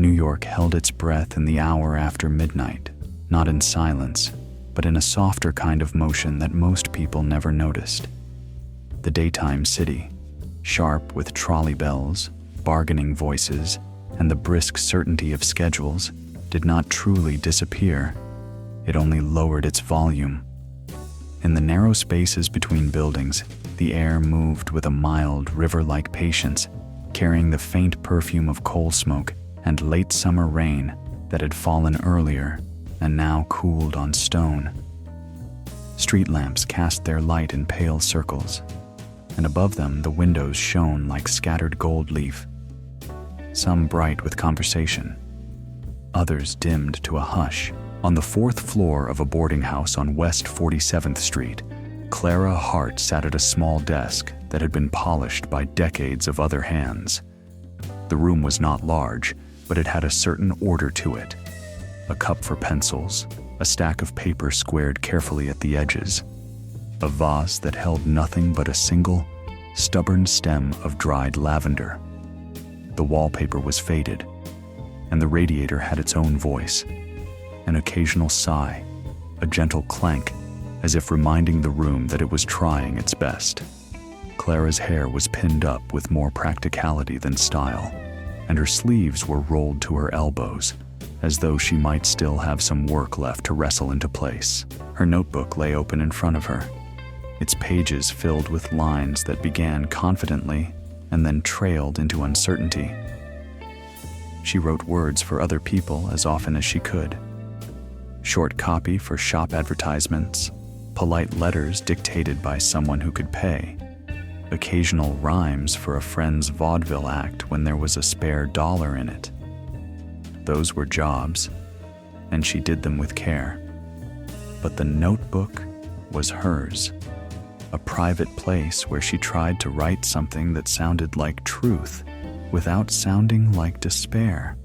New York held its breath in the hour after midnight, not in silence, but in a softer kind of motion that most people never noticed. The daytime city, sharp with trolley bells, bargaining voices, and the brisk certainty of schedules, did not truly disappear. It only lowered its volume. In the narrow spaces between buildings, the air moved with a mild, river-like patience, carrying the faint perfume of coal smoke and late summer rain that had fallen earlier and now cooled on stone. Street lamps cast their light in pale circles, and above them the windows shone like scattered gold leaf, some bright with conversation, others dimmed to a hush. On the fourth floor of a boarding house on West 47th Street, Clara Hart sat at a small desk that had been polished by decades of other hands. The room was not large, but it had a certain order to it. A cup for pencils, a stack of paper squared carefully at the edges, a vase that held nothing but a single, stubborn stem of dried lavender. The wallpaper was faded, and the radiator had its own voice, an occasional sigh, a gentle clank, as if reminding the room that it was trying its best. Clara's hair was pinned up with more practicality than style, and her sleeves were rolled to her elbows, as though she might still have some work left to wrestle into place. Her notebook lay open in front of her, its pages filled with lines that began confidently and then trailed into uncertainty. She wrote words for other people as often as she could. Short copy for shop advertisements, polite letters dictated by someone who could pay, occasional rhymes for a friend's vaudeville act when there was a spare dollar in it. Those were jobs, and she did them with care. But the notebook was hers, a private place where she tried to write something that sounded like truth without sounding like despair.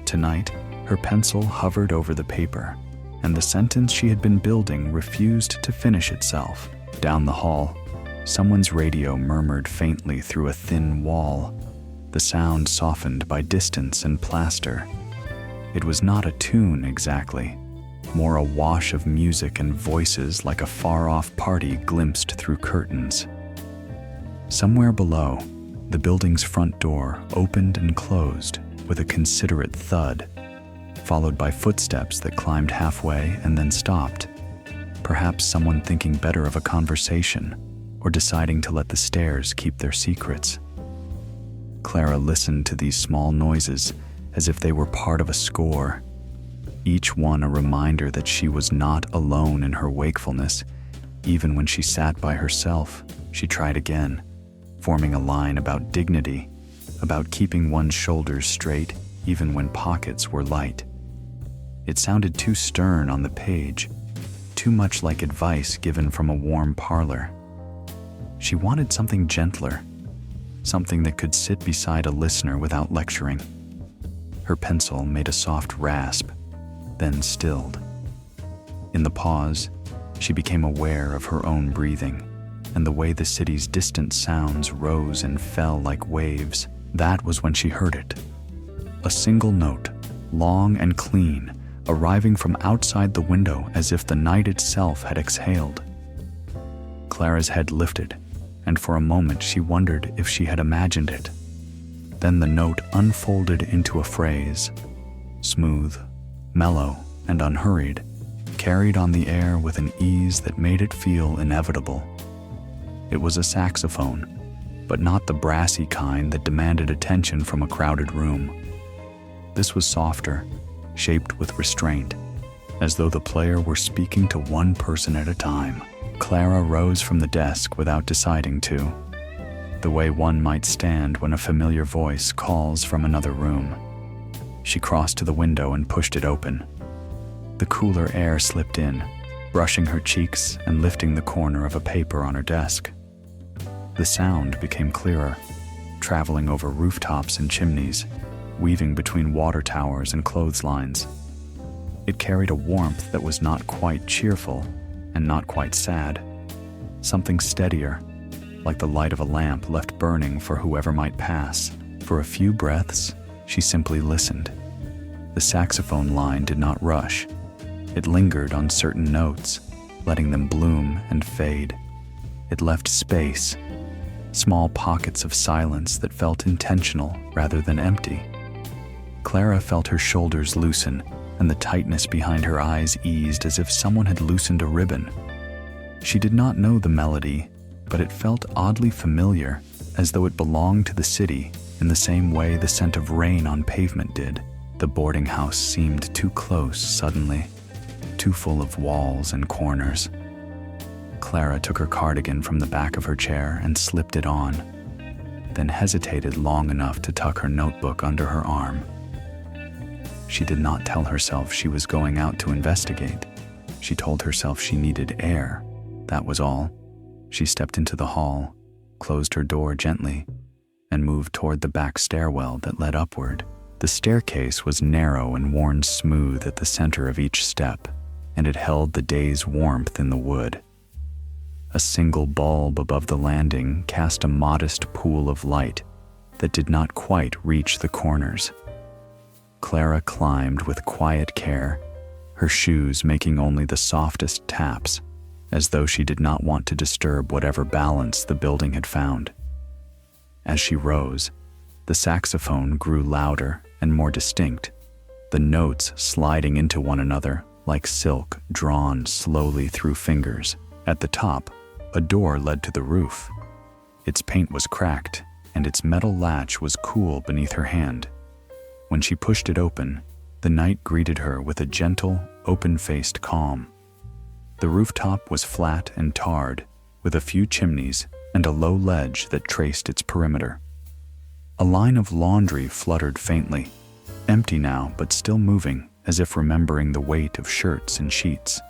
Tonight, her pencil hovered over the paper, and the sentence she had been building refused to finish itself. Down the hall, someone's radio murmured faintly through a thin wall, the sound softened by distance and plaster. It was not a tune exactly, more a wash of music and voices like a far-off party glimpsed through curtains. Somewhere below, the building's front door opened and closed with a considerate thud, followed by footsteps that climbed halfway and then stopped. Perhaps someone thinking better of a conversation, or deciding to let the stairs keep their secrets. Clara listened to these small noises as if they were part of a score, each one a reminder that she was not alone in her wakefulness. Even when she sat by herself, she tried again, forming a line about dignity, about keeping one's shoulders straight even when pockets were light. It sounded too stern on the page, too much like advice given from a warm parlor. She wanted something gentler, something that could sit beside a listener without lecturing. Her pencil made a soft rasp, then stilled. In the pause, she became aware of her own breathing and the way the city's distant sounds rose and fell like waves. That was when she heard it. A single note, long and clean, arriving from outside the window as if the night itself had exhaled. Clara's head lifted, and for a moment she wondered if she had imagined it. Then the note unfolded into a phrase, smooth, mellow, and unhurried, carried on the air with an ease that made it feel inevitable. It was a saxophone, but not the brassy kind that demanded attention from a crowded room. This was softer, shaped with restraint, as though the player were speaking to one person at a time. Clara rose from the desk without deciding to, the way one might stand when a familiar voice calls from another room. She crossed to the window and pushed it open. The cooler air slipped in, brushing her cheeks and lifting the corner of a paper on her desk. The sound became clearer, traveling over rooftops and chimneys, weaving between water towers and clotheslines. It carried a warmth that was not quite cheerful and not quite sad, something steadier, like the light of a lamp left burning for whoever might pass. For a few breaths, She simply listened. The saxophone line did not rush. It lingered on certain notes, letting them bloom and fade. It left space, small pockets of silence that felt intentional rather than empty. Clara felt her shoulders loosen, and the tightness behind her eyes eased as if someone had loosened a ribbon. She did not know the melody, but it felt oddly familiar, as though it belonged to the city in the same way the scent of rain on pavement did. The boarding house seemed too close suddenly, too full of walls and corners. Clara took her cardigan from the back of her chair and slipped it on, then hesitated long enough to tuck her notebook under her arm. She did not tell herself she was going out to investigate. She told herself she needed air. That was all. She stepped into the hall, closed her door gently, and moved toward the back stairwell that led upward. The staircase was narrow and worn smooth at the center of each step, and it held the day's warmth in the wood. A single bulb above the landing cast a modest pool of light that did not quite reach the corners. Clara climbed with quiet care, her shoes making only the softest taps, as though she did not want to disturb whatever balance the building had found. As she rose, the saxophone grew louder and more distinct, the notes sliding into one another like silk drawn slowly through fingers. At the top, a door led to the roof. Its paint was cracked, and its metal latch was cool beneath her hand. When she pushed it open, the night greeted her with a gentle, open-faced calm. The rooftop was flat and tarred, with a few chimneys and a low ledge that traced its perimeter. A line of laundry fluttered faintly, empty now but still moving, as if remembering the weight of shirts and sheets.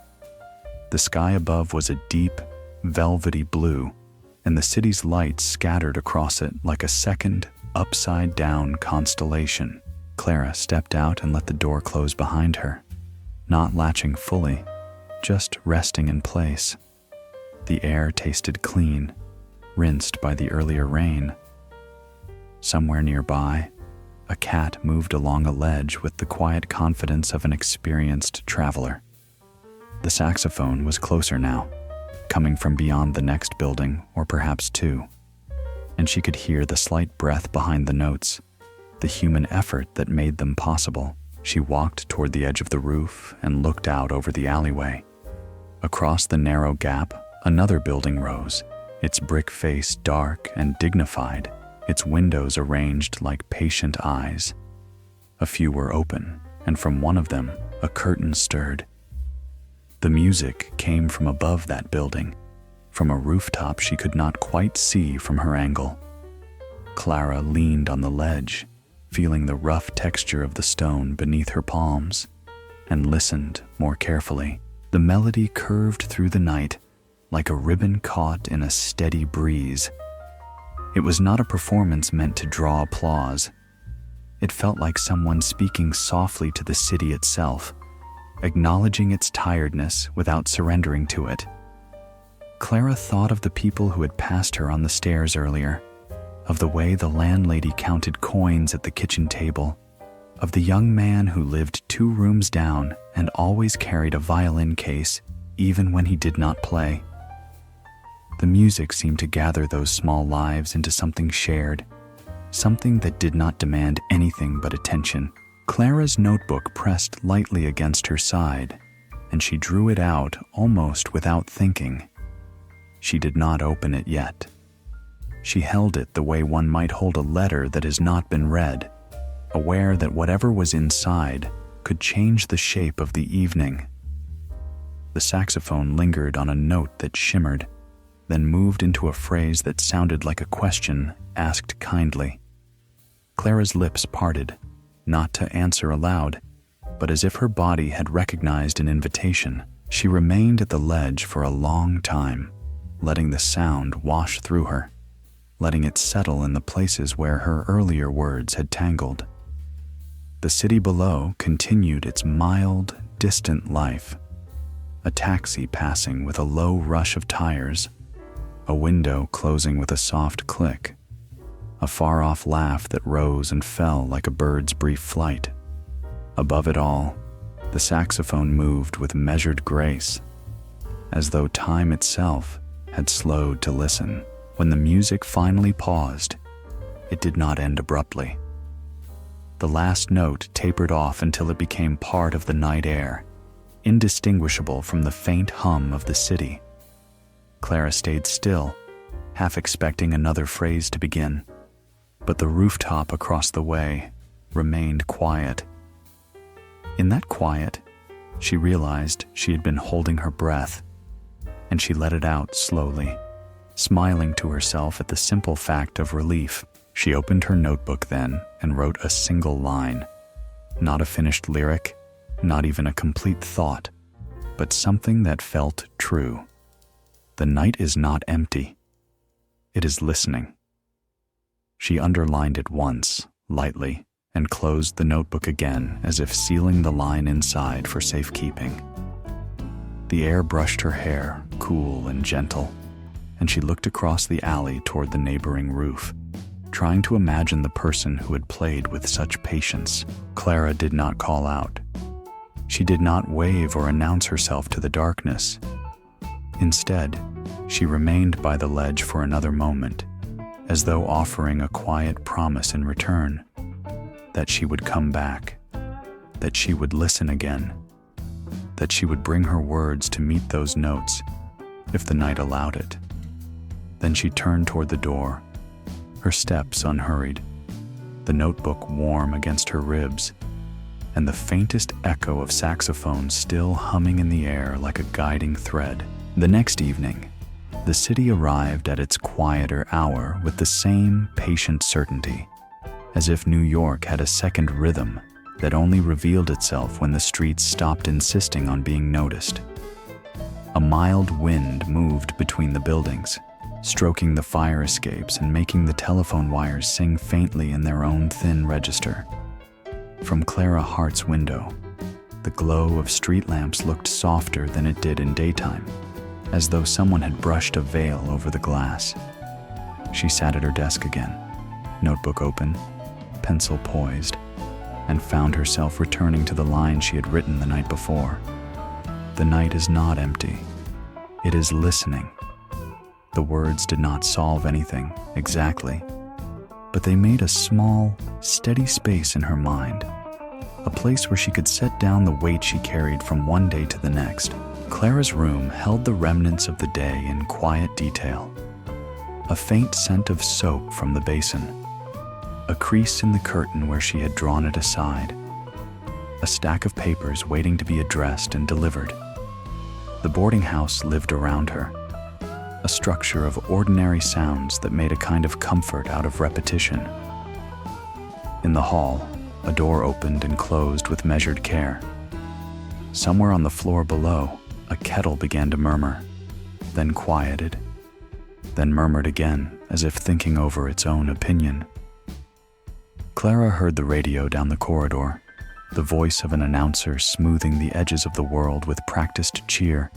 The sky above was a deep, velvety blue, and the city's lights scattered across it like a second, upside-down constellation. Clara stepped out and let the door close behind her, not latching fully, just resting in place. The air tasted clean, rinsed by the earlier rain. Somewhere nearby, a cat moved along a ledge with the quiet confidence of an experienced traveler. The saxophone was closer now, coming from beyond the next building, or perhaps two, and she could hear the slight breath behind the notes, the human effort that made them possible. She walked toward the edge of the roof and looked out over the alleyway. Across the narrow gap, another building rose, its brick face dark and dignified, its windows arranged like patient eyes. A few were open, and from one of them, a curtain stirred. The music came from above that building, from a rooftop she could not quite see from her angle. Clara leaned on the ledge, feeling the rough texture of the stone beneath her palms, and listened more carefully. The melody curved through the night, like a ribbon caught in a steady breeze. It was not a performance meant to draw applause. It felt like someone speaking softly to the city itself, acknowledging its tiredness without surrendering to it. Clara thought of the people who had passed her on the stairs earlier, of the way the landlady counted coins at the kitchen table, of the young man who lived 2 rooms down and always carried a violin case even when he did not play. The music seemed to gather those small lives into something shared, something that did not demand anything but attention. Clara's notebook pressed lightly against her side, and she drew it out almost without thinking. She did not open it yet. She held it the way one might hold a letter that has not been read, aware that whatever was inside could change the shape of the evening. The saxophone lingered on a note that shimmered, then moved into a phrase that sounded like a question asked kindly. Clara's lips parted, not to answer aloud, but as if her body had recognized an invitation. She remained at the ledge for a long time, letting the sound wash through her, letting it settle in the places where her earlier words had tangled. The city below continued its mild, distant life. A taxi passing with a low rush of tires, a window closing with a soft click. a far-off laugh that rose and fell like a bird's brief flight. Above it all, the saxophone moved with measured grace, as though time itself had slowed to listen. When the music finally paused, it did not end abruptly. The last note tapered off until it became part of the night air, indistinguishable from the faint hum of the city. Clara stayed still, half expecting another phrase to begin, but the rooftop across the way remained quiet. In that quiet, she realized she had been holding her breath, and she let it out slowly, smiling to herself at the simple fact of relief. She opened her notebook then and wrote a single line, not a finished lyric, not even a complete thought, but something that felt true. The night is not empty. It is listening. She underlined it once, lightly, and closed the notebook again as if sealing the line inside for safekeeping. The air brushed her hair, cool and gentle, and she looked across the alley toward the neighboring roof, trying to imagine the person who had played with such patience. Clara did not call out. She did not wave or announce herself to the darkness. Instead, she remained by the ledge for another moment, as though offering a quiet promise in return, that she would come back, that she would listen again, that she would bring her words to meet those notes, if the night allowed it. Then she turned toward the door, her steps unhurried, the notebook warm against her ribs, and the faintest echo of saxophone still humming in the air like a guiding thread. The next evening, the city arrived at its quieter hour with the same patient certainty, as if New York had a second rhythm that only revealed itself when the streets stopped insisting on being noticed. A mild wind moved between the buildings, stroking the fire escapes and making the telephone wires sing faintly in their own thin register. From Clara Hart's window, the glow of street lamps looked softer than it did in daytime, as though someone had brushed a veil over the glass. She sat at her desk again, notebook open, pencil poised, and found herself returning to the line she had written the night before. The night is not empty. It is listening. The words did not solve anything, exactly, but they made a small, steady space in her mind, a place where she could set down the weight she carried from one day to the next. Clara's room held the remnants of the day in quiet detail. A faint scent of soap from the basin, a crease in the curtain where she had drawn it aside, a stack of papers waiting to be addressed and delivered. The boarding house lived around her, a structure of ordinary sounds that made a kind of comfort out of repetition. In the hall, a door opened and closed with measured care. Somewhere on the floor below, a kettle began to murmur, then quieted, then murmured again as if thinking over its own opinion. Clara heard the radio down the corridor, the voice of an announcer smoothing the edges of the world with practiced cheer,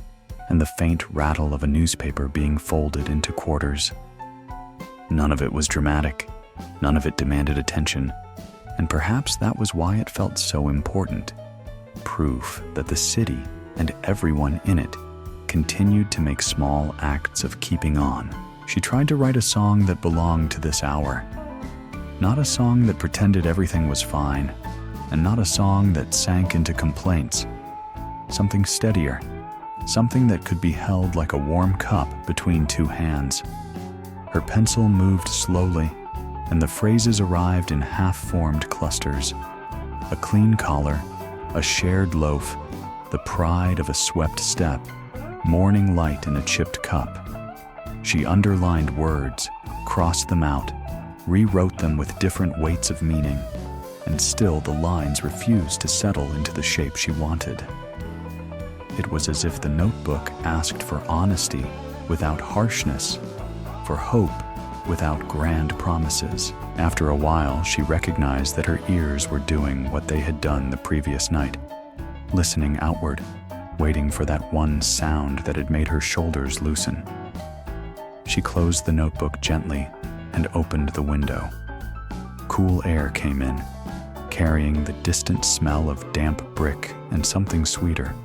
and the faint rattle of a newspaper being folded into quarters. None of it was dramatic, none of it demanded attention, and perhaps that was why it felt so important. Proof that the city and everyone in it continued to make small acts of keeping on. She tried to write a song that belonged to this hour. Not a song that pretended everything was fine, and not a song that sank into complaints. Something steadier, something that could be held like a warm cup between two hands. Her pencil moved slowly, and the phrases arrived in half-formed clusters. A clean collar, a shared loaf, the pride of a swept step, morning light in a chipped cup. She underlined words, crossed them out, rewrote them with different weights of meaning, and still the lines refused to settle into the shape she wanted. It was as if the notebook asked for honesty without harshness, for hope without grand promises. After a while, she recognized that her ears were doing what they had done the previous night, listening outward, waiting for that one sound that had made her shoulders loosen. She closed the notebook gently, and opened the window. Cool air came in, carrying the distant smell of damp brick and something sweeter.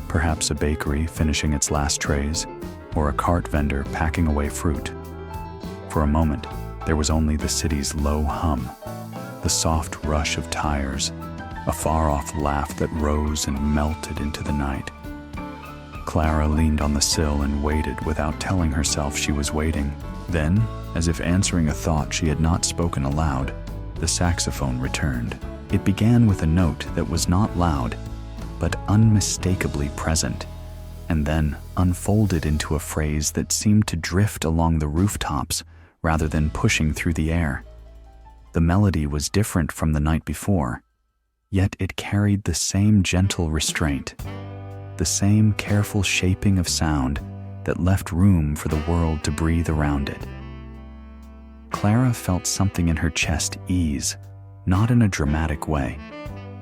Perhaps a bakery finishing its last trays, or a cart vendor packing away fruit. For a moment, there was only the city's low hum, the soft rush of tires, a far-off laugh that rose and melted into the night. Clara leaned on the sill and waited without telling herself she was waiting. Then, as if answering a thought she had not spoken aloud, the saxophone returned. It began with a note that was not loud, but unmistakably present, and then unfolded into a phrase that seemed to drift along the rooftops rather than pushing through the air. The melody was different from the night before, yet it carried the same gentle restraint, the same careful shaping of sound that left room for the world to breathe around it. Clara felt something in her chest ease, not in a dramatic way,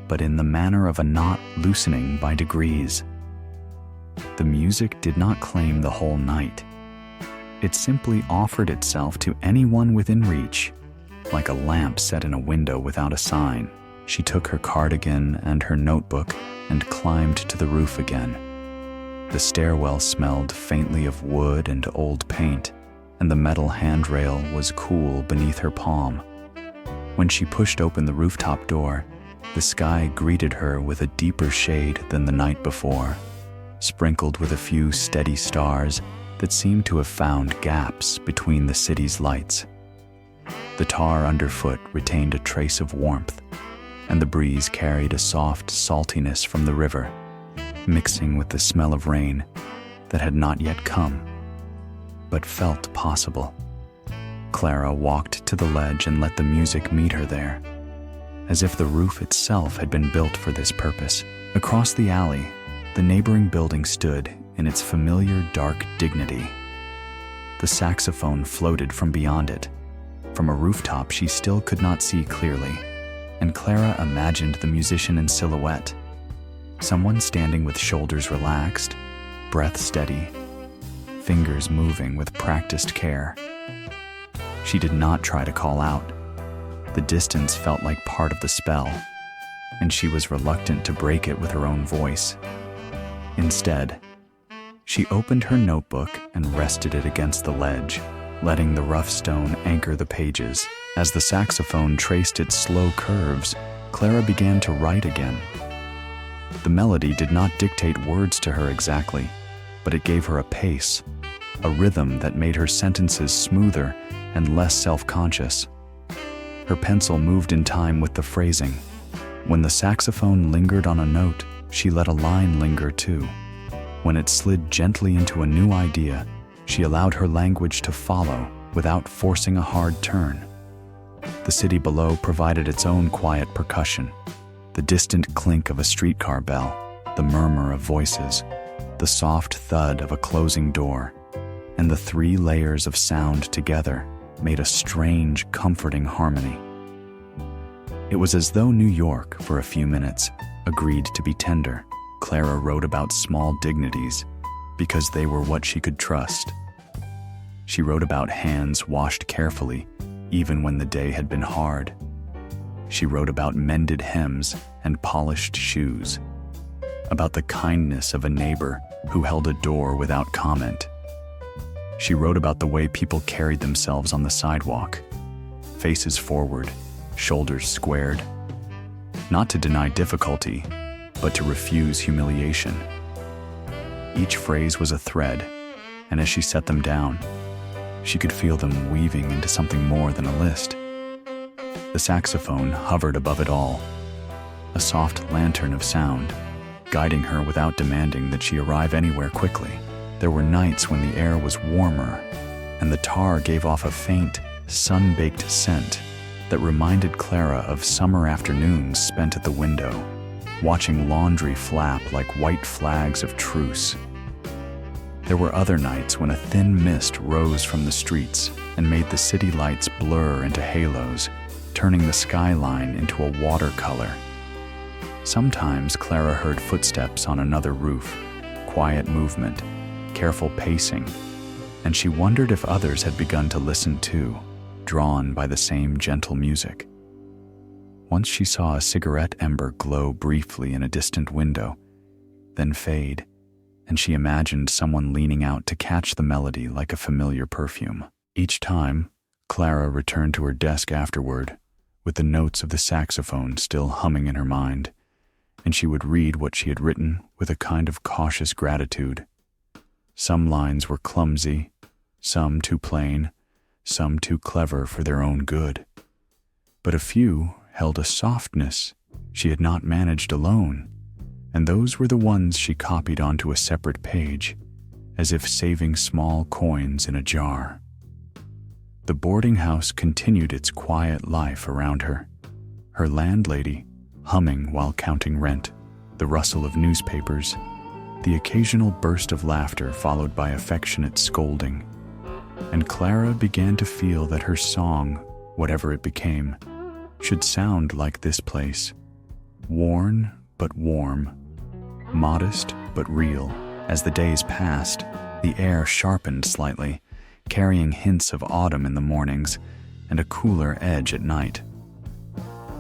but in the manner of a knot loosening by degrees. The music did not claim the whole night. It simply offered itself to anyone within reach, like a lamp set in a window without a sign. She took her cardigan and her notebook and climbed to the roof again. The stairwell smelled faintly of wood and old paint, and the metal handrail was cool beneath her palm. When she pushed open the rooftop door, the sky greeted her with a deeper shade than the night before, sprinkled with a few steady stars that seemed to have found gaps between the city's lights. The tar underfoot retained a trace of warmth, and the breeze carried a soft saltiness from the river, mixing with the smell of rain that had not yet come, but felt possible. Clara walked to the ledge and let the music meet her there, as if the roof itself had been built for this purpose. Across the alley, the neighboring building stood in its familiar dark dignity. The saxophone floated from beyond it. From a rooftop she still could not see clearly, and Clara imagined the musician in silhouette, someone standing with shoulders relaxed, breath steady, fingers moving with practiced care. She did not try to call out. The distance felt like part of the spell, and she was reluctant to break it with her own voice. Instead, she opened her notebook and rested it against the ledge, letting the rough stone anchor the pages. As the saxophone traced its slow curves, Clara began to write again. The melody did not dictate words to her exactly, but it gave her a pace, a rhythm that made her sentences smoother and less self-conscious. Her pencil moved in time with the phrasing. When the saxophone lingered on a note, she let a line linger too. When it slid gently into a new idea, she allowed her language to follow without forcing a hard turn. The city below provided its own quiet percussion, the distant clink of a streetcar bell, the murmur of voices, the soft thud of a closing door, and the three layers of sound together made a strange, comforting harmony. It was as though New York, for a few minutes, agreed to be tender. Clara wrote about small dignities because they were what she could trust. She wrote about hands washed carefully, even when the day had been hard. She wrote about mended hems and polished shoes, about the kindness of a neighbor who held a door without comment. She wrote about the way people carried themselves on the sidewalk, faces forward, shoulders squared, not to deny difficulty, but to refuse humiliation. Each phrase was a thread, and as she set them down, she could feel them weaving into something more than a list. The saxophone hovered above it all, a soft lantern of sound, guiding her without demanding that she arrive anywhere quickly. There were nights when the air was warmer, and the tar gave off a faint, sun-baked scent that reminded Clara of summer afternoons spent at the window, watching laundry flap like white flags of truce. There were other nights when a thin mist rose from the streets and made the city lights blur into halos, turning the skyline into a watercolor. Sometimes Clara heard footsteps on another roof, quiet movement, careful pacing, and she wondered if others had begun to listen too. drawn by the same gentle music. Once she saw a cigarette ember glow briefly in a distant window, then fade, and she imagined someone leaning out to catch the melody like a familiar perfume. Each time, Clara returned to her desk afterward, with the notes of the saxophone still humming in her mind, and she would read what she had written with a kind of cautious gratitude. Some lines were clumsy, some too plain, some too clever for their own good. But a few held a softness she had not managed alone, and those were the ones she copied onto a separate page, as if saving small coins in a jar. The boarding house continued its quiet life around her, her landlady humming while counting rent, the rustle of newspapers, the occasional burst of laughter followed by affectionate scolding. And Clara began to feel that her song, whatever it became, should sound like this place, worn but warm, modest but real. As the days passed, the air sharpened slightly, carrying hints of autumn in the mornings and a cooler edge at night.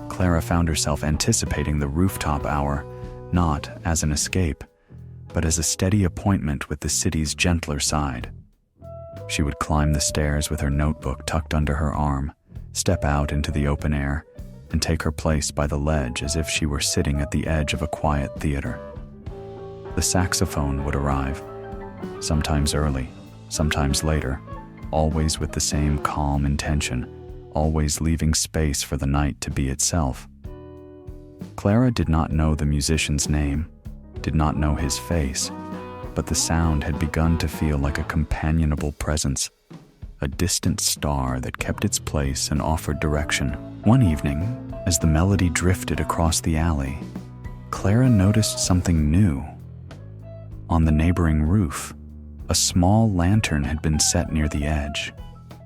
Clara found herself anticipating the rooftop hour, not as an escape, but as a steady appointment with the city's gentler side. She would climb the stairs with her notebook tucked under her arm, step out into the open air, and take her place by the ledge as if she were sitting at the edge of a quiet theater. The saxophone would arrive, sometimes early, sometimes later, always with the same calm intention, always leaving space for the night to be itself. Clara did not know the musician's name, did not know his face, but the sound had begun to feel like a companionable presence, a distant star that kept its place and offered direction. One evening, as the melody drifted across the alley, Clara noticed something new. On the neighboring roof, a small lantern had been set near the edge,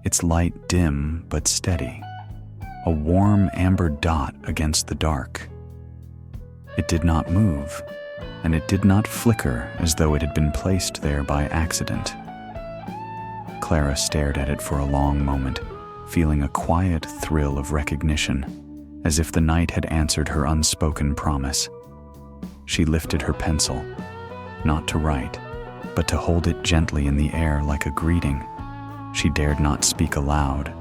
its light dim but steady, a warm amber dot against the dark. It did not move, and it did not flicker as though it had been placed there by accident. Clara stared at it for a long moment, feeling a quiet thrill of recognition, as if the night had answered her unspoken promise. She lifted her pencil, not to write, but to hold it gently in the air like a greeting. She dared not speak aloud,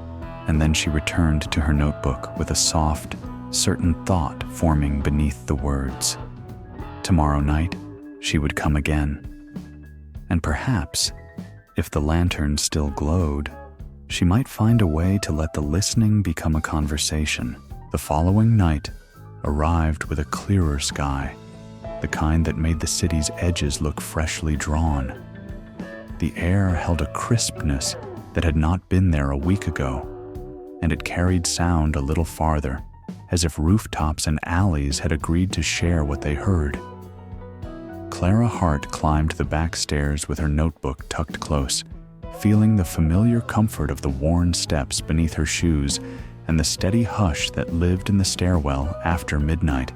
and then she returned to her notebook with a soft, certain thought forming beneath the words. Tomorrow night, she would come again. And perhaps, if the lantern still glowed, she might find a way to let the listening become a conversation. The following night arrived with a clearer sky, the kind that made the city's edges look freshly drawn. The air held a crispness that had not been there a week ago, and it carried sound a little farther, as if rooftops and alleys had agreed to share what they heard. Clara Hart climbed the back stairs with her notebook tucked close, feeling the familiar comfort of the worn steps beneath her shoes and the steady hush that lived in the stairwell after midnight.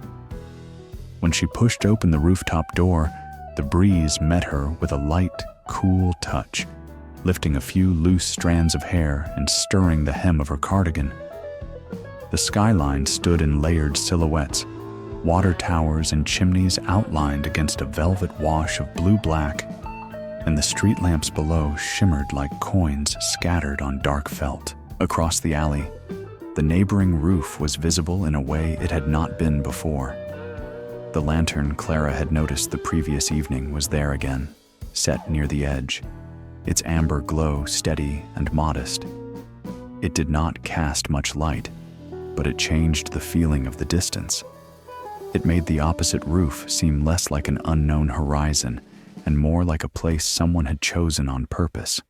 When she pushed open the rooftop door, the breeze met her with a light, cool touch, lifting a few loose strands of hair and stirring the hem of her cardigan. The skyline stood in layered silhouettes, water towers and chimneys outlined against a velvet wash of blue-black, and the street lamps below shimmered like coins scattered on dark felt. Across the alley, the neighboring roof was visible in a way it had not been before. The lantern Clara had noticed the previous evening was there again, set near the edge, its amber glow steady and modest. It did not cast much light, but it changed the feeling of the distance. It made the opposite roof seem less like an unknown horizon and more like a place someone had chosen on purpose.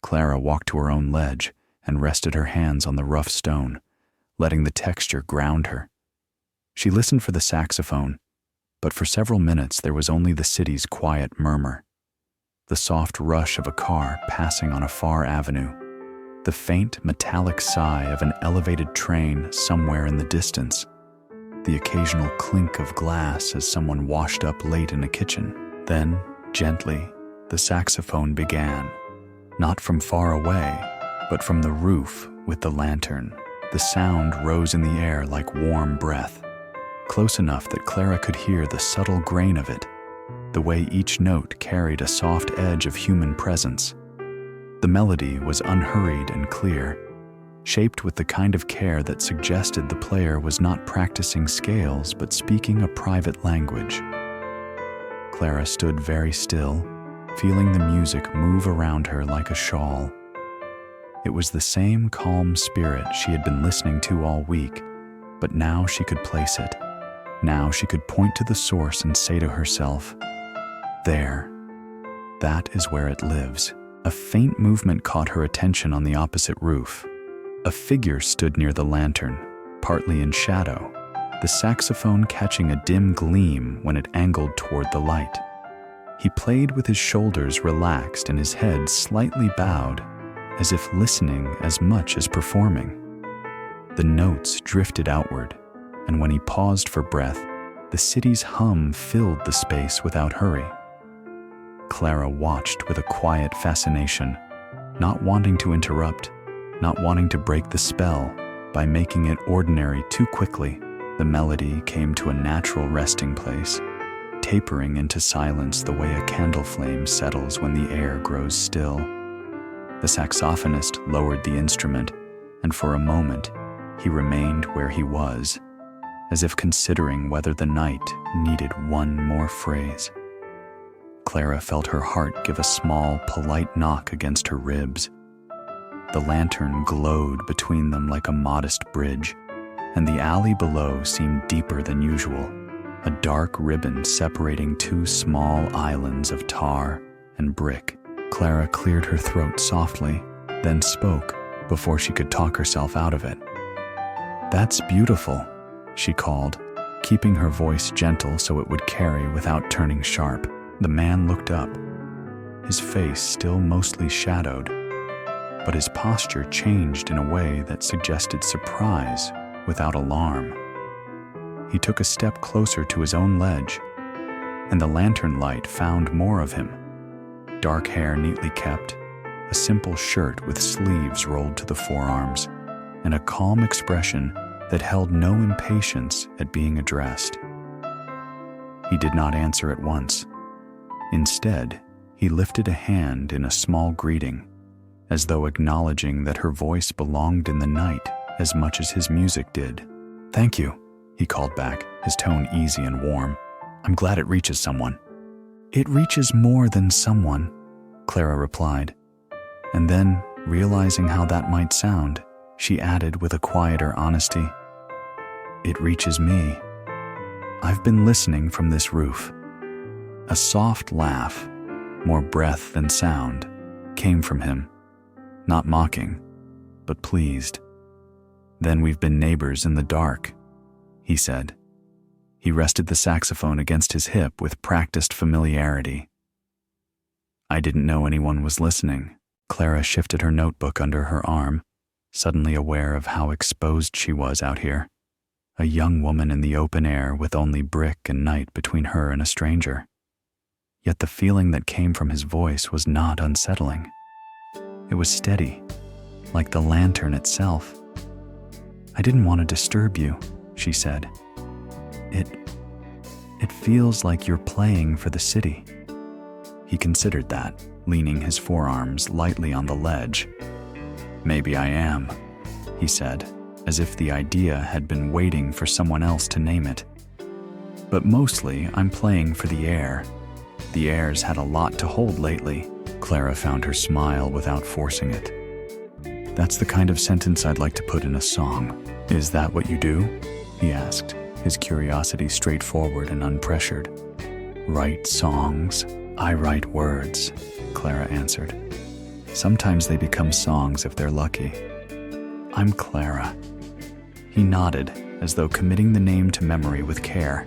Clara walked to her own ledge and rested her hands on the rough stone, letting the texture ground her. She listened for the saxophone, but for several minutes there was only the city's quiet murmur, the soft rush of a car passing on a far avenue, the faint metallic sigh of an elevated train somewhere in the distance, the occasional clink of glass as someone washed up late in a kitchen. Then, gently, the saxophone began, not from far away, but from the roof With the lantern, the sound rose in the air like warm breath, close enough that Clara could hear the subtle grain of it, the way each note carried a soft edge of human presence. The melody was unhurried and clear, shaped with the kind of care that suggested the player was not practicing scales but speaking a private language. Clara stood very still, feeling the music move around her like a shawl. It was the same calm spirit she had been listening to all week, but now she could place it. Now she could point to the source and say to herself, "There, that is where it lives." A faint movement caught her attention on the opposite roof. A figure stood near the lantern, partly in shadow, the saxophone catching a dim gleam when it angled toward the light. He played with his shoulders relaxed and his head slightly bowed, as if listening as much as performing. The notes drifted outward, and when he paused for breath, the city's hum filled the space without hurry. Clara watched with a quiet fascination, not wanting to interrupt, not wanting to break the spell by making it ordinary too quickly. The melody came to a natural resting place, tapering into silence the way a candle flame settles when the air grows still. The saxophonist lowered the instrument, and for a moment, he remained where he was, as if considering whether the night needed one more phrase. Clara felt her heart give a small, polite knock against her ribs. The lantern glowed between them like a modest bridge, and the alley below seemed deeper than usual, a dark ribbon separating two small islands of tar and brick. Clara cleared her throat softly, then spoke before she could talk herself out of it. "That's beautiful," she called, keeping her voice gentle so it would carry without turning sharp. The man looked up, his face still mostly shadowed, but his posture changed in a way that suggested surprise without alarm. He took a step closer to his own ledge, and the lantern light found more of him. Dark hair neatly kept, a simple shirt with sleeves rolled to the forearms, and a calm expression that held no impatience at being addressed. He did not answer at once. Instead, he lifted a hand in a small greeting, as though acknowledging that her voice belonged in the night as much as his music did. "Thank you," he called back, his tone easy and warm. "I'm glad it reaches someone." "It reaches more than someone," Clara replied. And then, realizing how that might sound, she added with a quieter honesty, "It reaches me. I've been listening from this roof." A soft laugh, more breath than sound, came from him, not mocking, but pleased. "Then we've been neighbors in the dark," he said. He rested the saxophone against his hip with practiced familiarity. "I didn't know anyone was listening." Clara shifted her notebook under her arm, suddenly aware of how exposed she was out here. A young woman in the open air with only brick and night between her and a stranger. Yet the feeling that came from his voice was not unsettling. It was steady, like the lantern itself. "I didn't want to disturb you," she said. It feels like you're playing for the city." He considered that, leaning his forearms lightly on the ledge. "Maybe I am," he said, as if the idea had been waiting for someone else to name it. "But mostly I'm playing for the air. The air's had a lot to hold lately." Clara found her smile without forcing it. "That's the kind of sentence I'd like to put in a song." "Is that what you do?" he asked, his curiosity straightforward and unpressured. "Write songs? I write words," Clara answered. "Sometimes they become songs if they're lucky." "I'm Clara." He nodded, as though committing the name to memory with care.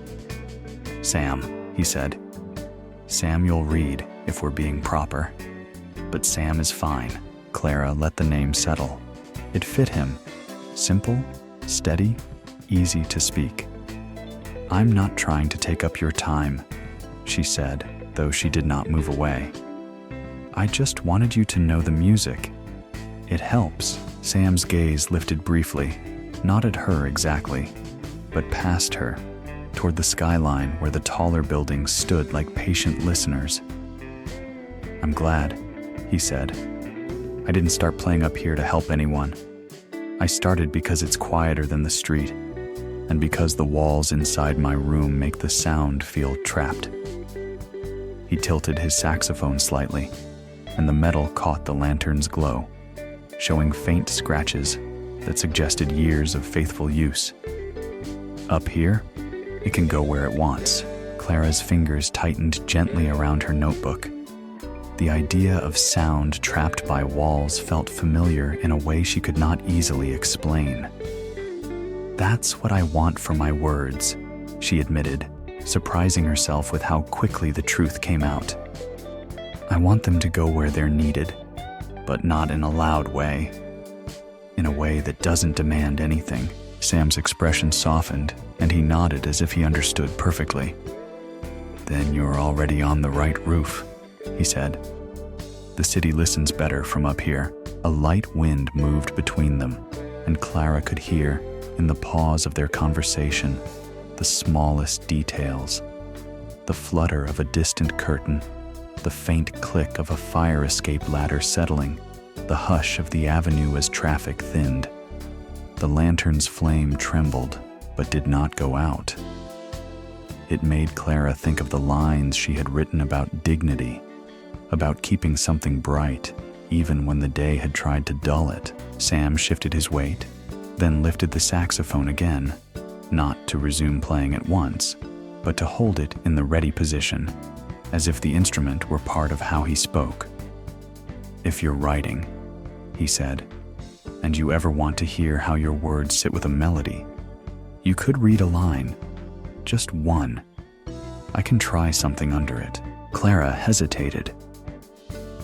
"Sam," he said. "Samuel Reed, if we're being proper. But Sam is fine." Clara let the name settle. It fit him. Simple, steady, easy to speak. "I'm not trying to take up your time," she said, though she did not move away. "I just wanted you to know the music. It helps." Sam's gaze lifted briefly, not at her exactly, but past her, toward the skyline where the taller buildings stood like patient listeners. "I'm glad," he said. "I didn't start playing up here to help anyone. I started because it's quieter than the street, and because the walls inside my room make the sound feel trapped." He tilted his saxophone slightly, and the metal caught the lantern's glow, showing faint scratches that suggested years of faithful use. "Up here, it can go where it wants." Clara's fingers tightened gently around her notebook. The idea of sound trapped by walls felt familiar in a way she could not easily explain. "That's what I want for my words," she admitted, surprising herself with how quickly the truth came out. "I want them to go where they're needed, but not in a loud way. In a way that doesn't demand anything." Sam's expression softened, and he nodded as if he understood perfectly. "Then you're already on the right roof," he said. "The city listens better from up here." A light wind moved between them, and Clara could hear, in the pause of their conversation, the smallest details. The flutter of a distant curtain, the faint click of a fire escape ladder settling, the hush of the avenue as traffic thinned. The lantern's flame trembled, but did not go out. It made Clara think of the lines she had written about dignity, about keeping something bright, even when the day had tried to dull it. Sam shifted his weight, then lifted the saxophone again, not to resume playing at once, but to hold it in the ready position, as if the instrument were part of how he spoke. "If you're writing," he said, "and you ever want to hear how your words sit with a melody, you could read a line, just one. I can try something under it." Clara hesitated.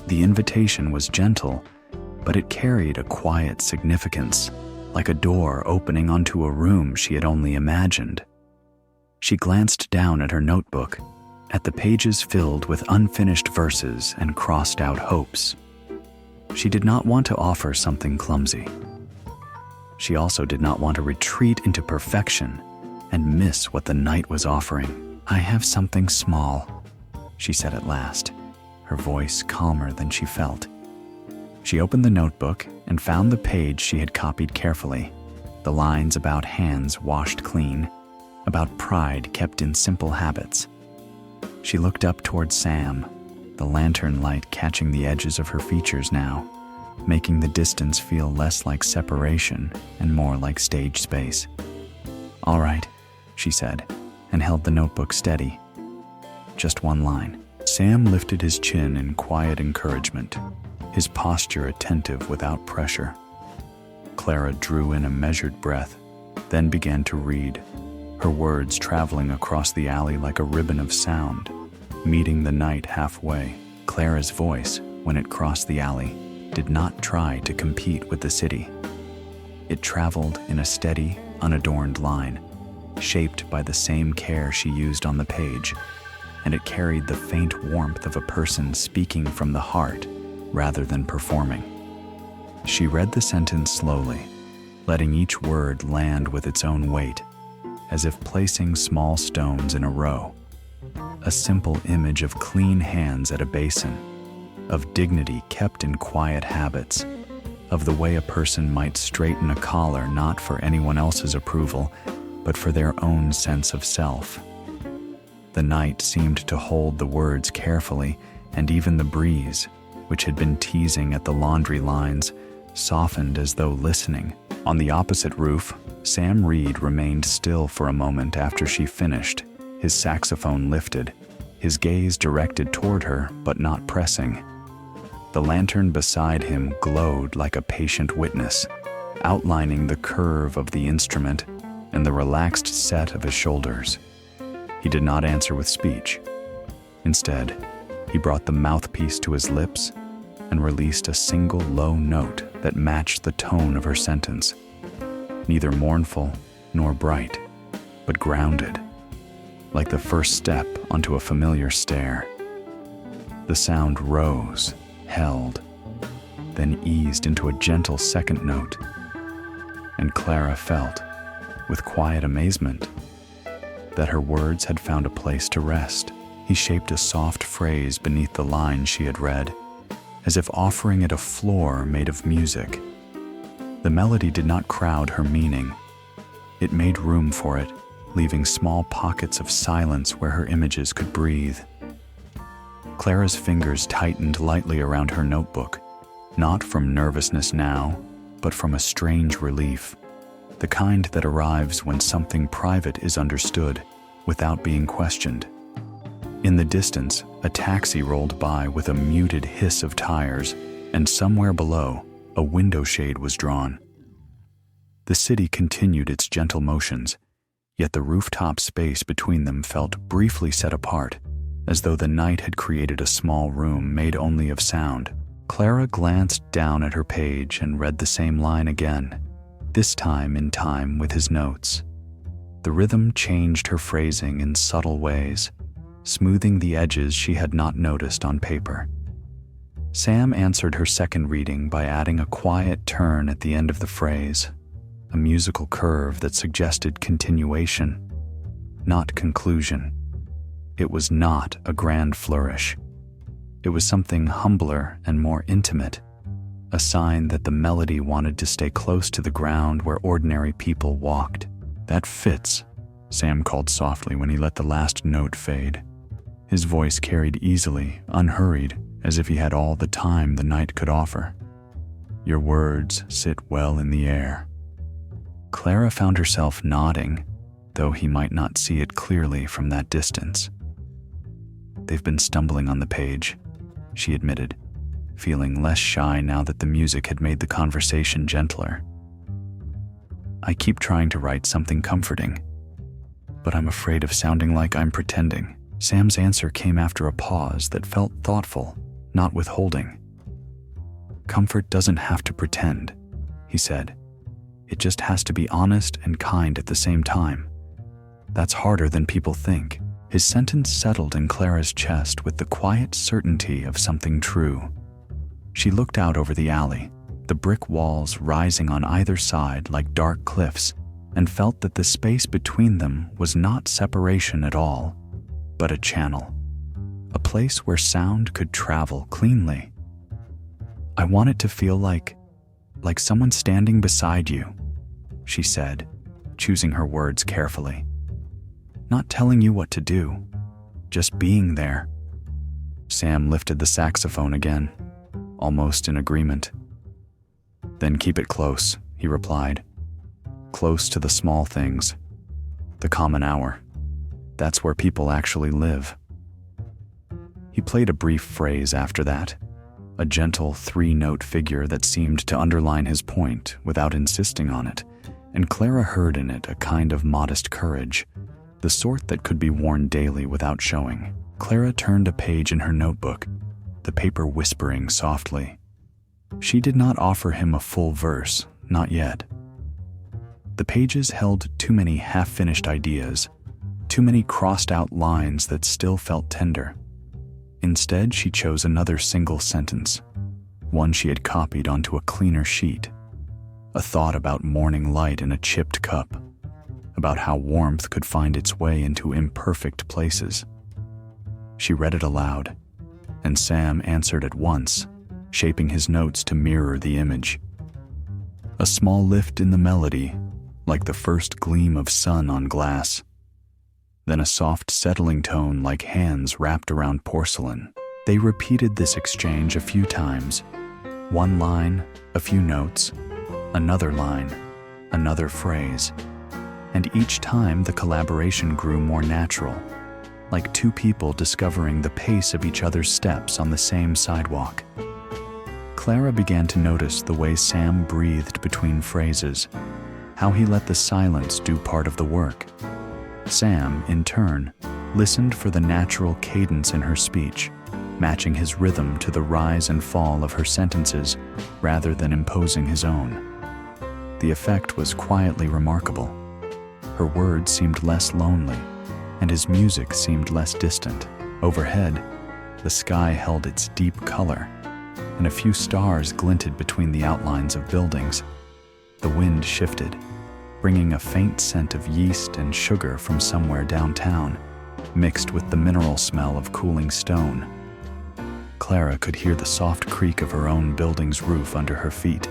The invitation was gentle, but it carried a quiet significance, like a door opening onto a room she had only imagined. She glanced down at her notebook, at the pages filled with unfinished verses and crossed out hopes. She did not want to offer something clumsy. She also did not want to retreat into perfection and miss what the night was offering. "I have something small," she said at last, her voice calmer than she felt. She opened the notebook and found the page she had copied carefully, the lines about hands washed clean, about pride kept in simple habits. She looked up toward Sam, the lantern light catching the edges of her features now, making the distance feel less like separation and more like stage space. "All right," she said, and held the notebook steady. "Just one line." Sam lifted his chin in quiet encouragement, his posture attentive without pressure. Clara drew in a measured breath, then began to read, her words traveling across the alley like a ribbon of sound, meeting the night halfway. Clara's voice, when it crossed the alley, did not try to compete with the city. It traveled in a steady, unadorned line, shaped by the same care she used on the page, and it carried the faint warmth of a person speaking from the heart rather than performing. She read the sentence slowly, letting each word land with its own weight, as if placing small stones in a row. A simple image of clean hands at a basin, of dignity kept in quiet habits, of the way a person might straighten a collar not for anyone else's approval, but for their own sense of self. The night seemed to hold the words carefully, and even the breeze, which had been teasing at the laundry lines, softened as though listening. On the opposite roof, Sam Reed remained still for a moment after she finished, his saxophone lifted, his gaze directed toward her but not pressing. The lantern beside him glowed like a patient witness, outlining the curve of the instrument and the relaxed set of his shoulders. He did not answer with speech. Instead, he brought the mouthpiece to his lips and released a single low note that matched the tone of her sentence, neither mournful nor bright, but grounded, like the first step onto a familiar stair. The sound rose, held, then eased into a gentle second note. And Clara felt, with quiet amazement, that her words had found a place to rest. He shaped a soft phrase beneath the line she had read, as if offering it a floor made of music. The melody did not crowd her meaning. It made room for it, leaving small pockets of silence where her images could breathe. Clara's fingers tightened lightly around her notebook, not from nervousness now, but from a strange relief, the kind that arrives when something private is understood without being questioned. In the distance, a taxi rolled by with a muted hiss of tires, and somewhere below, a window shade was drawn. The city continued its gentle motions, yet the rooftop space between them felt briefly set apart, as though the night had created a small room made only of sound. Clara glanced down at her page and read the same line again, this time in time with his notes. The rhythm changed her phrasing in subtle ways, smoothing the edges she had not noticed on paper. Sam answered her second reading by adding a quiet turn at the end of the phrase, a musical curve that suggested continuation, not conclusion. It was not a grand flourish. It was something humbler and more intimate, a sign that the melody wanted to stay close to the ground where ordinary people walked. "That fits," Sam called softly when he let the last note fade. His voice carried easily, unhurried, as if he had all the time the night could offer. "Your words sit well in the air." Clara found herself nodding, though he might not see it clearly from that distance. "They've been stumbling on the page," she admitted, feeling less shy now that the music had made the conversation gentler. "I keep trying to write something comforting, but I'm afraid of sounding like I'm pretending." Sam's answer came after a pause that felt thoughtful, not withholding. "Comfort doesn't have to pretend," he said. "It just has to be honest and kind at the same time. That's harder than people think." His sentence settled in Clara's chest with the quiet certainty of something true. She looked out over the alley, the brick walls rising on either side like dark cliffs, and felt that the space between them was not separation at all, but a channel, a place where sound could travel cleanly. "I want it to feel like someone standing beside you," she said, choosing her words carefully. "Not telling you what to do, just being there." Sam lifted the saxophone again, almost in agreement. "Then keep it close," he replied. "Close to the small things, the common hour. That's where people actually live." He played a brief phrase after that, a gentle three-note figure that seemed to underline his point without insisting on it, and Clara heard in it a kind of modest courage, the sort that could be worn daily without showing. Clara turned a page in her notebook, the paper whispering softly. She did not offer him a full verse, not yet. The pages held too many half-finished ideas, too many crossed-out lines that still felt tender. Instead, she chose another single sentence, one she had copied onto a cleaner sheet, a thought about morning light in a chipped cup, about how warmth could find its way into imperfect places. She read it aloud, and Sam answered at once, shaping his notes to mirror the image. A small lift in the melody, like the first gleam of sun on glass. Then a soft settling tone like hands wrapped around porcelain. They repeated this exchange a few times. One line, a few notes, another line, another phrase. And each time the collaboration grew more natural, like two people discovering the pace of each other's steps on the same sidewalk. Clara began to notice the way Sam breathed between phrases, how he let the silence do part of the work. Sam, in turn, listened for the natural cadence in her speech, matching his rhythm to the rise and fall of her sentences rather than imposing his own. The effect was quietly remarkable. Her words seemed less lonely, and his music seemed less distant. Overhead, the sky held its deep color, and a few stars glinted between the outlines of buildings. The wind shifted, bringing a faint scent of yeast and sugar from somewhere downtown, mixed with the mineral smell of cooling stone. Clara could hear the soft creak of her own building's roof under her feet,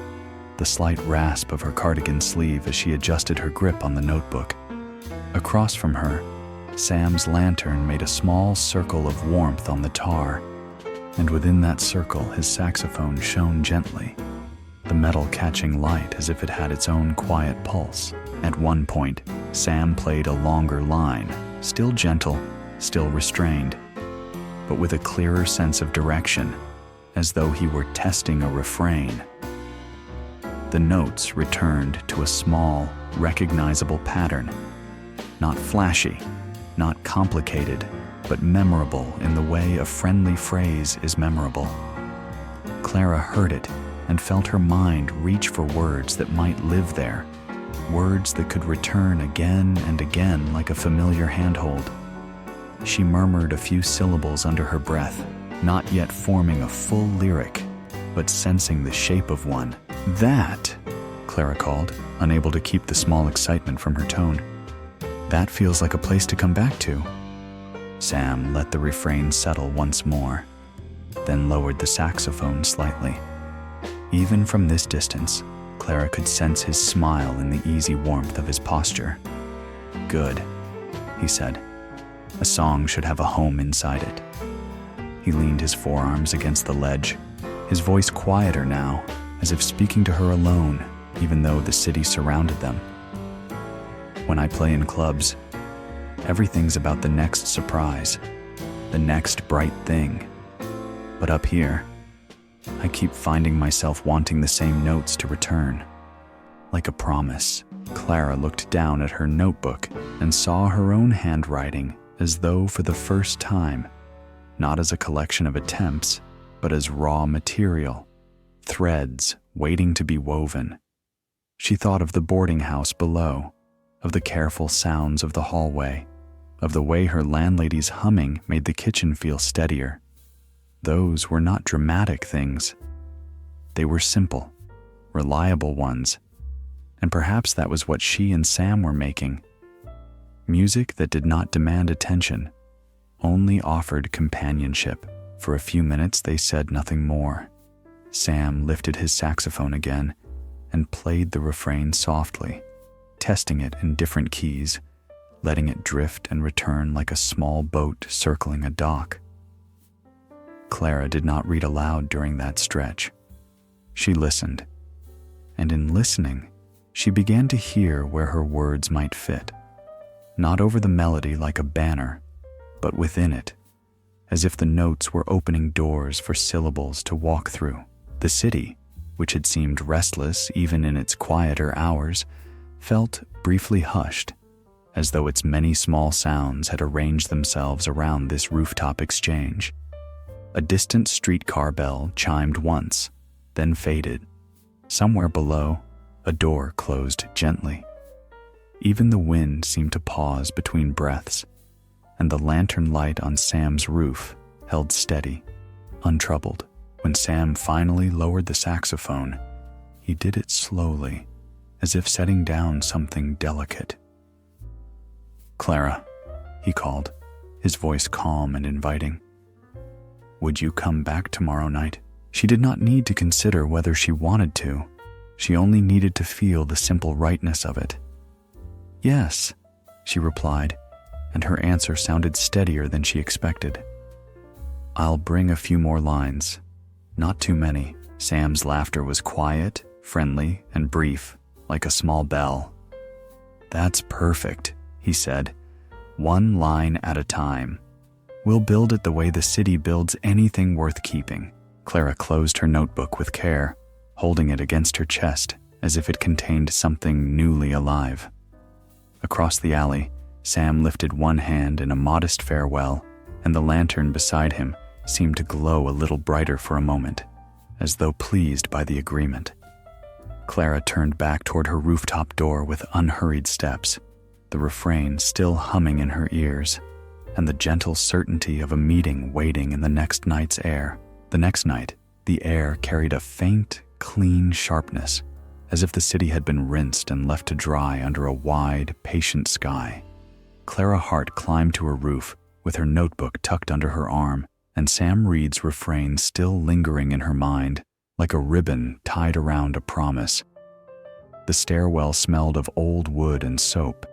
the slight rasp of her cardigan sleeve as she adjusted her grip on the notebook. Across from her, Sam's lantern made a small circle of warmth on the tar, and within that circle his saxophone shone gently, the metal catching light as if it had its own quiet pulse. At one point, Sam played a longer line, still gentle, still restrained, but with a clearer sense of direction, as though he were testing a refrain. The notes returned to a small, recognizable pattern, not flashy, not complicated, but memorable in the way a friendly phrase is memorable. Clara heard it and felt her mind reach for words that might live there, words that could return again and again like a familiar handhold. She murmured a few syllables under her breath, not yet forming a full lyric, but sensing the shape of one. "That," Clara called, unable to keep the small excitement from her tone. "That feels like a place to come back to." Sam let the refrain settle once more, then lowered the saxophone slightly. Even from this distance, Clara could sense his smile in the easy warmth of his posture. "Good," he said. "A song should have a home inside it." He leaned his forearms against the ledge, his voice quieter now, as if speaking to her alone, even though the city surrounded them. "When I play in clubs, everything's about the next surprise, the next bright thing. But up here, I keep finding myself wanting the same notes to return. Like a promise." Clara looked down at her notebook and saw her own handwriting as though for the first time, not as a collection of attempts, but as raw material, threads waiting to be woven. She thought of the boarding house below, of the careful sounds of the hallway, of the way her landlady's humming made the kitchen feel steadier. Those were not dramatic things. They were simple, reliable ones, and perhaps that was what she and Sam were making. Music that did not demand attention, only offered companionship. For a few minutes they said nothing more. Sam lifted his saxophone again and played the refrain softly, testing it in different keys, letting it drift and return like a small boat circling a dock. Clara did not read aloud during that stretch. She listened, and in listening, she began to hear where her words might fit. Not over the melody like a banner, but within it, as if the notes were opening doors for syllables to walk through. The city, which had seemed restless even in its quieter hours, felt briefly hushed, as though its many small sounds had arranged themselves around this rooftop exchange. A distant streetcar bell chimed once, then faded. Somewhere below, a door closed gently. Even the wind seemed to pause between breaths, and the lantern light on Sam's roof held steady, untroubled. When Sam finally lowered the saxophone, he did it slowly, as if setting down something delicate. "Clara," he called, his voice calm and inviting. "Would you come back tomorrow night?" She did not need to consider whether she wanted to. She only needed to feel the simple rightness of it. "Yes," she replied, and her answer sounded steadier than she expected. "I'll bring a few more lines. Not too many." Sam's laughter was quiet, friendly, and brief, like a small bell. "That's perfect," he said. "One line at a time. We'll build it the way the city builds anything worth keeping." Clara closed her notebook with care, holding it against her chest as if it contained something newly alive. Across the alley, Sam lifted one hand in a modest farewell, and the lantern beside him seemed to glow a little brighter for a moment, as though pleased by the agreement. Clara turned back toward her rooftop door with unhurried steps, the refrain still humming in her ears, and the gentle certainty of a meeting waiting in the next night's air. The next night, The air carried a faint, clean sharpness, as if the city had been rinsed and left to dry under a wide, patient sky. Clara Hart climbed to her roof, with her notebook tucked under her arm, and Sam Reed's refrain still lingering in her mind, like a ribbon tied around a promise. The stairwell smelled of old wood and soap,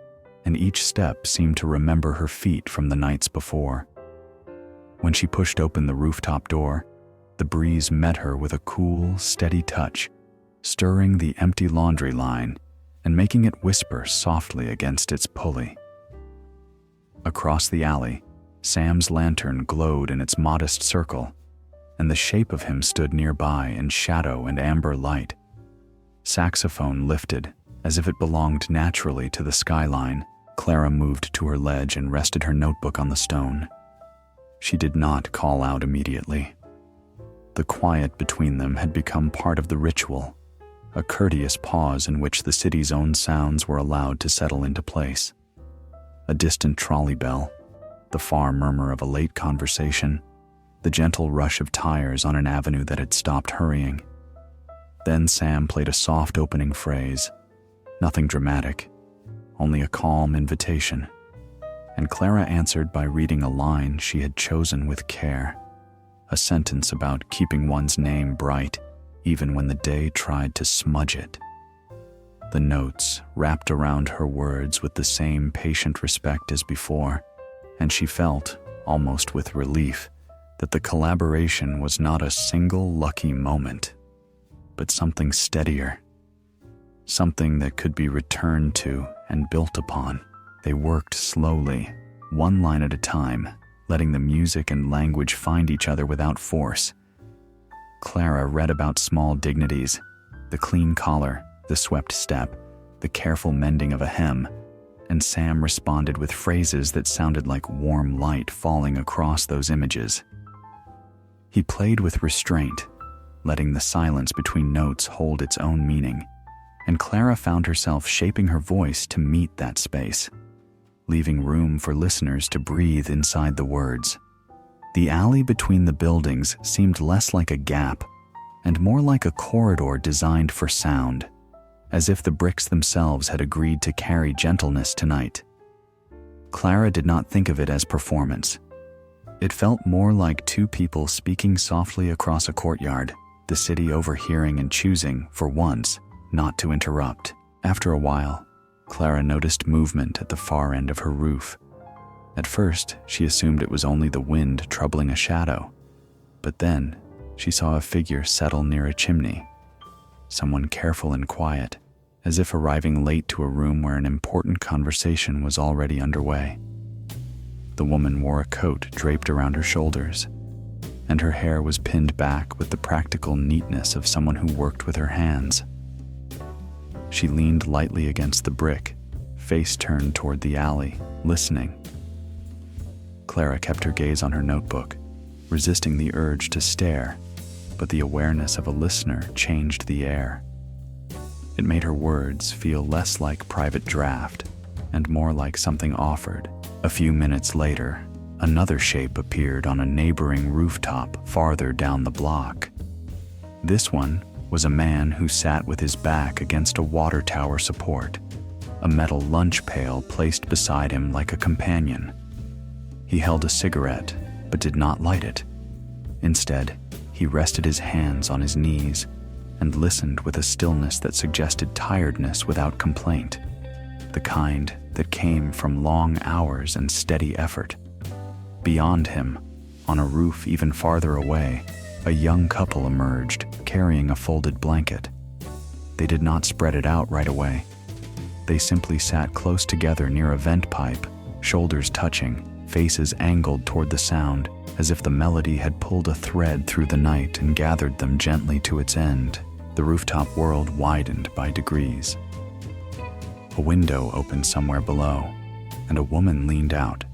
and each step seemed to remember her feet from the nights before. When she pushed open the rooftop door, the breeze met her with a cool, steady touch, stirring the empty laundry line and making it whisper softly against its pulley. Across the alley, Sam's lantern glowed in its modest circle, and the shape of him stood nearby in shadow and amber light. Saxophone lifted, as if it belonged naturally to the skyline. Clara moved to her ledge and rested her notebook on the stone. She did not call out immediately. The quiet between them had become part of the ritual, a courteous pause in which the city's own sounds were allowed to settle into place. A distant trolley bell, the far murmur of a late conversation, the gentle rush of tires on an avenue that had stopped hurrying. Then Sam played a soft opening phrase, nothing dramatic, only a calm invitation, and Clara answered by reading a line she had chosen with care, a sentence about keeping one's name bright even when the day tried to smudge it. The notes wrapped around her words with the same patient respect as before, and she felt, almost with relief, that the collaboration was not a single lucky moment, but something steadier, something that could be returned to and built upon. They worked slowly, one line at a time, letting the music and language find each other without force. Clara read about small dignities, the clean collar, the swept step, the careful mending of a hem, and Sam responded with phrases that sounded like warm light falling across those images. He played with restraint, letting the silence between notes hold its own meaning, and Clara found herself shaping her voice to meet that space, leaving room for listeners to breathe inside the words. The alley between the buildings seemed less like a gap and more like a corridor designed for sound, as if the bricks themselves had agreed to carry gentleness tonight. Clara did not think of it as performance. It felt more like two people speaking softly across a courtyard, the city overhearing and choosing, for once, not to interrupt. After a while, Clara noticed movement at the far end of her roof. At first, she assumed it was only the wind troubling a shadow, but then she saw a figure settle near a chimney, someone careful and quiet, as if arriving late to a room where an important conversation was already underway. The woman wore a coat draped around her shoulders, and her hair was pinned back with the practical neatness of someone who worked with her hands. She leaned lightly against the brick, face turned toward the alley, listening. Clara kept her gaze on her notebook, resisting the urge to stare, but the awareness of a listener changed the air. It made her words feel less like private draft and more like something offered. A few minutes later, another shape appeared on a neighboring rooftop farther down the block. This one was a man who sat with his back against a water tower support, a metal lunch pail placed beside him like a companion. He held a cigarette, but did not light it. Instead, he rested his hands on his knees and listened with a stillness that suggested tiredness without complaint, the kind that came from long hours and steady effort. Beyond him, on a roof even farther away, a young couple emerged, carrying a folded blanket. They did not spread it out right away. They simply sat close together near a vent pipe, shoulders touching, faces angled toward the sound, as if the melody had pulled a thread through the night and gathered them gently to its end. The rooftop world widened by degrees. A window opened somewhere below, and a woman leaned out,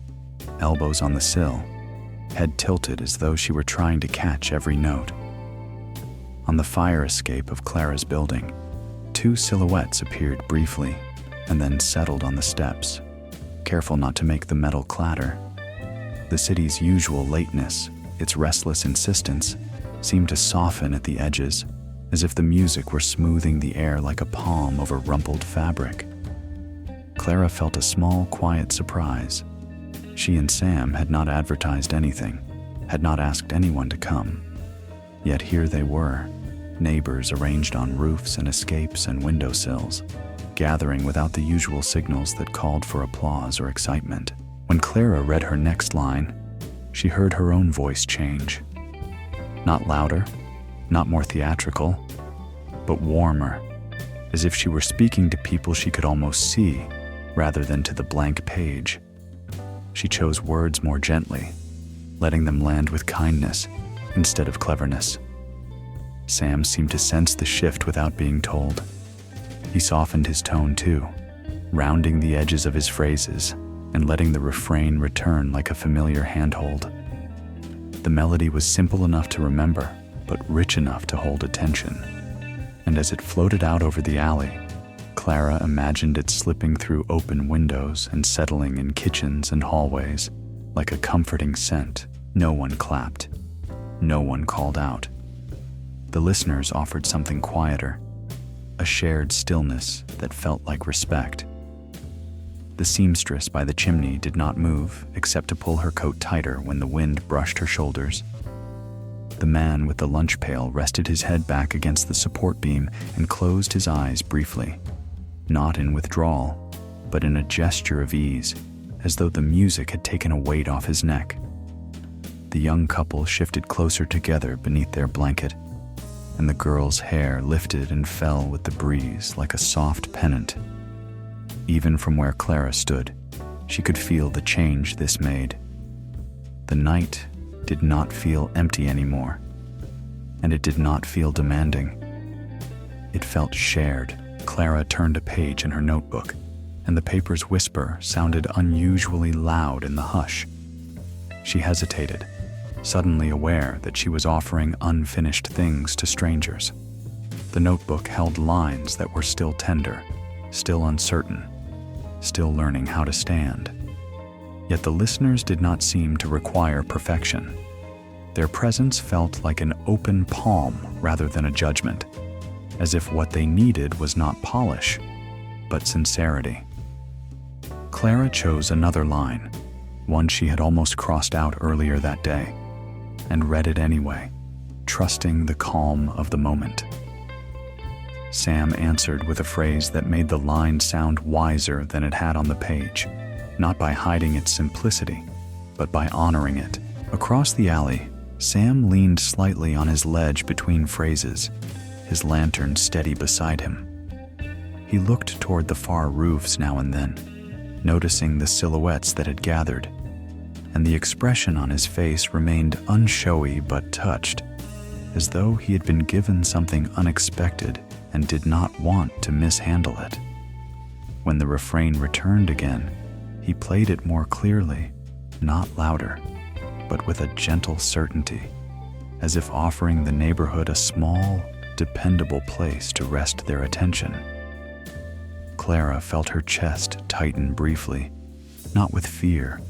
elbows on the sill, head tilted as though she were trying to catch every note. On the fire escape of Clara's building, two silhouettes appeared briefly and then settled on the steps, careful not to make the metal clatter. The city's usual lateness, its restless insistence, seemed to soften at the edges, as if the music were smoothing the air like a palm over rumpled fabric. Clara felt a small, quiet surprise. She and Sam had not advertised anything, had not asked anyone to come. Yet here they were, neighbors arranged on roofs and escapes and windowsills, gathering without the usual signals that called for applause or excitement. When Clara read her next line, she heard her own voice change. Not louder, not more theatrical, but warmer, as if she were speaking to people she could almost see, rather than to the blank page. She chose words more gently, letting them land with kindness instead of cleverness. Sam seemed to sense the shift without being told. He softened his tone too, rounding the edges of his phrases and letting the refrain return like a familiar handhold. The melody was simple enough to remember, but rich enough to hold attention. And as it floated out over the alley, Clara imagined it slipping through open windows and settling in kitchens and hallways like a comforting scent. No one clapped. No one called out. The listeners offered something quieter, a shared stillness that felt like respect. The seamstress by the chimney did not move except to pull her coat tighter when the wind brushed her shoulders. The man with the lunch pail rested his head back against the support beam and closed his eyes briefly, not in withdrawal, but in a gesture of ease, as though the music had taken a weight off his neck. The young couple shifted closer together beneath their blanket, and the girl's hair lifted and fell with the breeze like a soft pennant. Even from where Clara stood, she could feel the change this made. The night did not feel empty anymore, and it did not feel demanding. It felt shared. Clara turned a page in her notebook, and the paper's whisper sounded unusually loud in the hush. She hesitated, suddenly aware that she was offering unfinished things to strangers. The notebook held lines that were still tender, still uncertain, still learning how to stand. Yet the listeners did not seem to require perfection. Their presence felt like an open palm rather than a judgment, as if what they needed was not polish, but sincerity. Clara chose another line, one she had almost crossed out earlier that day, and read it anyway, trusting the calm of the moment. Sam answered with a phrase that made the line sound wiser than it had on the page, not by hiding its simplicity, but by honoring it. Across the alley, Sam leaned slightly on his ledge between phrases, his lantern steady beside him. He looked toward the far roofs now and then, noticing the silhouettes that had gathered, and the expression on his face remained unshowy but touched, as though he had been given something unexpected and did not want to mishandle it. When the refrain returned again, he played it more clearly, not louder, but with a gentle certainty, as if offering the neighborhood a small, dependable place to rest their attention. Clara felt her chest tighten briefly, not with fear,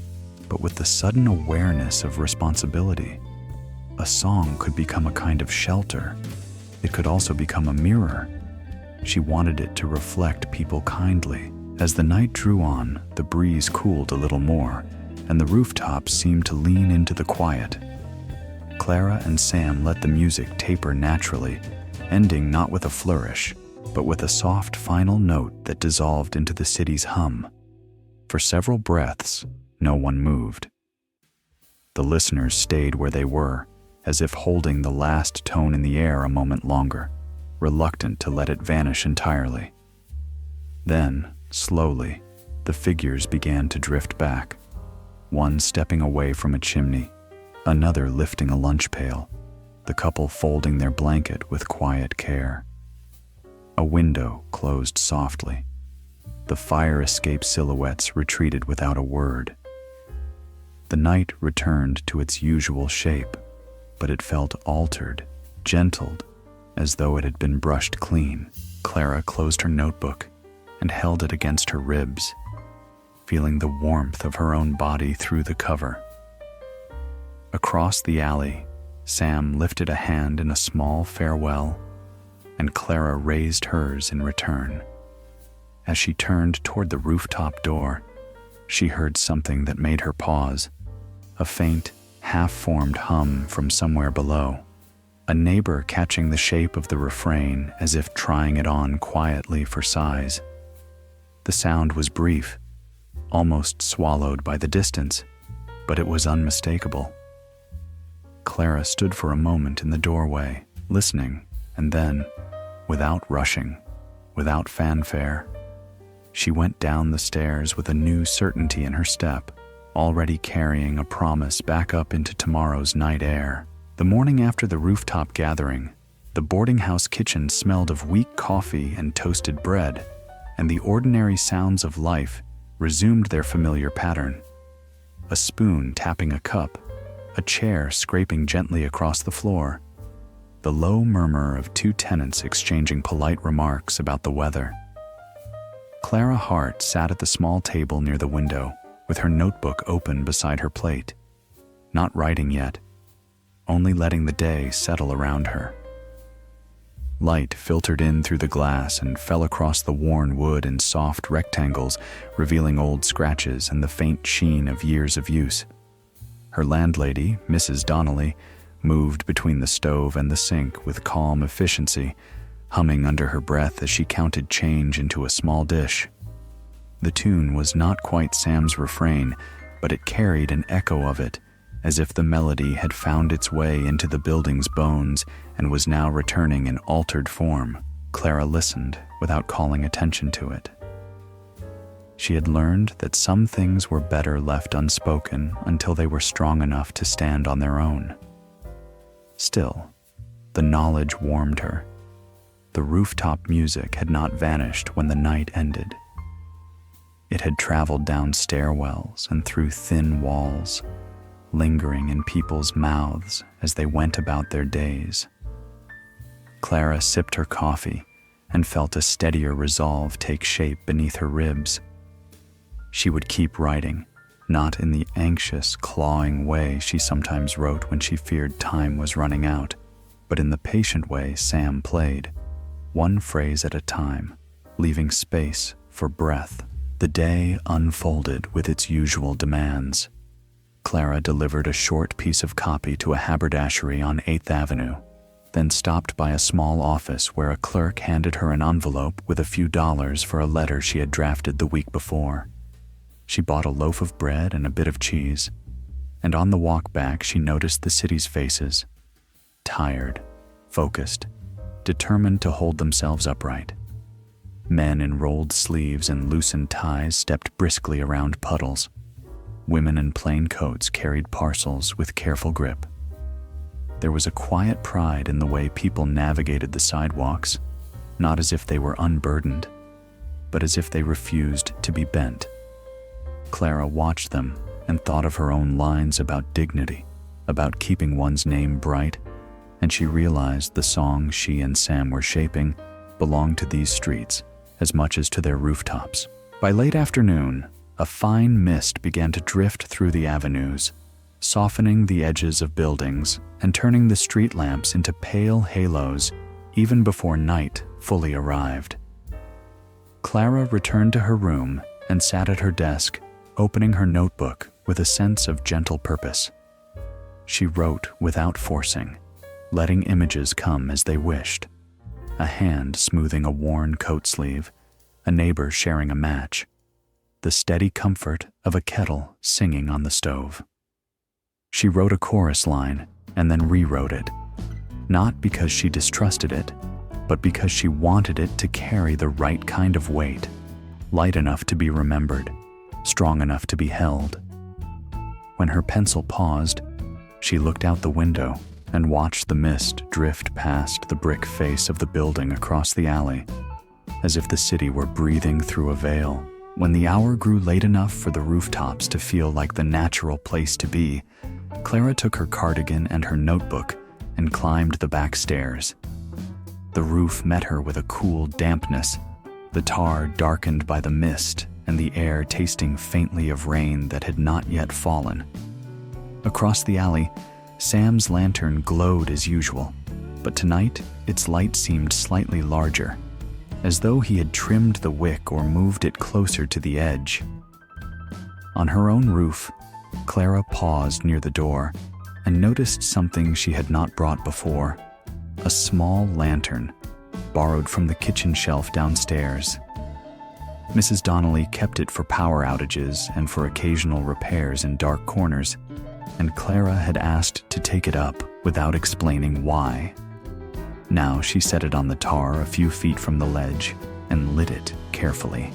but with the sudden awareness of responsibility. A song could become a kind of shelter. It could also become a mirror. She wanted it to reflect people kindly. As the night drew on, the breeze cooled a little more, and the rooftops seemed to lean into the quiet. Clara and Sam let the music taper naturally, ending not with a flourish, but with a soft final note that dissolved into the city's hum. For several breaths, no one moved. The listeners stayed where they were, as if holding the last tone in the air a moment longer, reluctant to let it vanish entirely. Then, slowly, the figures began to drift back, one stepping away from a chimney, another lifting a lunch pail, the couple folding their blanket with quiet care. A window closed softly. The fire escape silhouettes retreated without a word. The night returned to its usual shape, but it felt altered, gentled, as though it had been brushed clean. Clara closed her notebook and held it against her ribs, feeling the warmth of her own body through the cover. Across the alley, Sam lifted a hand in a small farewell, and Clara raised hers in return. As she turned toward the rooftop door, she heard something that made her pause, a faint, half-formed hum from somewhere below, a neighbor catching the shape of the refrain as if trying it on quietly for size. The sound was brief, almost swallowed by the distance, but it was unmistakable. Clara stood for a moment in the doorway, listening, and then, without rushing, without fanfare, she went down the stairs with a new certainty in her step, already carrying a promise back up into tomorrow's night air. The morning after the rooftop gathering, the boarding house kitchen smelled of weak coffee and toasted bread, and the ordinary sounds of life resumed their familiar pattern. A spoon tapping a cup, a chair scraping gently across the floor, the low murmur of two tenants exchanging polite remarks about the weather. Clara Hart sat at the small table near the window, with her notebook open beside her plate, not writing yet, only letting the day settle around her. Light filtered in through the glass and fell across the worn wood in soft rectangles, revealing old scratches and the faint sheen of years of use. Her landlady, Mrs. Donnelly, moved between the stove and the sink with calm efficiency, humming under her breath as she counted change into a small dish. The tune was not quite Sam's refrain, but it carried an echo of it, as if the melody had found its way into the building's bones and was now returning in altered form. Clara listened without calling attention to it. She had learned that some things were better left unspoken until they were strong enough to stand on their own. Still, the knowledge warmed her. The rooftop music had not vanished when the night ended. It had traveled down stairwells and through thin walls, lingering in people's mouths as they went about their days. Clara sipped her coffee and felt a steadier resolve take shape beneath her ribs. She would keep writing, not in the anxious, clawing way she sometimes wrote when she feared time was running out, but in the patient way Sam played, one phrase at a time, leaving space for breath. The day unfolded with its usual demands. Clara delivered a short piece of copy to a haberdashery on 8th Avenue, then stopped by a small office where a clerk handed her an envelope with a few dollars for a letter she had drafted the week before. She bought a loaf of bread and a bit of cheese, and on the walk back she noticed the city's faces, tired, focused, determined to hold themselves upright. Men in rolled sleeves and loosened ties stepped briskly around puddles. Women in plain coats carried parcels with careful grip. There was a quiet pride in the way people navigated the sidewalks, not as if they were unburdened, but as if they refused to be bent. Clara watched them and thought of her own lines about dignity, about keeping one's name bright, and she realized the song she and Sam were shaping belonged to these streets as much as to their rooftops. By late afternoon, a fine mist began to drift through the avenues, softening the edges of buildings and turning the street lamps into pale halos even before night fully arrived. Clara returned to her room and sat at her desk, opening her notebook with a sense of gentle purpose. She wrote without forcing, letting images come as they wished. A hand smoothing a worn coat sleeve, a neighbor sharing a match, the steady comfort of a kettle singing on the stove. She wrote a chorus line and then rewrote it, not because she distrusted it, but because she wanted it to carry the right kind of weight, light enough to be remembered, strong enough to be held. When her pencil paused, she looked out the window and watched the mist drift past the brick face of the building across the alley, as if the city were breathing through a veil. When the hour grew late enough for the rooftops to feel like the natural place to be, Clara took her cardigan and her notebook and climbed the back stairs. The roof met her with a cool dampness, the tar darkened by the mist and the air tasting faintly of rain that had not yet fallen. Across the alley, Sam's lantern glowed as usual, but tonight its light seemed slightly larger, as though he had trimmed the wick or moved it closer to the edge. On her own roof, Clara paused near the door and noticed something she had not brought before: a small lantern, borrowed from the kitchen shelf downstairs. Mrs. Donnelly kept it for power outages and for occasional repairs in dark corners, and Clara had asked to take it up without explaining why. Now she set it on the tar a few feet from the ledge and lit it carefully.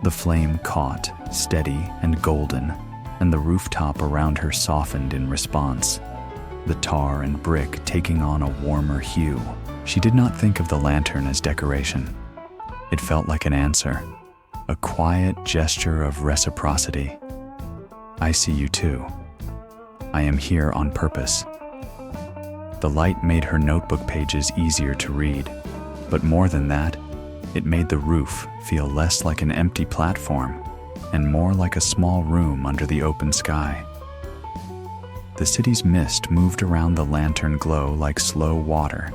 The flame caught, steady and golden, and the rooftop around her softened in response, the tar and brick taking on a warmer hue. She did not think of the lantern as decoration. It felt like an answer, a quiet gesture of reciprocity. I see you too. I am here on purpose. The light made her notebook pages easier to read, but more than that, it made the roof feel less like an empty platform and more like a small room under the open sky. The city's mist moved around the lantern glow like slow water,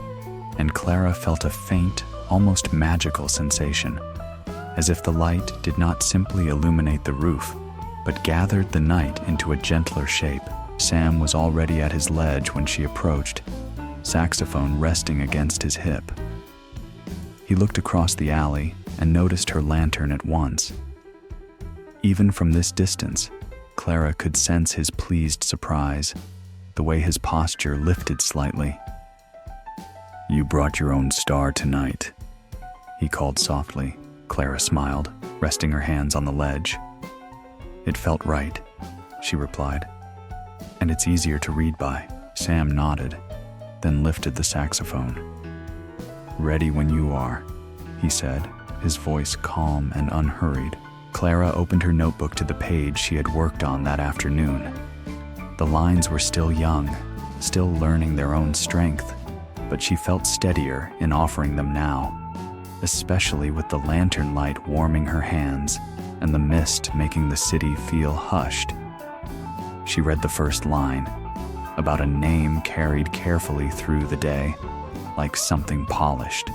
and Clara felt a faint, almost magical sensation, as if the light did not simply illuminate the roof, but gathered the night into a gentler shape. Sam was already at his ledge when she approached, saxophone resting against his hip. He looked across the alley and noticed her lantern at once. Even from this distance, Clara could sense his pleased surprise, the way his posture lifted slightly. "You brought your own star tonight," he called softly. Clara smiled, resting her hands on the ledge. "It felt right," she replied. "And it's easier to read by." Sam nodded, then lifted the saxophone. "Ready when you are," he said, his voice calm and unhurried. Clara opened her notebook to the page she had worked on that afternoon. The lines were still young, still learning their own strength, but she felt steadier in offering them now, especially with the lantern light warming her hands and the mist making the city feel hushed. She read the first line, about a name carried carefully through the day, like something polished.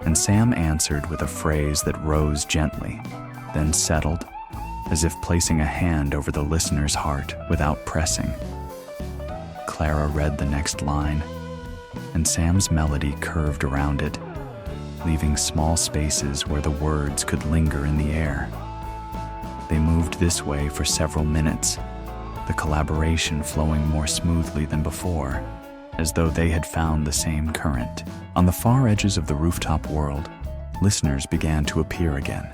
And Sam answered with a phrase that rose gently, then settled, as if placing a hand over the listener's heart without pressing. Clara read the next line, and Sam's melody curved around it, leaving small spaces where the words could linger in the air. They moved this way for several minutes, the collaboration flowing more smoothly than before, as though they had found the same current. On the far edges of the rooftop world, listeners began to appear again.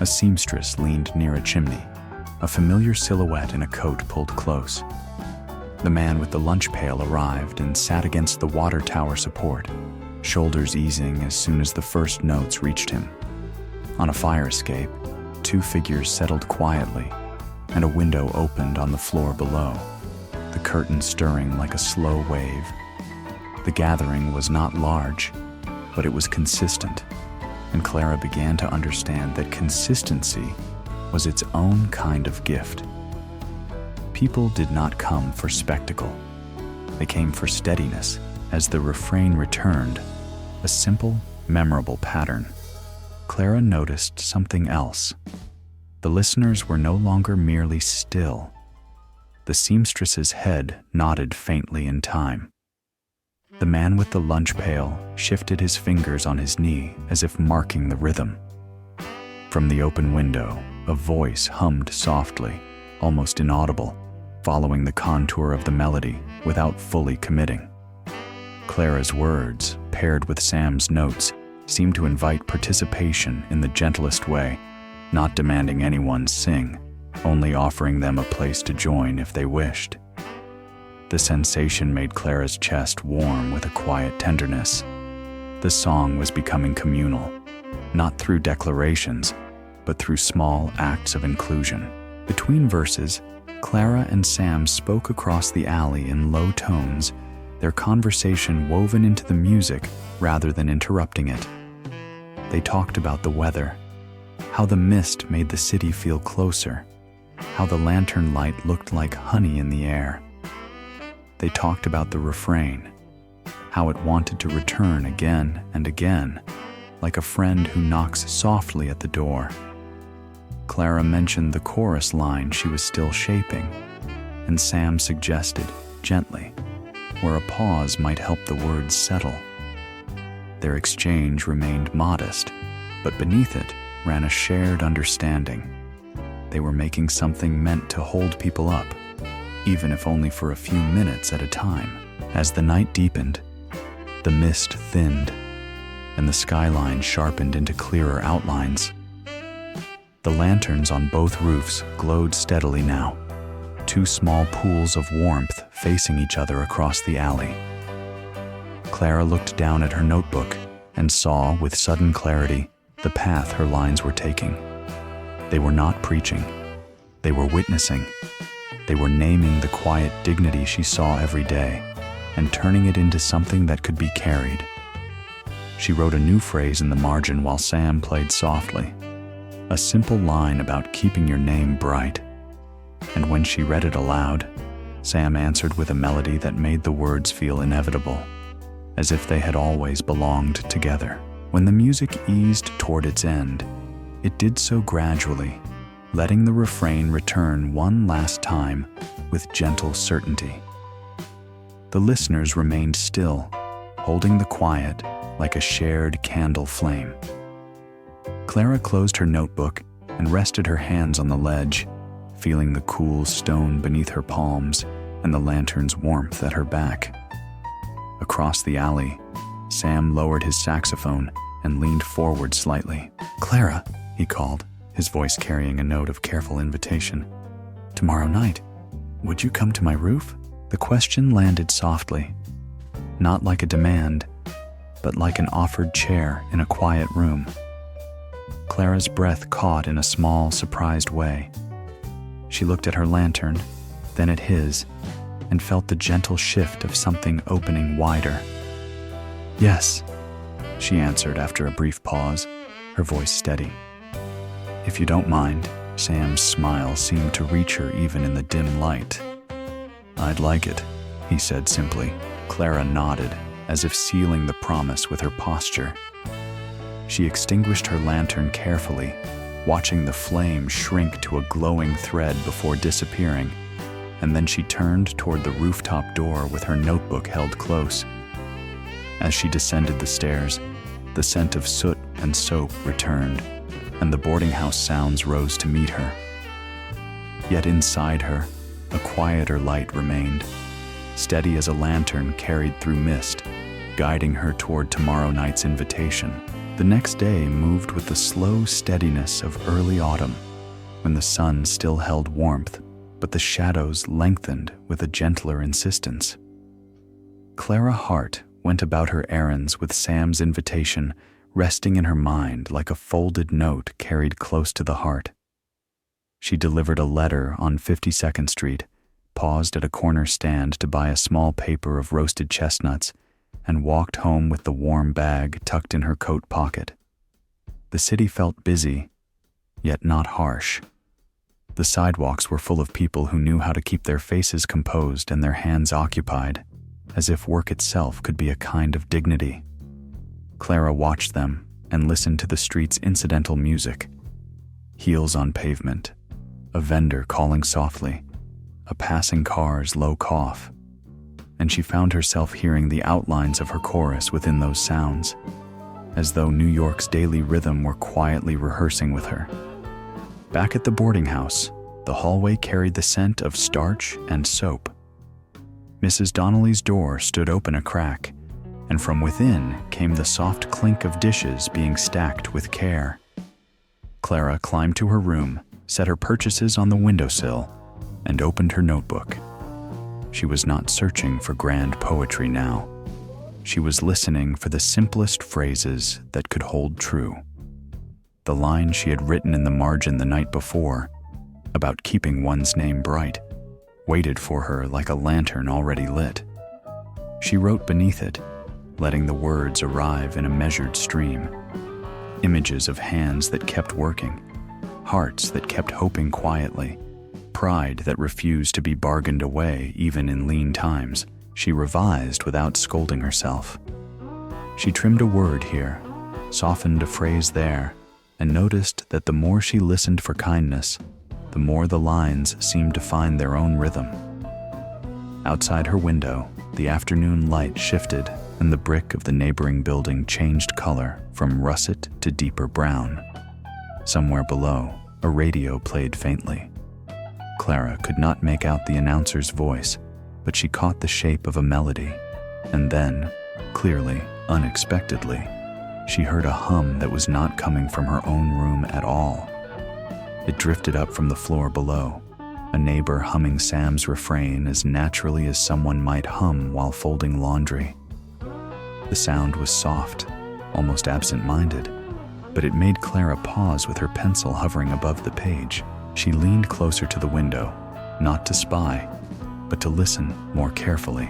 A seamstress leaned near a chimney, a familiar silhouette in a coat pulled close. The man with the lunch pail arrived and sat against the water tower support, shoulders easing as soon as the first notes reached him. On a fire escape, two figures settled quietly, and a window opened on the floor below, the curtain stirring like a slow wave. The gathering was not large, but it was consistent, and Clara began to understand that consistency was its own kind of gift. People did not come for spectacle. They came for steadiness. As the refrain returned, a simple, memorable pattern, Clara noticed something else. The listeners were no longer merely still. The seamstress's head nodded faintly in time. The man with the lunch pail shifted his fingers on his knee as if marking the rhythm. From the open window, a voice hummed softly, almost inaudible, following the contour of the melody without fully committing. Clara's words, paired with Sam's notes, seemed to invite participation in the gentlest way, not demanding anyone sing, only offering them a place to join if they wished. The sensation made Clara's chest warm with a quiet tenderness. The song was becoming communal, not through declarations, but through small acts of inclusion. Between verses, Clara and Sam spoke across the alley in low tones, their conversation woven into the music rather than interrupting it. They talked about the weather, how the mist made the city feel closer, how the lantern light looked like honey in the air. They talked about the refrain, how it wanted to return again and again, like a friend who knocks softly at the door. Clara mentioned the chorus line she was still shaping, and Sam suggested, gently, where a pause might help the words settle. Their exchange remained modest, but beneath it ran a shared understanding. They were making something meant to hold people up, even if only for a few minutes at a time. As the night deepened, the mist thinned, and the skyline sharpened into clearer outlines. The lanterns on both roofs glowed steadily now, two small pools of warmth facing each other across the alley. Clara looked down at her notebook and saw, with sudden clarity, the path her lines were taking. They were not preaching. They were witnessing. They were naming the quiet dignity she saw every day and turning it into something that could be carried. She wrote a new phrase in the margin while Sam played softly, a simple line about keeping your name bright. And when she read it aloud, Sam answered with a melody that made the words feel inevitable, as if they had always belonged together. When the music eased toward its end, it did so gradually, letting the refrain return one last time with gentle certainty. The listeners remained still, holding the quiet like a shared candle flame. Clara closed her notebook and rested her hands on the ledge, feeling the cool stone beneath her palms and the lantern's warmth at her back. Across the alley, Sam lowered his saxophone and leaned forward slightly. "Clara," he called, his voice carrying a note of careful invitation. "Tomorrow night, would you come to my roof?" The question landed softly, not like a demand, but like an offered chair in a quiet room. Clara's breath caught in a small, surprised way. She looked at her lantern, then at his, and felt the gentle shift of something opening wider. "Yes," she answered after a brief pause, her voice steady. "If you don't mind." Sam's smile seemed to reach her even in the dim light. "I'd like it," he said simply. Clara nodded, as if sealing the promise with her posture. She extinguished her lantern carefully, watching the flame shrink to a glowing thread before disappearing, and then she turned toward the rooftop door with her notebook held close. As she descended the stairs, the scent of soot and soap returned, and the boarding house sounds rose to meet her. Yet inside her, a quieter light remained, steady as a lantern carried through mist, guiding her toward tomorrow night's invitation. The next day moved with the slow steadiness of early autumn, when the sun still held warmth, but the shadows lengthened with a gentler insistence. Clara Hart went about her errands with Sam's invitation resting in her mind like a folded note carried close to the heart. She delivered a letter on 52nd Street, paused at a corner stand to buy a small paper of roasted chestnuts, and walked home with the warm bag tucked in her coat pocket. The city felt busy, yet not harsh. The sidewalks were full of people who knew how to keep their faces composed and their hands occupied, as if work itself could be a kind of dignity. Clara watched them and listened to the street's incidental music. Heels on pavement, a vendor calling softly, a passing car's low cough, and she found herself hearing the outlines of her chorus within those sounds, as though New York's daily rhythm were quietly rehearsing with her. Back at the boarding house, the hallway carried the scent of starch and soap. Mrs. Donnelly's door stood open a crack, and from within came the soft clink of dishes being stacked with care. Clara climbed to her room, set her purchases on the windowsill, and opened her notebook. She was not searching for grand poetry now. She was listening for the simplest phrases that could hold true. The line she had written in the margin the night before, about keeping one's name bright, waited for her like a lantern already lit. She wrote beneath it, letting the words arrive in a measured stream. Images of hands that kept working, hearts that kept hoping quietly, pride that refused to be bargained away even in lean times. she revised without scolding herself. She trimmed a word here, softened a phrase there, and noticed that the more she listened for kindness, the more the lines seemed to find their own rhythm. Outside her window, the afternoon light shifted and the brick of the neighboring building changed color from russet to deeper brown. Somewhere below, a radio played faintly. Clara could not make out the announcer's voice, but she caught the shape of a melody, and then, clearly, unexpectedly, she heard a hum that was not coming from her own room at all. It drifted up from the floor below, a neighbor humming Sam's refrain as naturally as someone might hum while folding laundry. The sound was soft, almost absent-minded, but it made Clara pause with her pencil hovering above the page. She leaned closer to the window, not to spy, but to listen more carefully.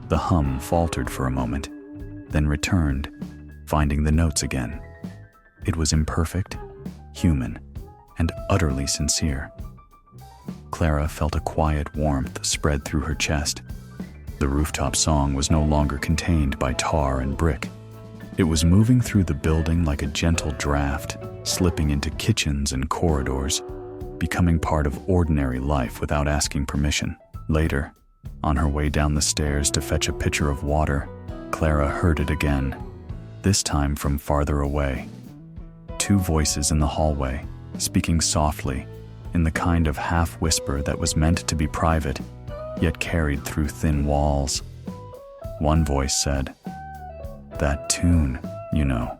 The hum faltered for a moment, then returned, finding the notes again. It was imperfect, human, and utterly sincere. Clara felt a quiet warmth spread through her chest. The Rooftop song was no longer contained by tar and brick. It was moving through the building like a gentle draft, slipping into kitchens and corridors, becoming part of ordinary life without asking permission. Later, on her way down the stairs to fetch a pitcher of water, Clara heard it again, this time from farther away. Two voices in the hallway, speaking softly, in the kind of half-whisper that was meant to be private, yet carried through thin walls. One voice said, "That tune, you know,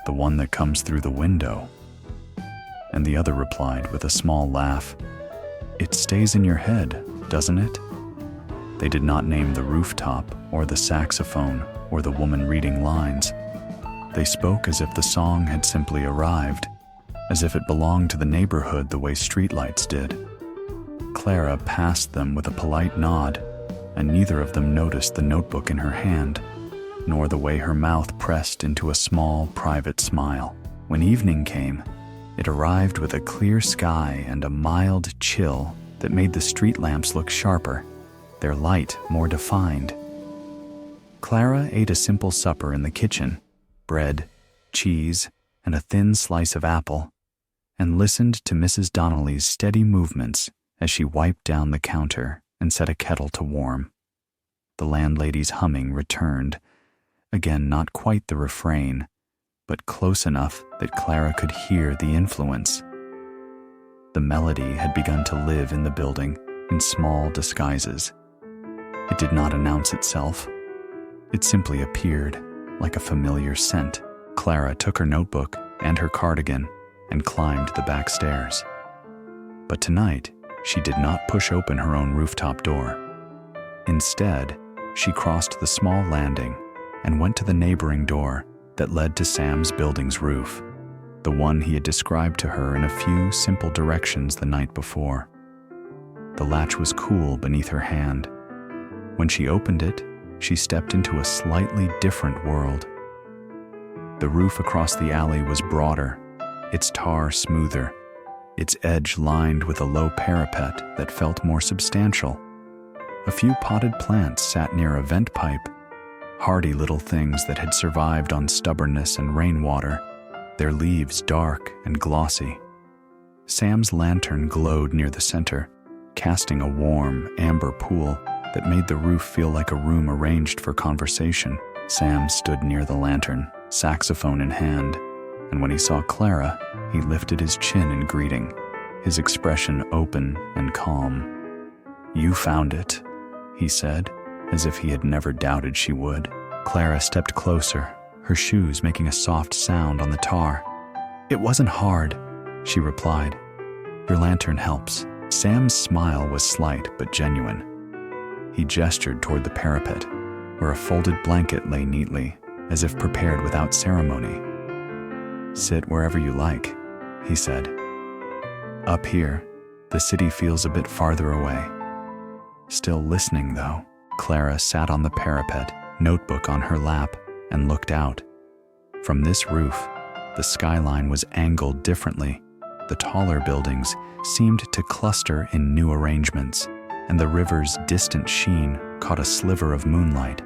the one that comes through the window." And the other replied with a small laugh, "It stays in your head, doesn't it?" They did not name the rooftop or the saxophone or the woman reading lines. They spoke as if the song had simply arrived, as if it belonged to the neighborhood the way streetlights did. Clara passed them with a polite nod, and neither of them noticed the notebook in her hand, nor the way her mouth pressed into a small, private smile. When evening came, it arrived with a clear sky and a mild chill that made the street lamps look sharper, their light more defined. Clara ate a simple supper in the kitchen, bread, cheese, and a thin slice of apple, and listened to Mrs. Donnelly's steady movements as she wiped down the counter and set a kettle to warm. The landlady's humming returned, again not quite the refrain, but close enough that Clara could hear the influence. The melody had begun to live in the building in small disguises. It did not announce itself. It simply appeared, like a familiar scent. Clara took her notebook and her cardigan and climbed the back stairs. But tonight, she did not push open her own rooftop door. Instead, she crossed the small landing and went to the neighboring door that led to Sam's building's roof, the one he had described to her in a few simple directions the night before. The latch was cool beneath her hand. When she opened it, she stepped into a slightly different world. The roof across the alley was broader, its tar smoother, its edge lined with a low parapet that felt more substantial. A few potted plants sat near a vent pipe, hardy little things that had survived on stubbornness and rainwater, their leaves dark and glossy. Sam's lantern glowed near the center, casting a warm, amber pool that made the roof feel like a room arranged for conversation. Sam stood near the lantern, saxophone in hand, and when he saw Clara, he lifted his chin in greeting, his expression open and calm. "You found it," he said, as if he had never doubted she would. Clara stepped closer, her shoes making a soft sound on the tar. "It wasn't hard," she replied. "Your lantern helps." Sam's smile was slight but genuine. He gestured toward the parapet, where a folded blanket lay neatly, as if prepared without ceremony. "Sit wherever you like," he said. "Up here, the city feels a bit farther away." Still listening, though, Clara sat on the parapet, notebook on her lap, and looked out. From this roof, the skyline was angled differently. The taller buildings seemed to cluster in new arrangements, and the river's distant sheen caught a sliver of moonlight.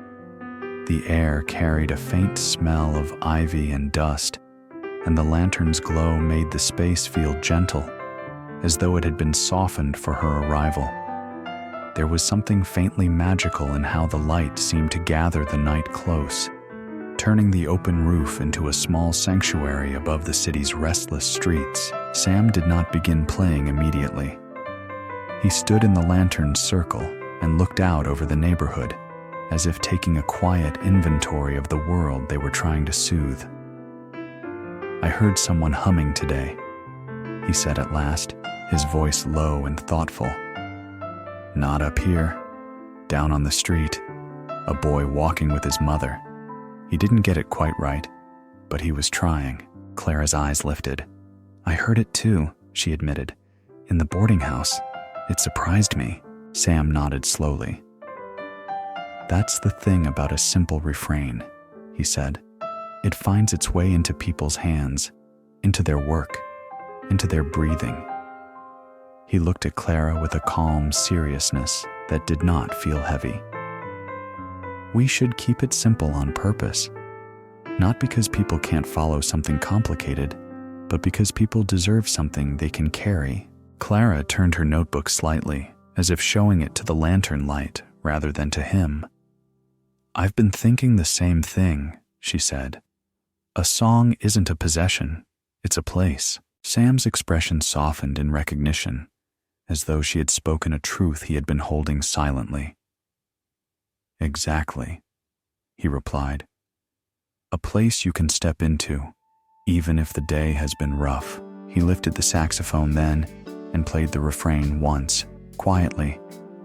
The air carried a faint smell of ivy and dust, and the lantern's glow made the space feel gentle, as though it had been softened for her arrival. There was something faintly magical in how the light seemed to gather the night close, turning the open roof into a small sanctuary above the city's restless streets. Sam did not begin playing immediately. He stood in the lantern's circle and looked out over the neighborhood, as if taking a quiet inventory of the world they were trying to soothe. "I heard someone humming today," he said at last, his voice low and thoughtful. "Not up here. Down on the street, a boy walking with his mother. He didn't get it quite right, but he was trying." Clara's eyes lifted. "I heard it too," she admitted. "In the boarding house. It surprised me." Sam nodded slowly. "That's the thing about a simple refrain," he said. "It finds its way into people's hands, into their work, into their breathing." He looked at Clara with a calm seriousness that did not feel heavy. "We should keep it simple on purpose, not because people can't follow something complicated, but because people deserve something they can carry." Clara turned her notebook slightly, as if showing it to the lantern light rather than to him. "I've been thinking the same thing," she said. "A song isn't a possession, it's a place." Sam's expression softened in recognition, as though she had spoken a truth he had been holding silently. "Exactly," he replied. "A place you can step into, even if the day has been rough." He lifted the saxophone then and played the refrain once, quietly,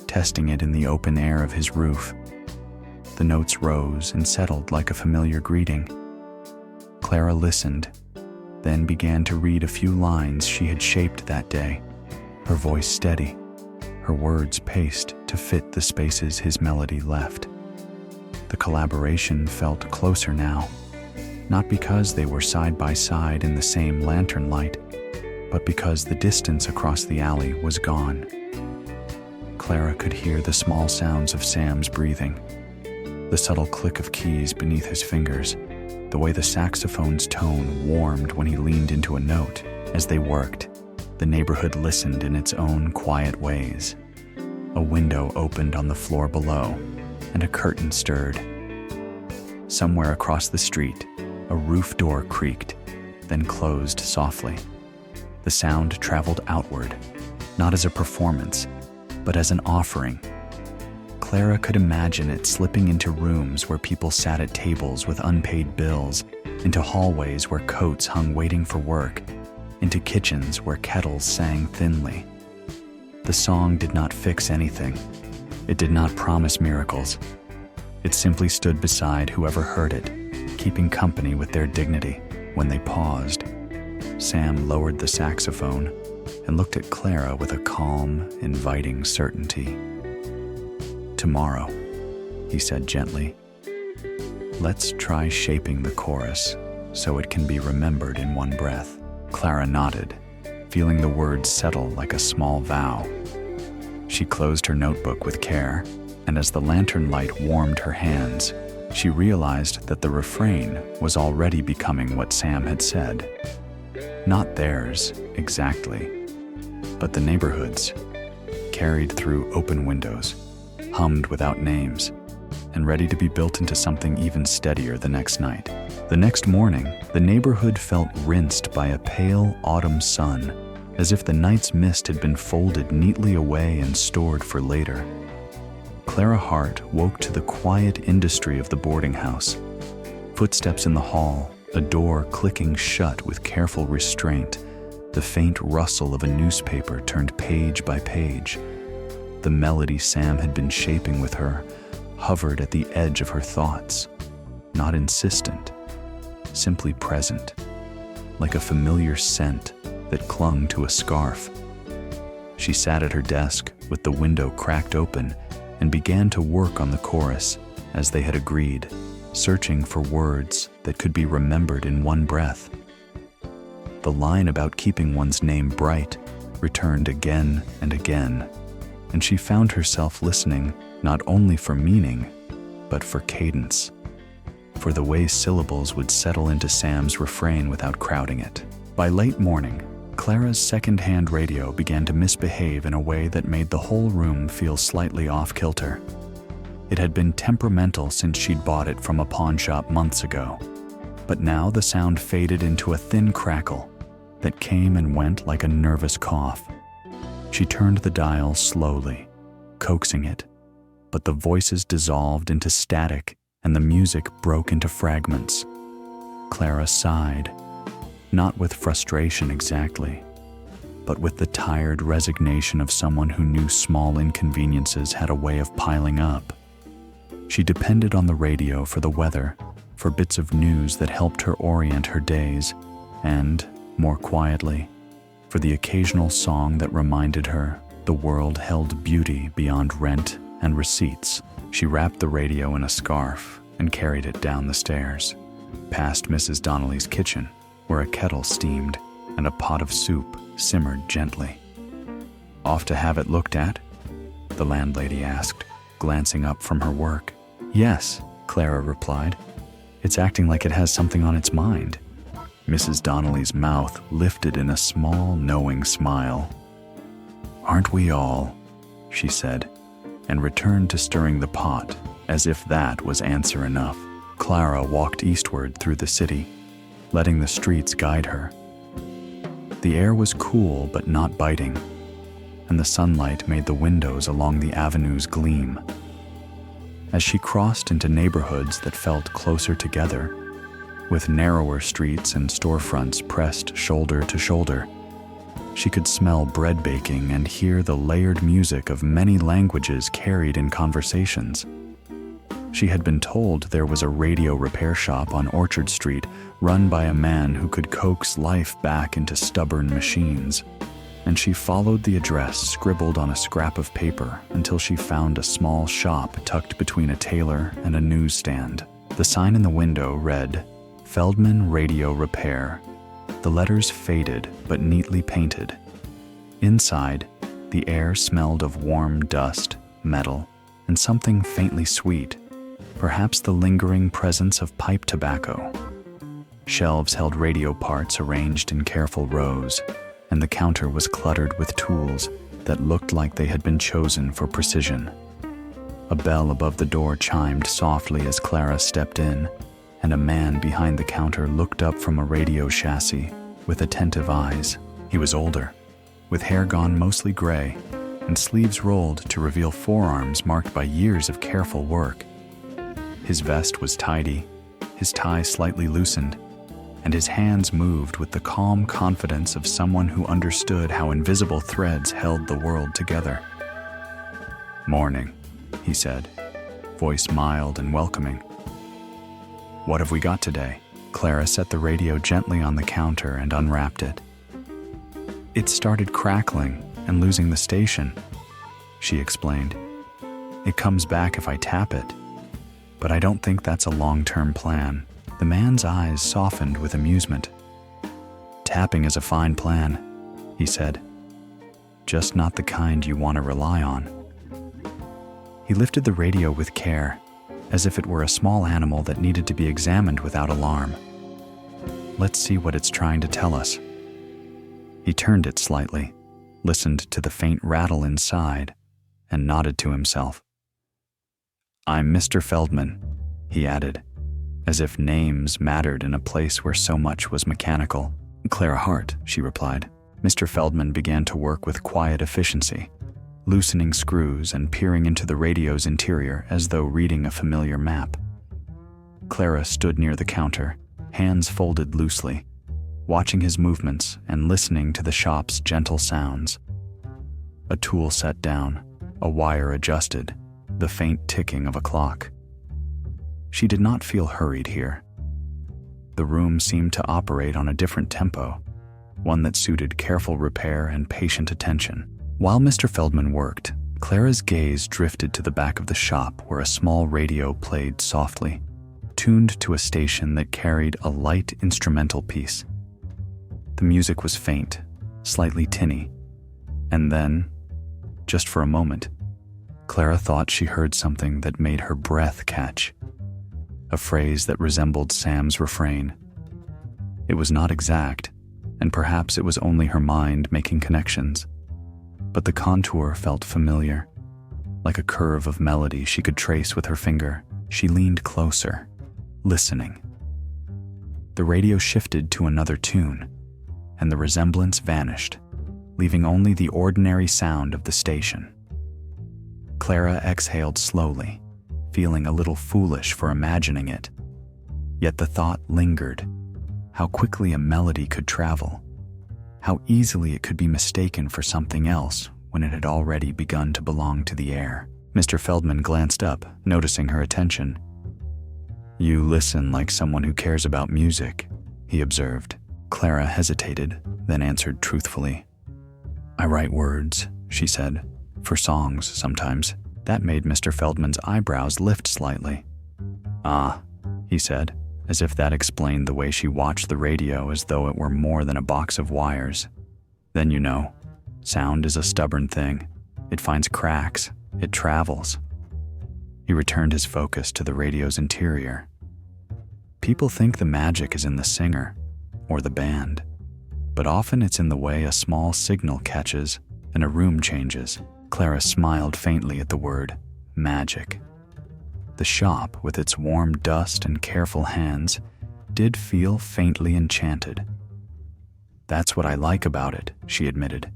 testing it in the open air of his roof. The notes rose and settled like a familiar greeting. Clara listened, then began to read a few lines she had shaped that day, her voice steady, her words paced to fit the spaces his melody left. The collaboration felt closer now, not because they were side by side in the same lantern light, but because the distance across the alley was gone. Clara could hear the small sounds of Sam's breathing, the subtle click of keys beneath his fingers, the way the saxophone's tone warmed when he leaned into a note. As they worked, the neighborhood listened in its own quiet ways. A window opened on the floor below, and a curtain stirred. Somewhere across the street, a roof door creaked, then closed softly. The sound traveled outward, not as a performance, but as an offering. Clara could imagine it slipping into rooms where people sat at tables with unpaid bills, into hallways where coats hung waiting for work, into kitchens where kettles sang thinly. The song did not fix anything. It did not promise miracles. It simply stood beside whoever heard it, keeping company with their dignity. When they paused, Sam lowered the saxophone and looked at Clara with a calm, inviting certainty. "Tomorrow," he said gently, "let's try shaping the chorus so it can be remembered in one breath." Clara nodded, feeling the words settle like a small vow. She closed her notebook with care, and as the lantern light warmed her hands, she realized that the refrain was already becoming what Sam had said. Not theirs, exactly, but the neighborhood's, carried through open windows, hummed without names, and ready to be built into something even steadier the next night. The next morning, the neighborhood felt rinsed by a pale autumn sun, as if the night's mist had been folded neatly away and stored for later. Clara Hart woke to the quiet industry of the boarding house. Footsteps in the hall, a door clicking shut with careful restraint, the faint rustle of a newspaper turned page by page. The melody Sam had been shaping with her hovered at the edge of her thoughts, not insistent, simply present, like a familiar scent that clung to a scarf. She sat at her desk with the window cracked open and began to work on the chorus as they had agreed, searching for words that could be remembered in one breath. The line about keeping one's name bright returned again and again, and she found herself listening not only for meaning, but for cadence, for the way syllables would settle into Sam's refrain without crowding it. By late morning, Clara's second-hand radio began to misbehave in a way that made the whole room feel slightly off-kilter. It had been temperamental since she'd bought it from a pawn shop months ago, but now the sound faded into a thin crackle that came and went like a nervous cough. She turned the dial slowly, coaxing it, but the voices dissolved into static and the music broke into fragments. Clara sighed, not with frustration exactly, but with the tired resignation of someone who knew small inconveniences had a way of piling up. She depended on the radio for the weather, for bits of news that helped her orient her days, and, more quietly, for the occasional song that reminded her the world held beauty beyond rent and receipts. She wrapped the radio in a scarf and carried it down the stairs, past Mrs. Donnelly's kitchen, where a kettle steamed and a pot of soup simmered gently. "Off to have it looked at?" the landlady asked, glancing up from her work. "Yes," Clara replied. "It's acting like it has something on its mind." Mrs. Donnelly's mouth lifted in a small, knowing smile. "Aren't we all?" she said, and returned to stirring the pot, as if that was answer enough. Clara walked eastward through the city, letting the streets guide her. The air was cool but not biting, and the sunlight made the windows along the avenues gleam. As she crossed into neighborhoods that felt closer together, with narrower streets and storefronts pressed shoulder to shoulder, she could smell bread baking and hear the layered music of many languages carried in conversations. She had been told there was a radio repair shop on Orchard Street run by a man who could coax life back into stubborn machines, and she followed the address scribbled on a scrap of paper until she found a small shop tucked between a tailor and a newsstand. The sign in the window read, "Feldman Radio Repair." The letters faded but neatly painted. Inside, the air smelled of warm dust, metal, and something faintly sweet, perhaps the lingering presence of pipe tobacco. Shelves held radio parts arranged in careful rows, and the counter was cluttered with tools that looked like they had been chosen for precision. A bell above the door chimed softly as Clara stepped in, and a man behind the counter looked up from a radio chassis with attentive eyes. He was older, with hair gone mostly gray, and sleeves rolled to reveal forearms marked by years of careful work. His vest was tidy, his tie slightly loosened, and his hands moved with the calm confidence of someone who understood how invisible threads held the world together. "Morning," he said, voice mild and welcoming. "What have we got today?" Clara set the radio gently on the counter and unwrapped it. "It started crackling and losing the station," she explained. "It comes back if I tap it, but I don't think that's a long-term plan." The man's eyes softened with amusement. "Tapping is a fine plan," he said. "Just not the kind you want to rely on." He lifted the radio with care, as if it were a small animal that needed to be examined without alarm. "Let's see what it's trying to tell us." He turned it slightly, listened to the faint rattle inside, and nodded to himself. "I'm Mr. Feldman," he added, as if names mattered in a place where so much was mechanical. "Clara Hart," she replied. Mr. Feldman began to work with quiet efficiency, loosening screws and peering into the radio's interior as though reading a familiar map. Clara stood near the counter, hands folded loosely, watching his movements and listening to the shop's gentle sounds. A tool set down, a wire adjusted, the faint ticking of a clock. She did not feel hurried here. The room seemed to operate on a different tempo, one that suited careful repair and patient attention. While Mr. Feldman worked, Clara's gaze drifted to the back of the shop where a small radio played softly, tuned to a station that carried a light instrumental piece. The music was faint, slightly tinny, and then just for a moment. Clara thought she heard something that made her breath catch, a phrase that resembled Sam's refrain. It was not exact, and perhaps it was only her mind making connections, but the contour felt familiar, like a curve of melody she could trace with her finger. She leaned closer, listening. The radio shifted to another tune, and the resemblance vanished, leaving only the ordinary sound of the station. Clara exhaled slowly, feeling a little foolish for imagining it. Yet the thought lingered, how quickly a melody could travel, how easily it could be mistaken for something else when it had already begun to belong to the air. Mr. Feldman glanced up, noticing her attention. "You listen like someone who cares about music," he observed. Clara hesitated, then answered truthfully. "I write words," she said, "for songs sometimes." That made Mr. Feldman's eyebrows lift slightly. "Ah," he said, as if that explained the way she watched the radio as though it were more than a box of wires. "Then you know, sound is a stubborn thing. It finds cracks, it travels." He returned his focus to the radio's interior. People think the magic is in the singer or the band, but often it's in the way a small signal catches and a room changes. Clara smiled faintly at the word magic. The shop, with its warm dust and careful hands, did feel faintly enchanted. "That's what I like about it," she admitted.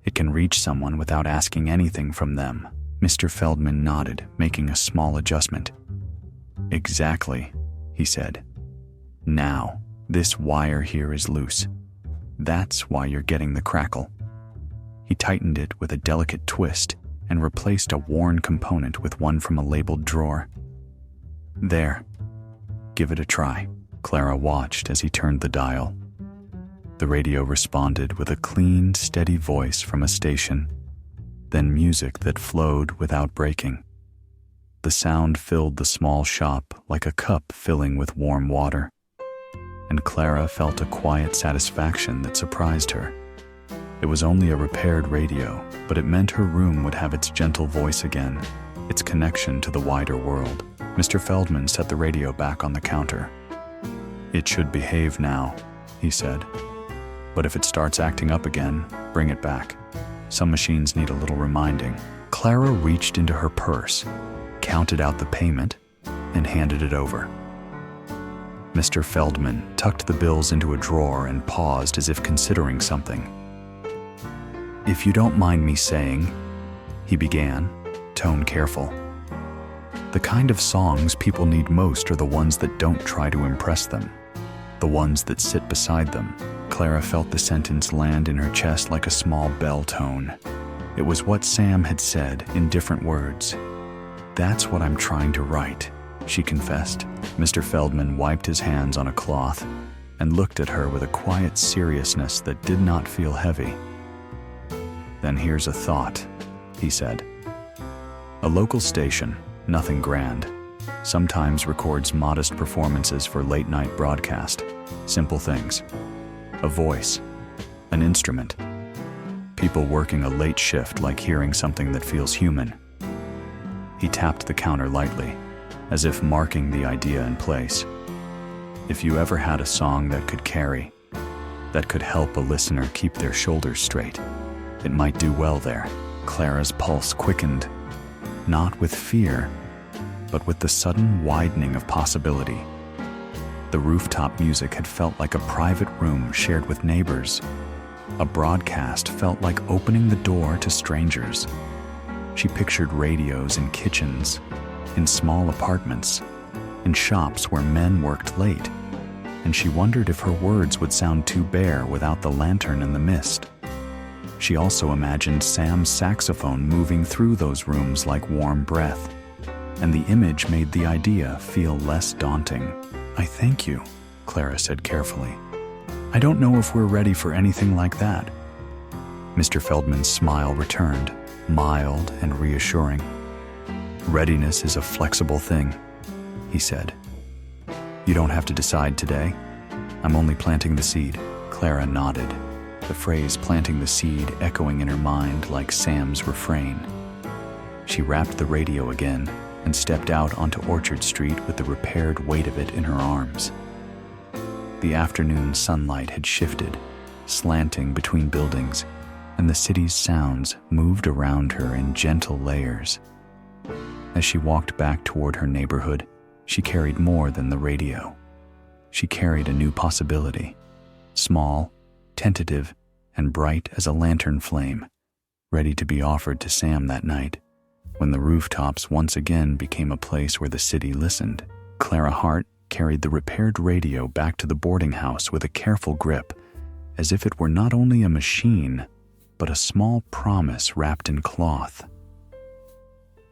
"It can reach someone without asking anything from them." Mr. Feldman nodded, making a small adjustment. "Exactly," he said. "Now, this wire here is loose. That's why you're getting the crackle." He tightened it with a delicate twist and replaced a worn component with one from a labeled drawer. "There. Give it a try." Clara watched as he turned the dial. The radio responded with a clean, steady voice from a station, then music that flowed without breaking. The sound filled the small shop like a cup filling with warm water, and Clara felt a quiet satisfaction that surprised her. It was only a repaired radio, but it meant her room would have its gentle voice again, its connection to the wider world. Mr. Feldman set the radio back on the counter. "It should behave now," he said. "But if it starts acting up again, bring it back. Some machines need a little reminding." Clara reached into her purse, counted out the payment, and handed it over. Mr. Feldman tucked the bills into a drawer and paused as if considering something. "If you don't mind me saying," he began, tone careful, "the kind of songs people need most are the ones that don't try to impress them, the ones that sit beside them." Clara felt the sentence land in her chest like a small bell tone. It was what Sam had said in different words. "That's what I'm trying to write," she confessed. Mr. Feldman wiped his hands on a cloth and looked at her with a quiet seriousness that did not feel heavy. "Then here's a thought," he said. "A local station, nothing grand, sometimes records modest performances for late-night broadcast. Simple things. A voice, an instrument. People working a late shift like hearing something that feels human." He tapped the counter lightly, as if marking the idea in place. "If you ever had a song that could carry, that could help a listener keep their shoulders straight, it might do well there." Clara's pulse quickened, not with fear, but with the sudden widening of possibility. The rooftop music had felt like a private room shared with neighbors. A broadcast felt like opening the door to strangers. She pictured radios in kitchens, in small apartments, in shops where men worked late, and she wondered if her words would sound too bare without the lantern and the mist. She also imagined Sam's saxophone moving through those rooms like warm breath, and the image made the idea feel less daunting. "I thank you," Clara said carefully. "I don't know if we're ready for anything like that." Mr. Feldman's smile returned, mild and reassuring. "Readiness is a flexible thing," he said. "You don't have to decide today. I'm only planting the seed." Clara nodded. the phrase planting the seed echoing in her mind like Sam's refrain. She wrapped the radio again and stepped out onto Orchard Street with the repaired weight of it in her arms. The afternoon sunlight had shifted, slanting between buildings, and the city's sounds moved around her in gentle layers. As she walked back toward her neighborhood, she carried more than the radio. She carried a new possibility, small, tentative, and bright as a lantern flame, ready to be offered to Sam that night, when the rooftops once again became a place where the city listened. Clara Hart carried the repaired radio back to the boarding house with a careful grip, as if it were not only a machine, but a small promise wrapped in cloth.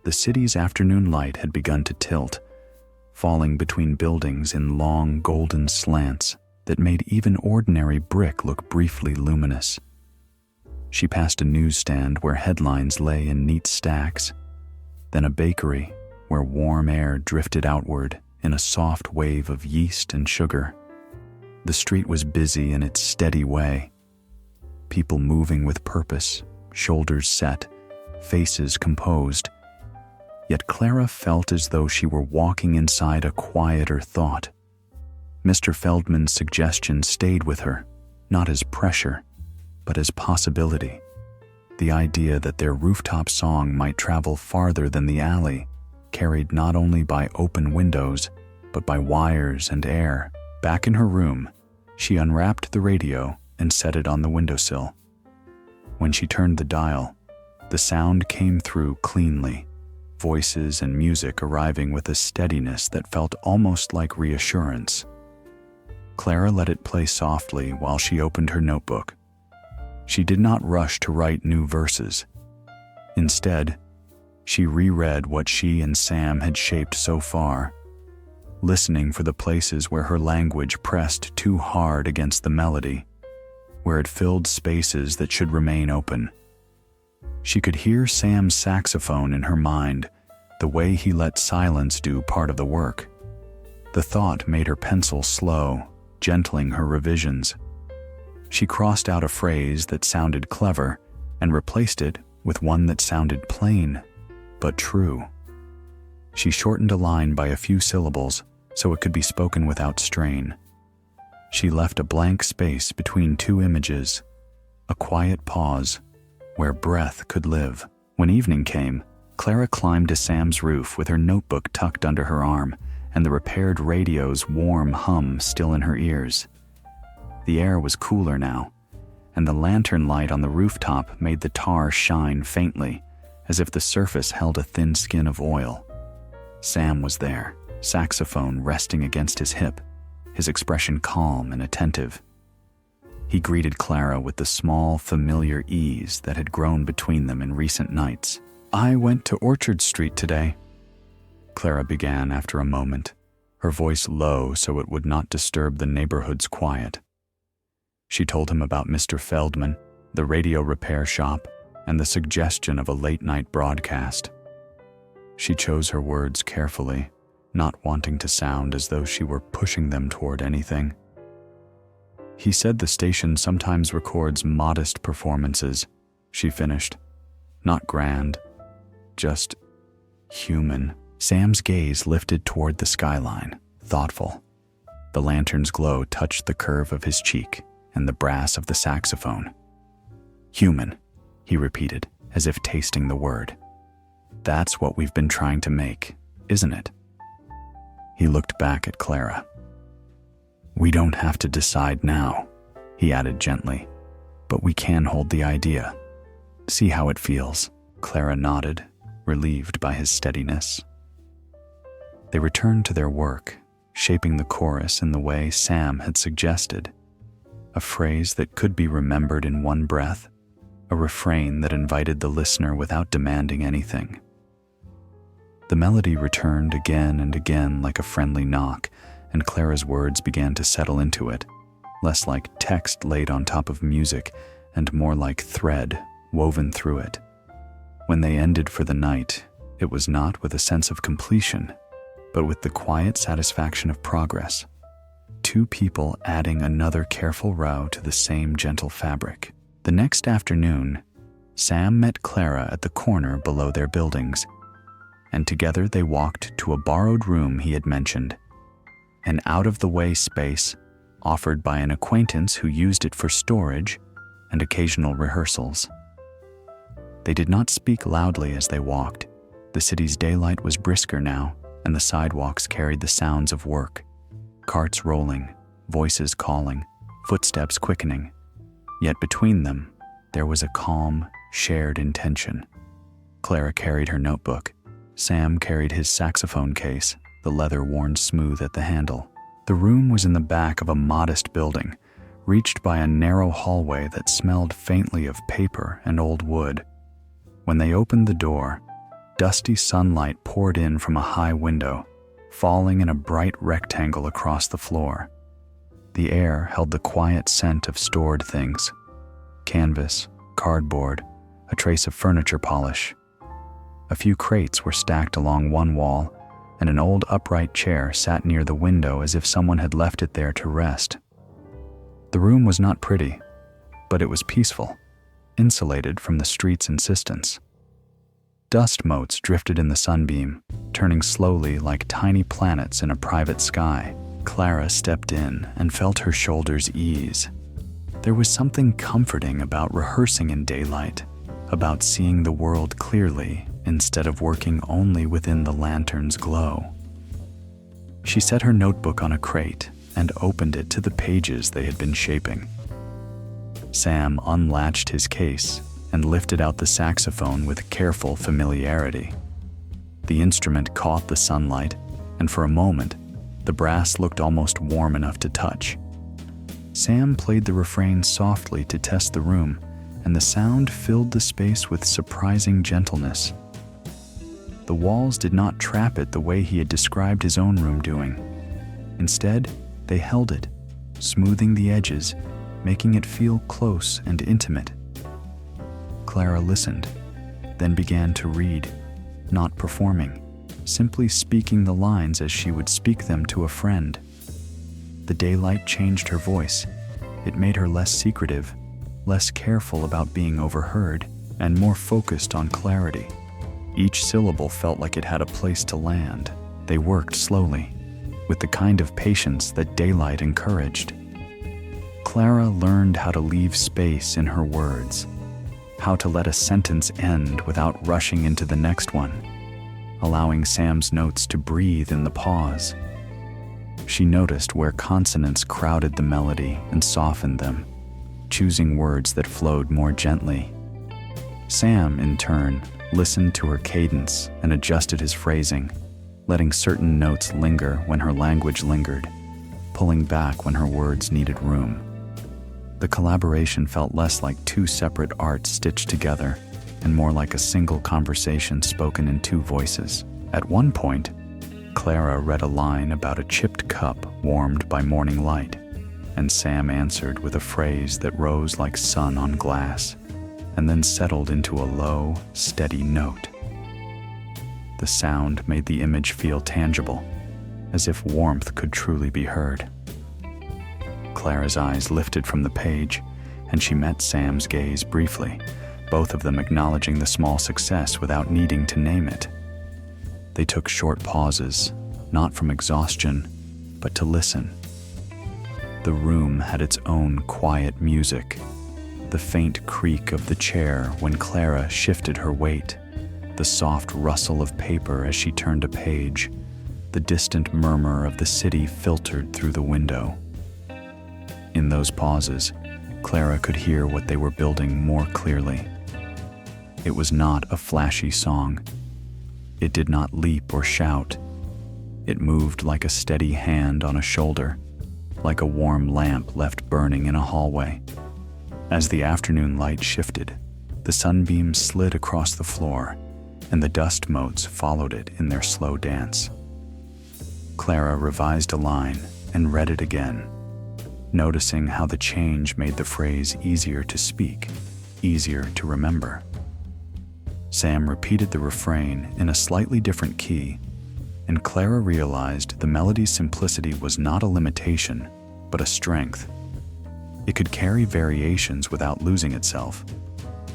The city's afternoon light had begun to tilt, falling between buildings in long golden slants that made even ordinary brick look briefly luminous. She passed a newsstand where headlines lay in neat stacks, then a bakery where warm air drifted outward in a soft wave of yeast and sugar. The street was busy in its steady way, people moving with purpose, shoulders set, faces composed. Yet Clara felt as though she were walking inside a quieter thought. Mr. Feldman's suggestion stayed with her, not as pressure, but as possibility. The idea that their rooftop song might travel farther than the alley, carried not only by open windows, but by wires and air. Back in her room, she unwrapped the radio and set it on the windowsill. When she turned the dial, the sound came through cleanly, voices and music arriving with a steadiness that felt almost like reassurance. Clara let it play softly while she opened her notebook. She did not rush to write new verses. Instead, she reread what she and Sam had shaped so far, listening for the places where her language pressed too hard against the melody, where it filled spaces that should remain open. She could hear Sam's saxophone in her mind, the way he let silence do part of the work. The thought made her pencil slow, gentling her revisions. She crossed out a phrase that sounded clever and replaced it with one that sounded plain, but true. She shortened a line by a few syllables so it could be spoken without strain. She left a blank space between two images, a quiet pause where breath could live. When evening came, Clara climbed to Sam's roof with her notebook tucked under her arm and the repaired radio's warm hum still in her ears. The air was cooler now, and the lantern light on the rooftop made the tar shine faintly, as if the surface held a thin skin of oil. Sam was there, saxophone resting against his hip, his expression calm and attentive. He greeted Clara with the small, familiar ease that had grown between them in recent nights. "I went to Orchard Street today," Clara began after a moment, her voice low so it would not disturb the neighborhood's quiet. She told him about Mr. Feldman, the radio repair shop, and the suggestion of a late-night broadcast. She chose her words carefully, not wanting to sound as though she were pushing them toward anything. "He said the station sometimes records modest performances," she finished. "Not grand, just human." Sam's gaze lifted toward the skyline, thoughtful. The lantern's glow touched the curve of his cheek and the brass of the saxophone. "Human," he repeated, as if tasting the word. "That's what we've been trying to make, isn't it?" He looked back at Clara. "We don't have to decide now," he added gently, "but we can hold the idea. See how it feels." Clara nodded, relieved by his steadiness. They returned to their work, shaping the chorus in the way Sam had suggested. A phrase that could be remembered in one breath, a refrain that invited the listener without demanding anything. The melody returned again and again like a friendly knock, and Clara's words began to settle into it, less like text laid on top of music and more like thread woven through it. When they ended for the night, it was not with a sense of completion, but with the quiet satisfaction of progress. two people adding another careful row to the same gentle fabric. The next afternoon, Sam met Clara at the corner below their buildings, and together they walked to a borrowed room he had mentioned, an out-of-the-way space offered by an acquaintance who used it for storage and occasional rehearsals. They did not speak loudly as they walked. The city's daylight was brisker now, and the sidewalks carried the sounds of work, carts rolling, voices calling, footsteps quickening. Yet between them, there was a calm, shared intention. Clara carried her notebook. Sam carried his saxophone case, the leather worn smooth at the handle. The room was in the back of a modest building, reached by a narrow hallway that smelled faintly of paper and old wood. When they opened the door, dusty sunlight poured in from a high window, falling in a bright rectangle across the floor. The air held the quiet scent of stored things: canvas, cardboard, a trace of furniture polish. A few crates were stacked along one wall, and an old upright chair sat near the window as if someone had left it there to rest. The room was not pretty, but it was peaceful, insulated from the street's insistence. Dust motes drifted in the sunbeam, turning slowly like tiny planets in a private sky. Clara stepped in and felt her shoulders ease. There was something comforting about rehearsing in daylight, about seeing the world clearly instead of working only within the lantern's glow. She set her notebook on a crate and opened it to the pages they had been shaping. Sam unlatched his case and lifted out the saxophone with careful familiarity. The instrument caught the sunlight, and for a moment, the brass looked almost warm enough to touch. Sam played the refrain softly to test the room, and the sound filled the space with surprising gentleness. The walls did not trap it the way he had described his own room doing. Instead, they held it, smoothing the edges, making it feel close and intimate. Clara listened, then began to read, not performing, simply speaking the lines as she would speak them to a friend. The daylight changed her voice. It made her less secretive, less careful about being overheard, and more focused on clarity. Each syllable felt like it had a place to land. They worked slowly, with the kind of patience that daylight encouraged. Clara learned how to leave space in her words, how to let a sentence end without rushing into the next one, allowing Sam's notes to breathe in the pause. She noticed where consonants crowded the melody and softened them, choosing words that flowed more gently. Sam, in turn, listened to her cadence and adjusted his phrasing, letting certain notes linger when her language lingered, pulling back when her words needed room. The collaboration felt less like two separate arts stitched together and more like a single conversation spoken in two voices. At one point, Clara read a line about a chipped cup warmed by morning light, and Sam answered with a phrase that rose like sun on glass and then settled into a low, steady note. The sound made the image feel tangible, as if warmth could truly be heard. Clara's eyes lifted from the page, and she met Sam's gaze briefly, both of them acknowledging the small success without needing to name it. They took short pauses, not from exhaustion, but to listen. The room had its own quiet music, the faint creak of the chair when Clara shifted her weight, the soft rustle of paper as she turned a page, the distant murmur of the city filtered through the window. In those pauses, Clara could hear what they were building more clearly. It was not a flashy song. It did not leap or shout. It moved like a steady hand on a shoulder, like a warm lamp left burning in a hallway. As the afternoon light shifted, the sunbeams slid across the floor, and the dust motes followed it in their slow dance. Clara revised a line and read it again, noticing how the change made the phrase easier to speak, easier to remember. Sam repeated the refrain in a slightly different key, and Clara realized the melody's simplicity was not a limitation, but a strength. It could carry variations without losing itself.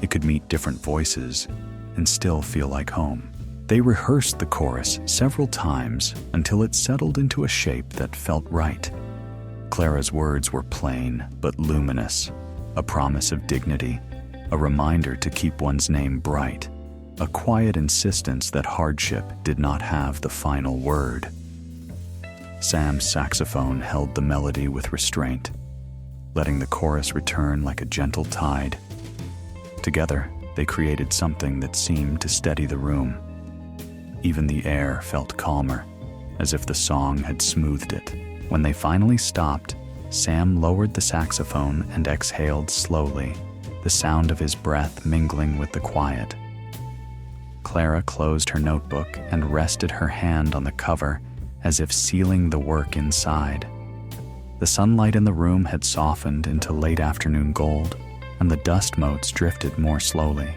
It could meet different voices and still feel like home. They rehearsed the chorus several times until it settled into a shape that felt right. Clara's words were plain but luminous, a promise of dignity, a reminder to keep one's name bright, a quiet insistence that hardship did not have the final word. Sam's saxophone held the melody with restraint, letting the chorus return like a gentle tide. Together, they created something that seemed to steady the room. Even the air felt calmer, as if the song had smoothed it. When they finally stopped, Sam lowered the saxophone and exhaled slowly, the sound of his breath mingling with the quiet. Clara closed her notebook and rested her hand on the cover, as if sealing the work inside. The sunlight in the room had softened into late afternoon gold, and the dust motes drifted more slowly,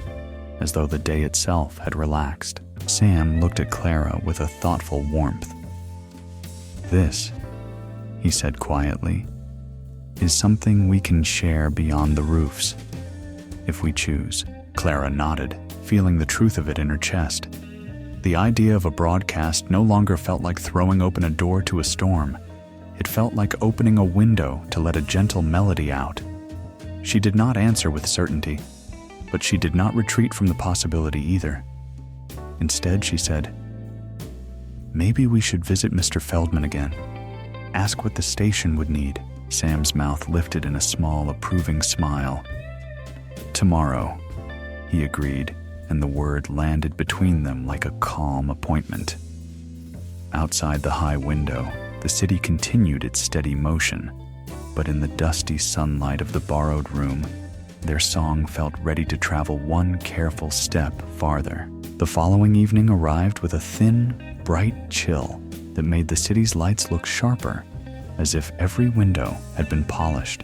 as though the day itself had relaxed. Sam looked at Clara with a thoughtful warmth. "This," he said quietly, "is something we can share beyond the roofs, if we choose." Clara nodded, feeling the truth of it in her chest. The idea of a broadcast no longer felt like throwing open a door to a storm. It felt like opening a window to let a gentle melody out. She did not answer with certainty, but she did not retreat from the possibility either. Instead, she said, "Maybe we should visit Mr. Feldman again. Ask what the station would need." Sam's mouth lifted in a small, approving smile. "Tomorrow," he agreed, and the word landed between them like a calm appointment. Outside the high window, the city continued its steady motion, but in the dusty sunlight of the borrowed room, their song felt ready to travel one careful step farther. The following evening arrived with a thin, bright chill that made the city's lights look sharper, as if every window had been polished.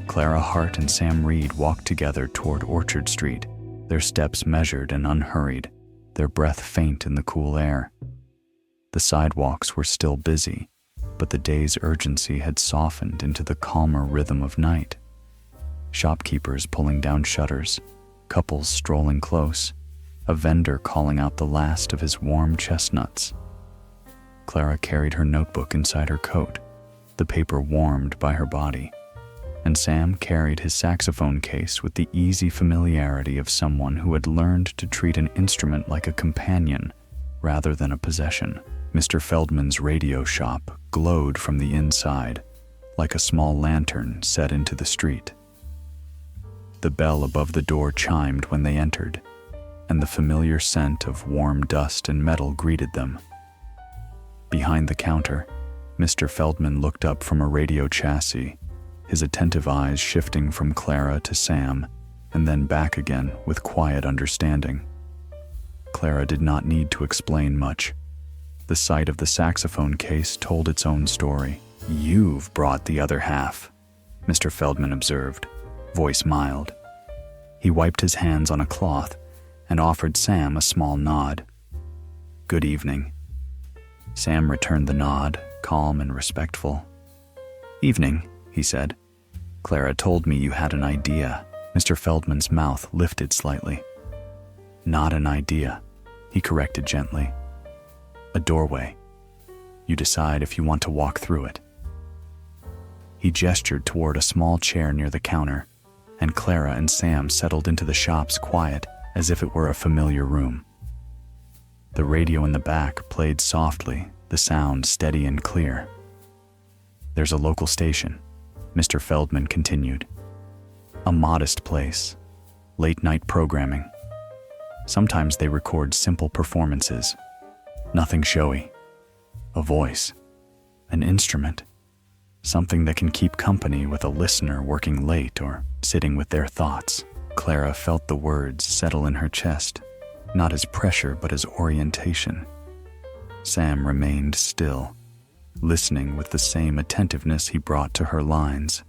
Clara Hart and Sam Reed walked together toward Orchard Street, their steps measured and unhurried, their breath faint in the cool air. The sidewalks were still busy, but the day's urgency had softened into the calmer rhythm of night. Shopkeepers pulling down shutters, couples strolling close, a vendor calling out the last of his warm chestnuts. Clara carried her notebook inside her coat, the paper warmed by her body, and Sam carried his saxophone case with the easy familiarity of someone who had learned to treat an instrument like a companion rather than a possession. Mr. Feldman's radio shop glowed from the inside, like a small lantern set into the street. The bell above the door chimed when they entered, and the familiar scent of warm dust and metal greeted them. Behind the counter, Mr. Feldman looked up from a radio chassis, his attentive eyes shifting from Clara to Sam, and then back again with quiet understanding. Clara did not need to explain much. The sight of the saxophone case told its own story. "You've brought the other half," Mr. Feldman observed, voice mild. He wiped his hands on a cloth and offered Sam a small nod. "Good evening." Sam returned the nod, calm and respectful. "Evening," he said. "Clara told me you had an idea." Mr. Feldman's mouth lifted slightly. "Not an idea," he corrected gently. "A doorway. You decide if you want to walk through it." He gestured toward a small chair near the counter, and Clara and Sam settled into the shop's quiet as if it were a familiar room. The radio in the back played softly, the sound steady and clear. "There's a local station," Mr. Feldman continued. "A modest place, late-night programming. Sometimes they record simple performances, nothing showy. A voice, an instrument, something that can keep company with a listener working late or sitting with their thoughts." Clara felt the words settle in her chest, not as pressure but as orientation. Sam remained still, listening with the same attentiveness he brought to her lines.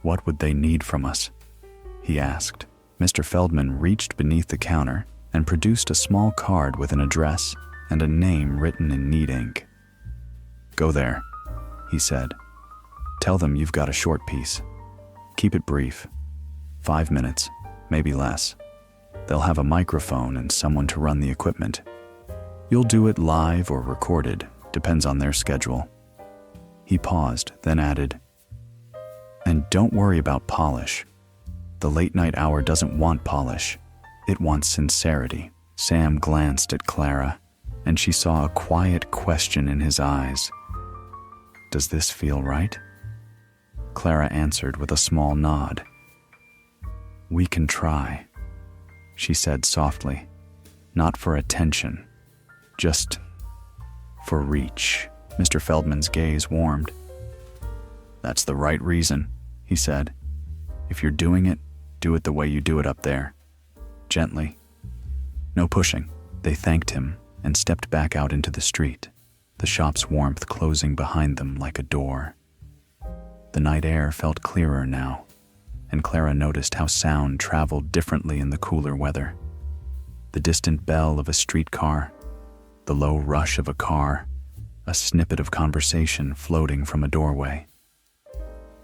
"What would they need from us?" he asked. Mr. Feldman reached beneath the counter and produced a small card with an address and a name written in neat ink. "Go there," he said, Tell them you've got a short piece. Keep it brief. 5 minutes, maybe less. They'll have a microphone and someone to run the equipment. You'll do it live or recorded, depends on their schedule." He paused, then added, "And don't worry about polish. The late night hour doesn't want polish. It wants sincerity." Sam glanced at Clara, and she saw a quiet question in his eyes. "Does this feel right?" Clara answered with a small nod. "We can try," she said softly. "Not for attention, just for reach." Mr. Feldman's gaze warmed. "That's the right reason," he said. "If you're doing it, do it the way you do it up there. Gently. No pushing." They thanked him and stepped back out into the street, the shop's warmth closing behind them like a door. The night air felt clearer now, and Clara noticed how sound traveled differently in the cooler weather. The distant bell of a streetcar, the low rush of a car, a snippet of conversation floating from a doorway.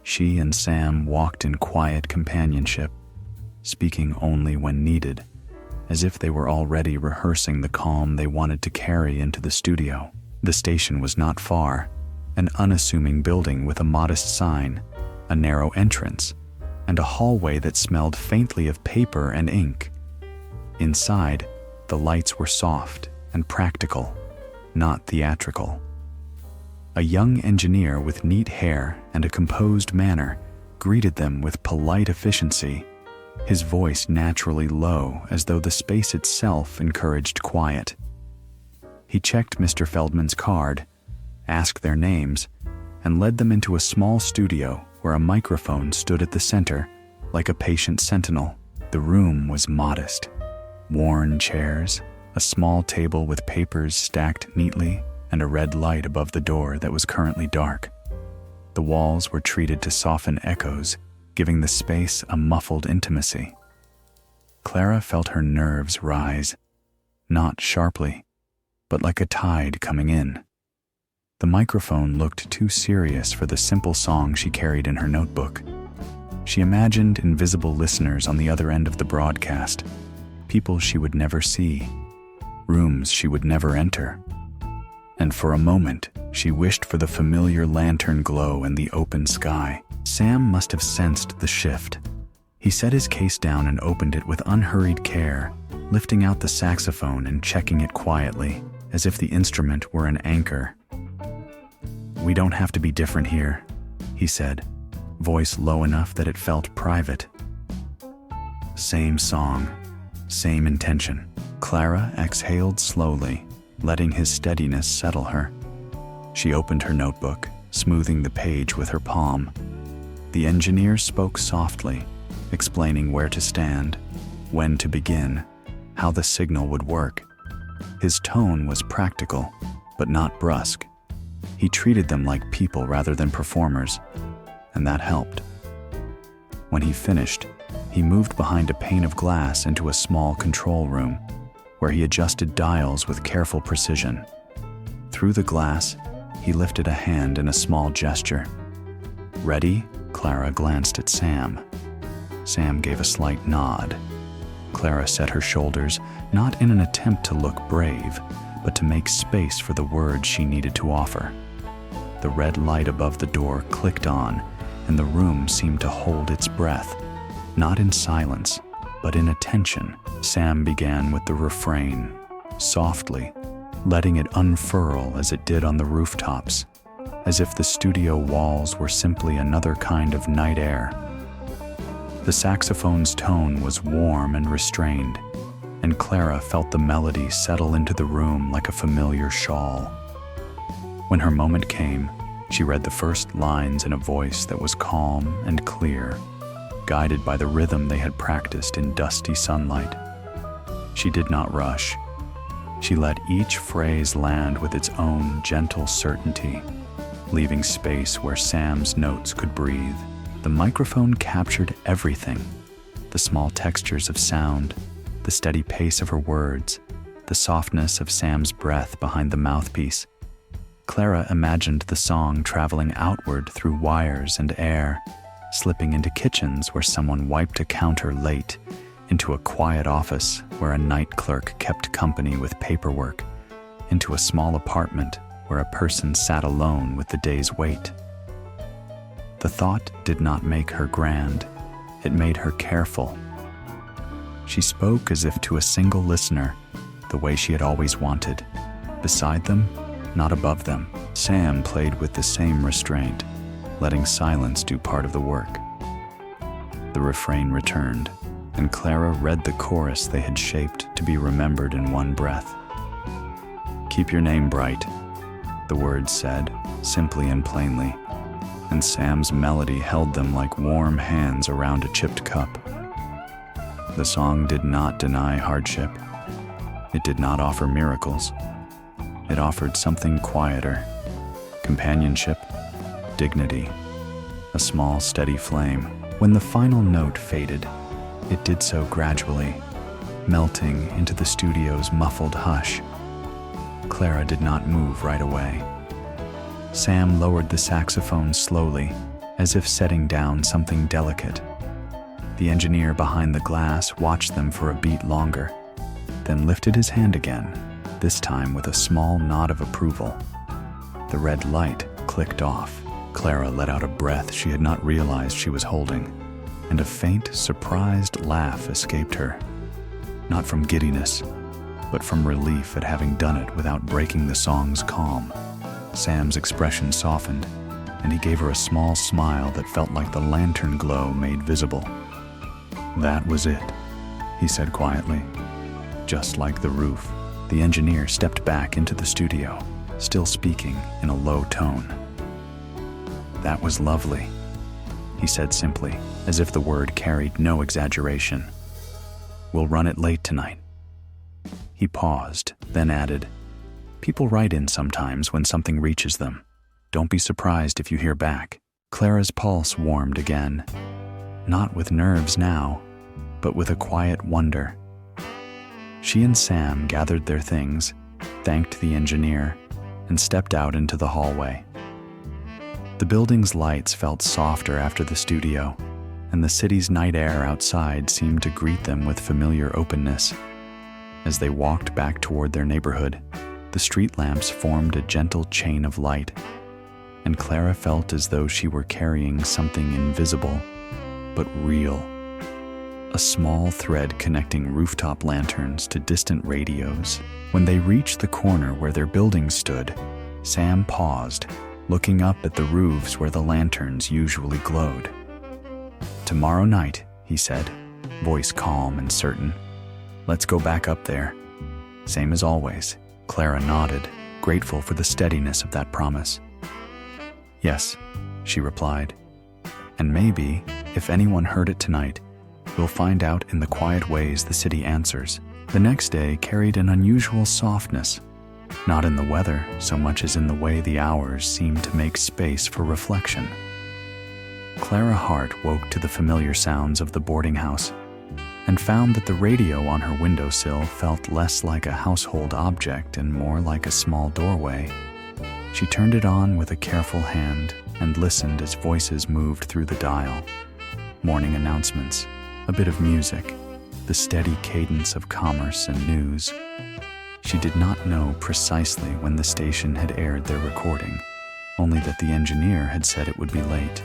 She and Sam walked in quiet companionship, speaking only when needed, as if they were already rehearsing the calm they wanted to carry into the studio. The station was not far, an unassuming building with a modest sign, a narrow entrance, and a hallway that smelled faintly of paper and ink. Inside, the lights were soft and practical, not theatrical. A young engineer with neat hair and a composed manner greeted them with polite efficiency, his voice naturally low as though the space itself encouraged quiet. He checked Mr. Feldman's card, asked their names, and led them into a small studio where a microphone stood at the center, like a patient sentinel. The room was modest. Worn chairs, a small table with papers stacked neatly, and a red light above the door that was currently dark. The walls were treated to soften echoes, giving the space a muffled intimacy. Clara felt her nerves rise, not sharply, but like a tide coming in. The microphone looked too serious for the simple song she carried in her notebook. She imagined invisible listeners on the other end of the broadcast, people she would never see, rooms she would never enter. And for a moment, she wished for the familiar lantern glow and the open sky. Sam must have sensed the shift. He set his case down and opened it with unhurried care, lifting out the saxophone and checking it quietly, as if the instrument were an anchor. "We don't have to be different here," he said, voice low enough that it felt private. "Same song, same intention." Clara exhaled slowly, letting his steadiness settle her. She opened her notebook, smoothing the page with her palm. The engineer spoke softly, explaining where to stand, when to begin, how the signal would work. His tone was practical, but not brusque. He treated them like people rather than performers, and that helped. When he finished, he moved behind a pane of glass into a small control room, where he adjusted dials with careful precision. Through the glass, he lifted a hand in a small gesture. "Ready?" Clara glanced at Sam. Sam gave a slight nod. Clara set her shoulders, not in an attempt to look brave, but to make space for the words she needed to offer. The red light above the door clicked on, and the room seemed to hold its breath, not in silence, but in attention. Sam began with the refrain, softly, letting it unfurl as it did on the rooftops, as if the studio walls were simply another kind of night air. The saxophone's tone was warm and restrained, and Clara felt the melody settle into the room like a familiar shawl. When her moment came, she read the first lines in a voice that was calm and clear, guided by the rhythm they had practiced in dusty sunlight. She did not rush. She let each phrase land with its own gentle certainty, leaving space where Sam's notes could breathe. The microphone captured everything: the small textures of sound, the steady pace of her words, the softness of Sam's breath behind the mouthpiece. Clara imagined the song traveling outward through wires and air, slipping into kitchens where someone wiped a counter late, into a quiet office where a night clerk kept company with paperwork, into a small apartment where a person sat alone with the day's weight. The thought did not make her grand, it made her careful. She spoke as if to a single listener, the way she had always wanted. Beside them, not above them. Sam played with the same restraint, letting silence do part of the work. The refrain returned, and Clara read the chorus they had shaped to be remembered in one breath. "Keep your name bright," the words said, simply and plainly, and Sam's melody held them like warm hands around a chipped cup. The song did not deny hardship. It did not offer miracles. It offered something quieter: companionship, dignity, a small, steady flame. When the final note faded, it did so gradually, melting into the studio's muffled hush. Clara did not move right away. Sam lowered the saxophone slowly, as if setting down something delicate. The engineer behind the glass watched them for a beat longer, then lifted his hand again, this time with a small nod of approval. The red light clicked off. Clara let out a breath she had not realized she was holding, and a faint, surprised laugh escaped her. Not from giddiness, but from relief at having done it without breaking the song's calm. Sam's expression softened, and he gave her a small smile that felt like the lantern glow made visible. "That was it," he said quietly. "Just like the roof." The engineer stepped back into the studio, still speaking in a low tone. "That was lovely," he said simply, as if the word carried no exaggeration. "We'll run it late tonight." He paused, then added, "People write in sometimes when something reaches them. Don't be surprised if you hear back." Clara's pulse warmed again, not with nerves now, but with a quiet wonder. She and Sam gathered their things, thanked the engineer, and stepped out into the hallway. The building's lights felt softer after the studio, and the city's night air outside seemed to greet them with familiar openness. As they walked back toward their neighborhood, the street lamps formed a gentle chain of light, and Clara felt as though she were carrying something invisible, but real. A small thread connecting rooftop lanterns to distant radios. When they reached the corner where their building stood, Sam paused, looking up at the roofs where the lanterns usually glowed. "Tomorrow night," he said, voice calm and certain. "Let's go back up there." "Same as always." Clara nodded, grateful for the steadiness of that promise. "Yes," she replied. "And maybe, if anyone heard it tonight, we'll find out in the quiet ways the city answers." The next day carried an unusual softness, not in the weather so much as in the way the hours seemed to make space for reflection. Clara Hart woke to the familiar sounds of the boarding house and found that the radio on her windowsill felt less like a household object and more like a small doorway. She turned it on with a careful hand and listened as voices moved through the dial. Morning announcements, a bit of music, the steady cadence of commerce and news. She did not know precisely when the station had aired their recording, only that the engineer had said it would be late.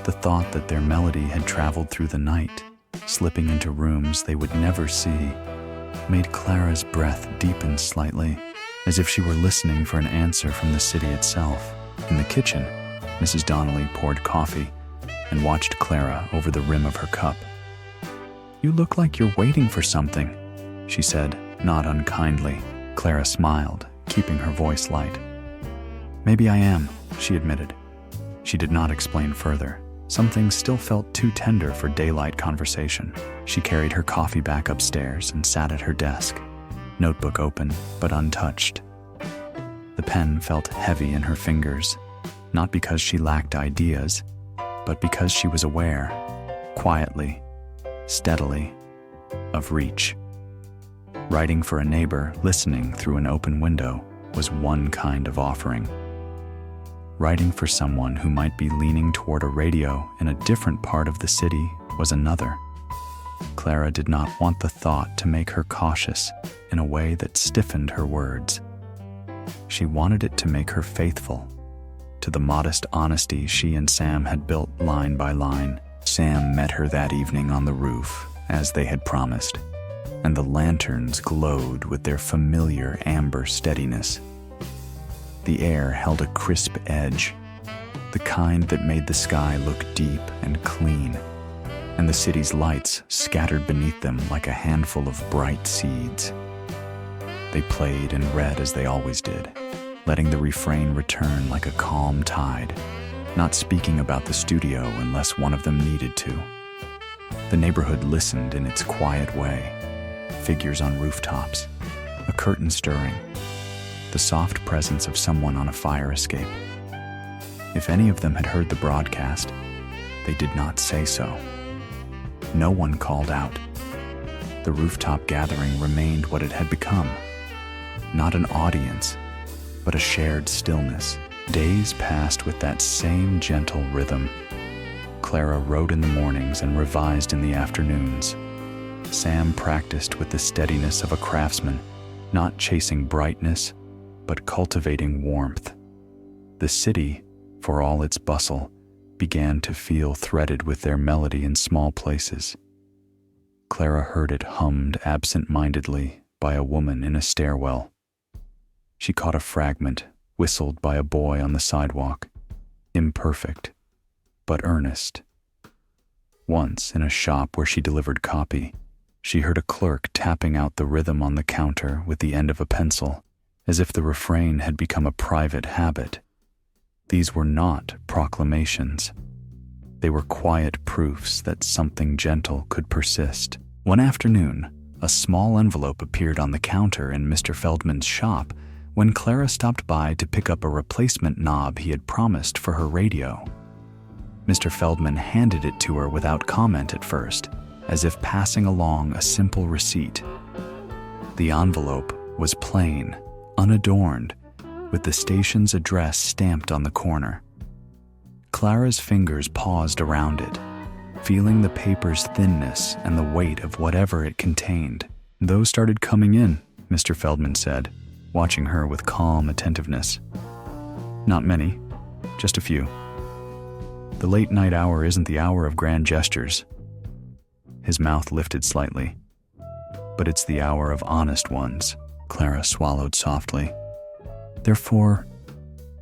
The thought that their melody had traveled through the night, slipping into rooms they would never see, made Clara's breath deepen slightly, as if she were listening for an answer from the city itself. In the kitchen, Mrs. Donnelly poured coffee and watched Clara over the rim of her cup. "You look like you're waiting for something," she said, not unkindly. Clara smiled, keeping her voice light. "Maybe I am," she admitted. She did not explain further. Some things still felt too tender for daylight conversation. She carried her coffee back upstairs and sat at her desk, notebook open but untouched. The pen felt heavy in her fingers, not because she lacked ideas, but because she was aware, quietly, steadily, of reach. Writing for a neighbor listening through an open window, was one kind of offering. Writing for someone who might be leaning toward a radio in a different part of the city was another. Clara did not want the thought to make her cautious in a way that stiffened her words. She wanted it to make her faithful to the modest honesty she and Sam had built line by line. Sam met her that evening on the roof, as they had promised, and the lanterns glowed with their familiar amber steadiness. The air held a crisp edge, the kind that made the sky look deep and clean, and the city's lights scattered beneath them like a handful of bright seeds. They played and read as they always did, letting the refrain return like a calm tide, not speaking about the studio unless one of them needed to. The neighborhood listened in its quiet way, figures on rooftops, a curtain stirring, the soft presence of someone on a fire escape. If any of them had heard the broadcast, they did not say so. No one called out. The rooftop gathering remained what it had become, not an audience, but a shared stillness. Days passed with that same gentle rhythm. Clara wrote in the mornings and revised in the afternoons. Sam practiced with the steadiness of a craftsman, not chasing brightness, but cultivating warmth. The city, for all its bustle, began to feel threaded with their melody in small places. Clara heard it hummed absent-mindedly by a woman in a stairwell. She caught a fragment, whistled by a boy on the sidewalk, imperfect, but earnest. Once, in a shop where she delivered copy, she heard a clerk tapping out the rhythm on the counter with the end of a pencil, as if the refrain had become a private habit. These were not proclamations. They were quiet proofs that something gentle could persist. One afternoon, a small envelope appeared on the counter in Mr. Feldman's shop when Clara stopped by to pick up a replacement knob he had promised for her radio. Mr. Feldman handed it to her without comment at first, as if passing along a simple receipt. The envelope was plain, unadorned, with the station's address stamped on the corner. Clara's fingers paused around it, feeling the paper's thinness and the weight of whatever it contained. "Those started coming in," Mr. Feldman said, watching her with calm attentiveness. "Not many, just a few. The late night hour isn't the hour of grand gestures." His mouth lifted slightly. "But it's the hour of honest ones," Clara swallowed softly. "Therefore,"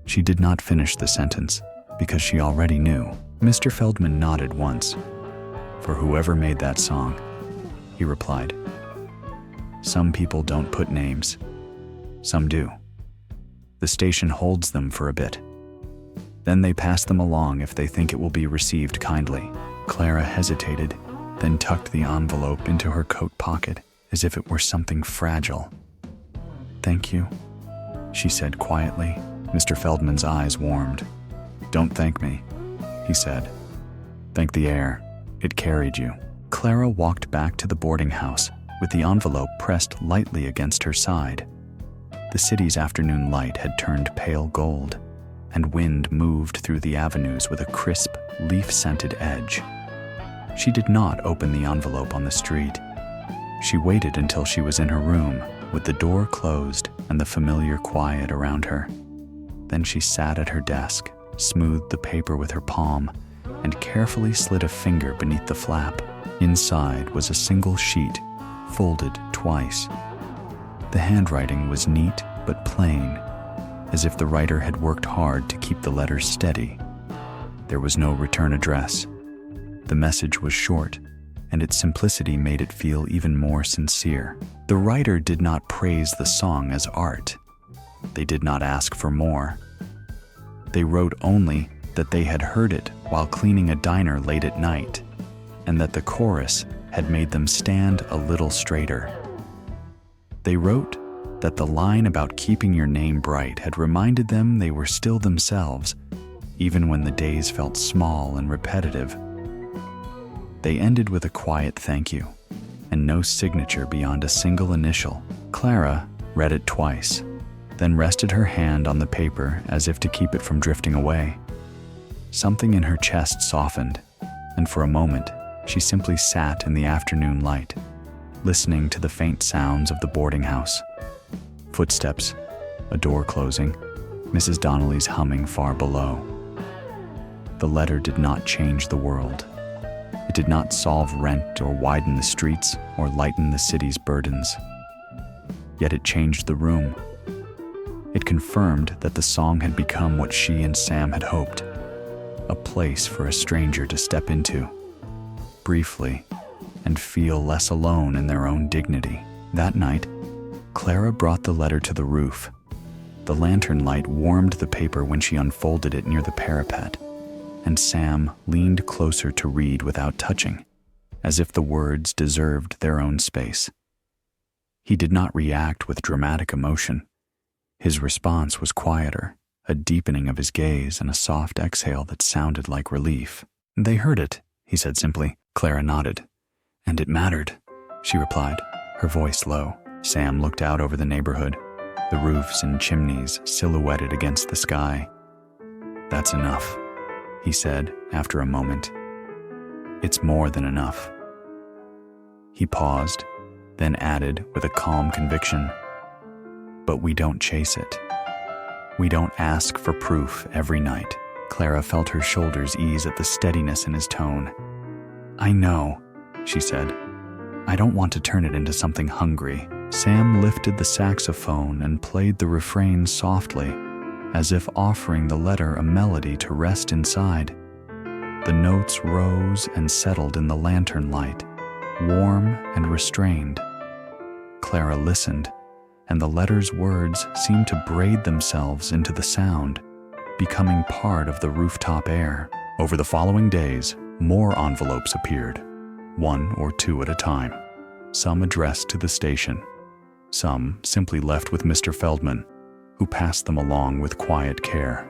she did not finish the sentence, because she already knew. Mr. Feldman nodded once. "For whoever made that song," he replied. "Some people don't put names. Some do. The station holds them for a bit. Then they pass them along if they think it will be received kindly." Clara hesitated, then tucked the envelope into her coat pocket as if it were something fragile. "Thank you," she said quietly. Mr. Feldman's eyes warmed. "Don't thank me," he said. "Thank the air. It carried you." Clara walked back to the boarding house with the envelope pressed lightly against her side. The city's afternoon light had turned pale gold, and wind moved through the avenues with a crisp, leaf-scented edge. She did not open the envelope on the street. She waited until she was in her room, with the door closed and the familiar quiet around her. Then she sat at her desk, smoothed the paper with her palm, and carefully slid a finger beneath the flap. Inside was a single sheet, folded twice. The handwriting was neat but plain, as if the writer had worked hard to keep the letters steady. There was no return address. The message was short, and its simplicity made it feel even more sincere. The writer did not praise the song as art. They did not ask for more. They wrote only that they had heard it while cleaning a diner late at night, and that the chorus had made them stand a little straighter. They wrote that the line about keeping your name bright had reminded them they were still themselves, even when the days felt small and repetitive. They ended with a quiet thank you, and no signature beyond a single initial. Clara read it twice, then rested her hand on the paper as if to keep it from drifting away. Something in her chest softened, and for a moment, she simply sat in the afternoon light, listening to the faint sounds of the boarding house. Footsteps, a door closing, Mrs. Donnelly's humming far below. The letter did not change the world. It did not solve rent or widen the streets or lighten the city's burdens. Yet it changed the room. It confirmed that the song had become what she and Sam had hoped, a place for a stranger to step into, briefly, and feel less alone in their own dignity. That night, Clara brought the letter to the roof. The lantern light warmed the paper when she unfolded it near the parapet, and Sam leaned closer to read without touching, as if the words deserved their own space. He did not react with dramatic emotion. His response was quieter, a deepening of his gaze and a soft exhale that sounded like relief. "They heard it," he said simply. Clara nodded. "And it mattered," she replied, her voice low. Sam looked out over the neighborhood, the roofs and chimneys silhouetted against the sky. "That's enough," he said after a moment. "It's more than enough." He paused, then added with a calm conviction, "But we don't chase it. We don't ask for proof every night." Clara felt her shoulders ease at the steadiness in his tone. "I know," she said. "I don't want to turn it into something hungry." Sam lifted the saxophone and played the refrain softly, as if offering the letter a melody to rest inside. The notes rose and settled in the lantern light, warm and restrained. Clara listened, and the letter's words seemed to braid themselves into the sound, becoming part of the rooftop air. Over the following days, more envelopes appeared, one or two at a time, some addressed to the station, some simply left with Mr. Feldman, who passed them along with quiet care.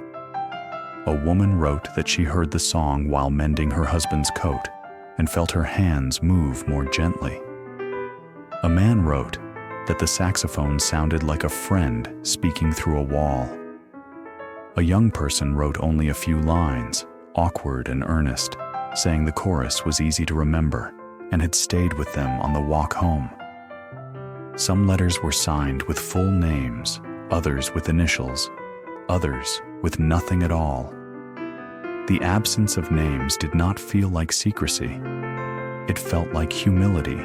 A woman wrote that she heard the song while mending her husband's coat and felt her hands move more gently. A man wrote that the saxophone sounded like a friend speaking through a wall. A young person wrote only a few lines, awkward and earnest, saying the chorus was easy to remember and had stayed with them on the walk home. Some letters were signed with full names, others with initials, others with nothing at all. The absence of names did not feel like secrecy. It felt like humility,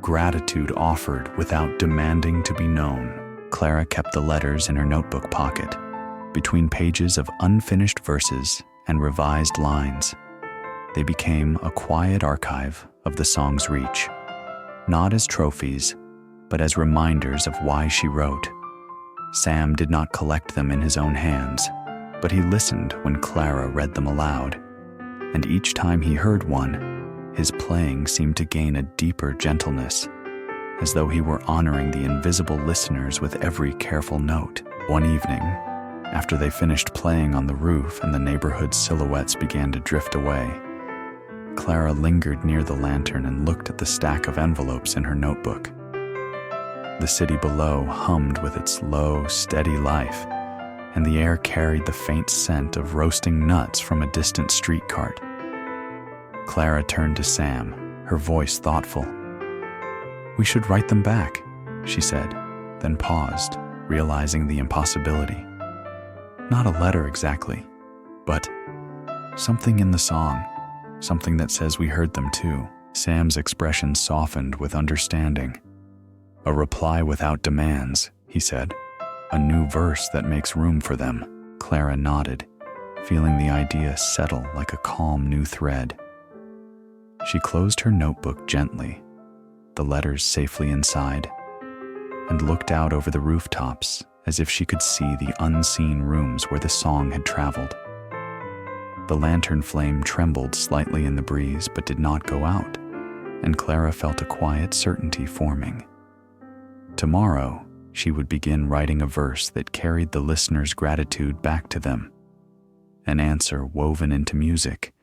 gratitude offered without demanding to be known. Clara kept the letters in her notebook pocket, between pages of unfinished verses and revised lines. They became a quiet archive of the song's reach, not as trophies, but as reminders of why she wrote. Sam did not collect them in his own hands, but he listened when Clara read them aloud, and each time he heard one, his playing seemed to gain a deeper gentleness, as though he were honoring the invisible listeners with every careful note. One evening, after they finished playing on the roof and the neighborhood silhouettes began to drift away, Clara lingered near the lantern and looked at the stack of envelopes in her notebook. The city below hummed with its low, steady life, and the air carried the faint scent of roasting nuts from a distant street cart. Clara turned to Sam, her voice thoughtful. "We should write them back," she said, then paused, realizing the impossibility. Not a letter exactly, but something in the song, something that says we heard them too. Sam's expression softened with understanding. "A reply without demands," he said. "A new verse that makes room for them." Clara nodded, feeling the idea settle like a calm new thread. She closed her notebook gently, the letters safely inside, and looked out over the rooftops as if she could see the unseen rooms where the song had traveled. The lantern flame trembled slightly in the breeze but did not go out, and Clara felt a quiet certainty forming. Tomorrow, she would begin writing a verse that carried the listener's gratitude back to them, an answer woven into music,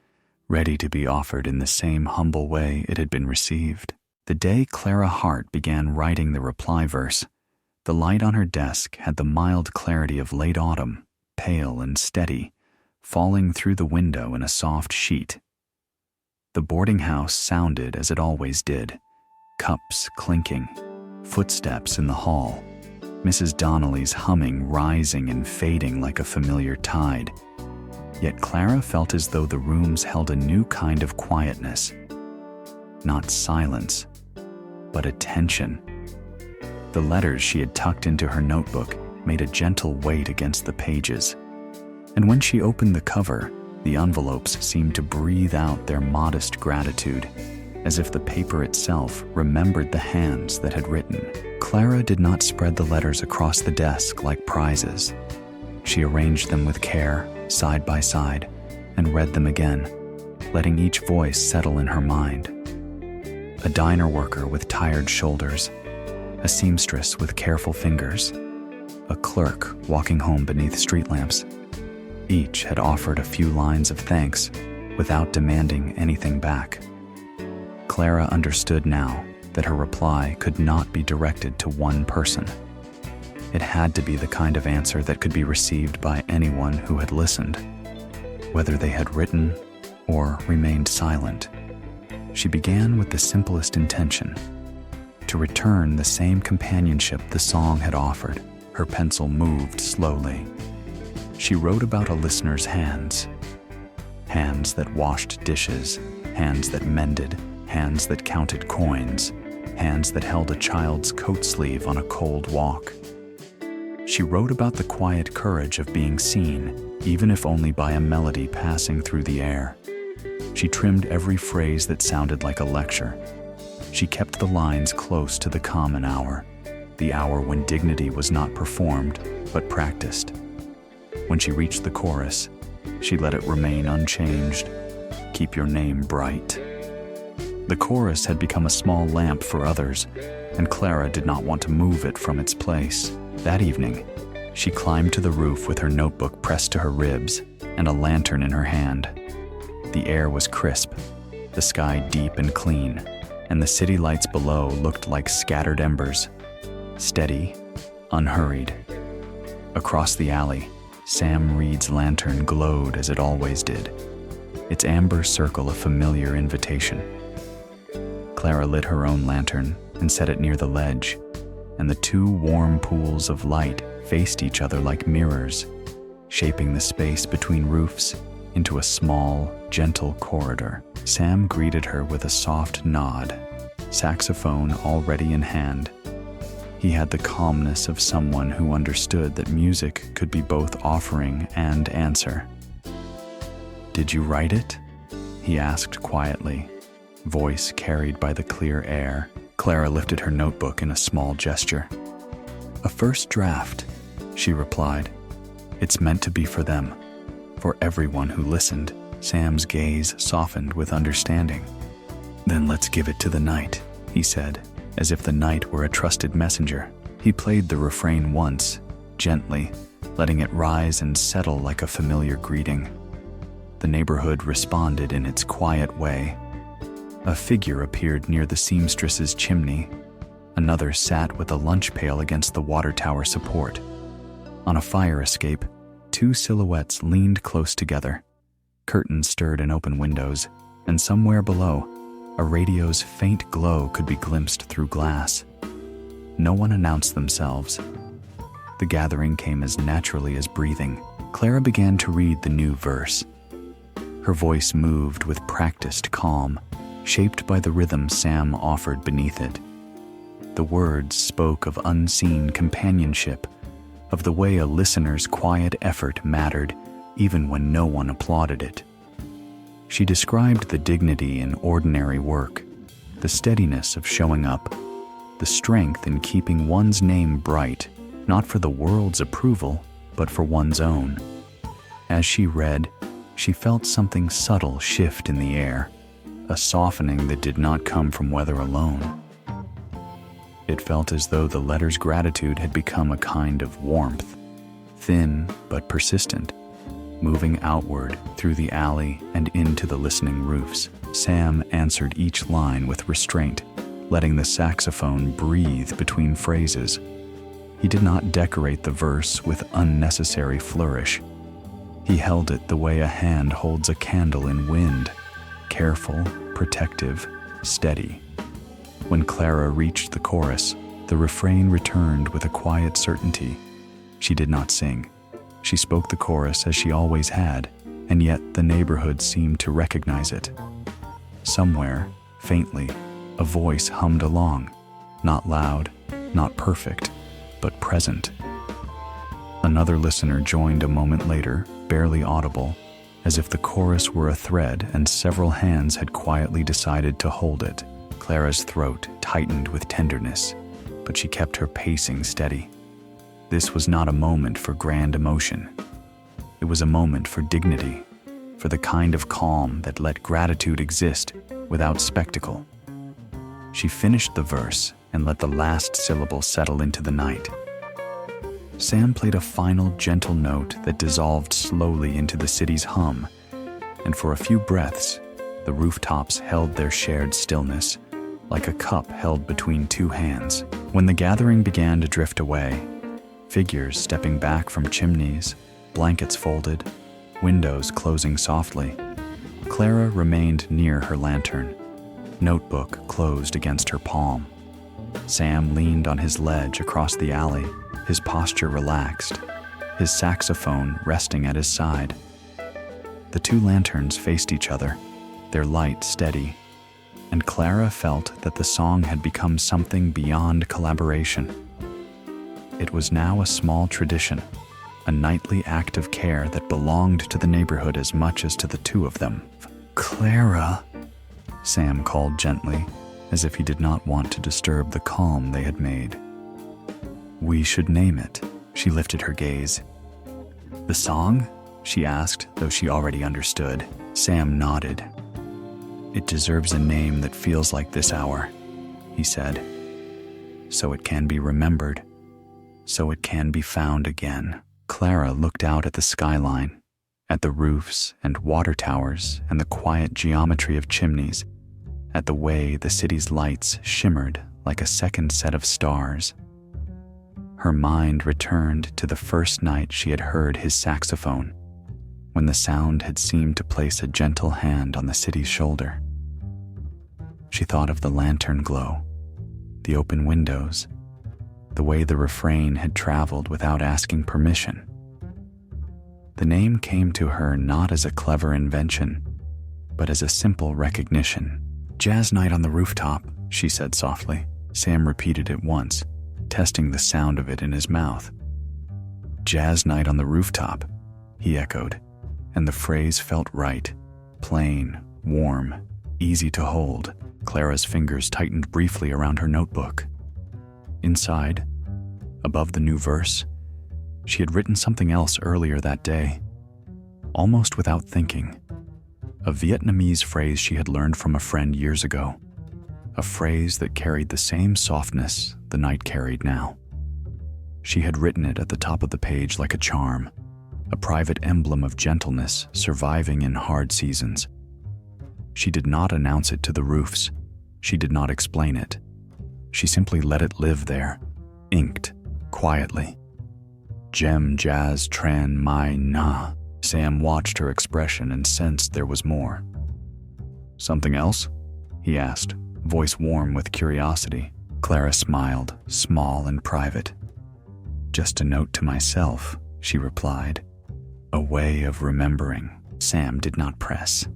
ready to be offered in the same humble way it had been received. The day Clara Hart began writing the reply verse, The light on her desk had the mild clarity of late autumn, pale and steady, falling through the window in a soft sheet. The boarding house sounded as it always did, cups clinking, footsteps in the hall, Mrs. Donnelly's humming rising and fading like a familiar tide. Yet Clara felt as though the rooms held a new kind of quietness. Not silence, but attention. The letters she had tucked into her notebook made a gentle weight against the pages, and when she opened the cover, the envelopes seemed to breathe out their modest gratitude, as if the paper itself remembered the hands that had written. Clara did not spread the letters across the desk like prizes. She arranged them with care, side by side, and read them again, letting each voice settle in her mind. A diner worker with tired shoulders, a seamstress with careful fingers, a clerk walking home beneath street lamps. Each had offered a few lines of thanks without demanding anything back. Clara understood now that her reply could not be directed to one person. It had to be the kind of answer that could be received by anyone who had listened, whether they had written or remained silent. She began with the simplest intention, to return the same companionship the song had offered. Her pencil moved slowly. She wrote about a listener's hands. Hands that washed dishes, hands that mended, hands that counted coins, hands that held a child's coat sleeve on a cold walk. She wrote about the quiet courage of being seen, even if only by a melody passing through the air. She trimmed every phrase that sounded like a lecture. She kept the lines close to the common hour, the hour when dignity was not performed, but practiced. When she reached the chorus, she let it remain unchanged. Keep your name bright. The chorus had become a small lamp for others, and Clara did not want to move it from its place. That evening, she climbed to the roof with her notebook pressed to her ribs and a lantern in her hand. The air was crisp, the sky deep and clean, and the city lights below looked like scattered embers, steady, unhurried. Across the alley, Sam Reed's lantern glowed as it always did, its amber circle a familiar invitation. Clara lit her own lantern and set it near the ledge, and the two warm pools of light faced each other like mirrors, shaping the space between roofs into a small, gentle corridor. Sam greeted her with a soft nod, saxophone already in hand. He had the calmness of someone who understood that music could be both offering and answer. "Did you write it?" he asked quietly, voice carried by the clear air. Clara lifted her notebook in a small gesture. "A first draft," she replied. "It's meant to be for them, for everyone who listened." Sam's gaze softened with understanding. "Then let's give it to the night," he said, as if the night were a trusted messenger. He played the refrain once, gently, letting it rise and settle like a familiar greeting. The neighborhood responded in its quiet way. A figure appeared near the seamstress's chimney. Another sat with a lunch pail against the water tower support. On a fire escape, two silhouettes leaned close together. Curtains stirred in open windows, and somewhere below, a radio's faint glow could be glimpsed through glass. No one announced themselves. The gathering came as naturally as breathing. Clara began to read the new verse. Her voice moved with practiced calm, shaped by the rhythm Sam offered beneath it. The words spoke of unseen companionship, of the way a listener's quiet effort mattered even when no one applauded it. She described the dignity in ordinary work, the steadiness of showing up, the strength in keeping one's name bright, not for the world's approval, but for one's own. As she read, she felt something subtle shift in the air, a softening that did not come from weather alone. It felt as though the letter's gratitude had become a kind of warmth, thin but persistent, moving outward through the alley and into the listening roofs. Sam answered each line with restraint, letting the saxophone breathe between phrases. He did not decorate the verse with unnecessary flourish. He held it the way a hand holds a candle in wind, careful, protective, steady. When Clara reached the chorus, the refrain returned with a quiet certainty. She did not sing. She spoke the chorus as she always had, and yet the neighborhood seemed to recognize it. Somewhere, faintly, a voice hummed along, not loud, not perfect, but present. Another listener joined a moment later, barely audible, as if the chorus were a thread and several hands had quietly decided to hold it. Clara's throat tightened with tenderness, but she kept her pacing steady. This was not a moment for grand emotion. It was a moment for dignity, for the kind of calm that let gratitude exist without spectacle. She finished the verse and let the last syllable settle into the night. Sam played a final gentle note that dissolved slowly into the city's hum, and for a few breaths, the rooftops held their shared stillness, like a cup held between two hands. When the gathering began to drift away, figures stepping back from chimneys, blankets folded, windows closing softly, Clara remained near her lantern, notebook closed against her palm. Sam leaned on his ledge across the alley, his posture relaxed, his saxophone resting at his side. The two lanterns faced each other, their light steady, and Clara felt that the song had become something beyond collaboration. It was now a small tradition, a nightly act of care that belonged to the neighborhood as much as to the two of them. "Clara," Sam called gently, as if he did not want to disturb the calm they had made. "We should name it." She lifted her gaze. "The song?" she asked, though she already understood. Sam nodded. "It deserves a name that feels like this hour," he said. "So it can be remembered, so it can be found again." Clara looked out at the skyline, at the roofs and water towers and the quiet geometry of chimneys, at the way the city's lights shimmered like a second set of stars. Her mind returned to the first night she had heard his saxophone, when the sound had seemed to place a gentle hand on the city's shoulder. She thought of the lantern glow, the open windows, the way the refrain had traveled without asking permission. The name came to her not as a clever invention, but as a simple recognition. "Jazz night on the rooftop," she said softly. Sam repeated it once, testing the sound of it in his mouth. "Jazz night on the rooftop," he echoed, and the phrase felt right, plain, warm, easy to hold. Clara's fingers tightened briefly around her notebook. Inside, above the new verse, she had written something else earlier that day, almost without thinking. A Vietnamese phrase she had learned from a friend years ago, a phrase that carried the same softness the night carried now. She had written it at the top of the page like a charm, a private emblem of gentleness surviving in hard seasons. She did not announce it to the roofs. She did not explain it. She simply let it live there, inked, quietly. "Gem jazz tran mai na." Sam watched her expression and sensed there was more. "Something else?" he asked, voice warm with curiosity. Clara smiled, small and private. "Just a note to myself," she replied. "A way of remembering." Sam did not press.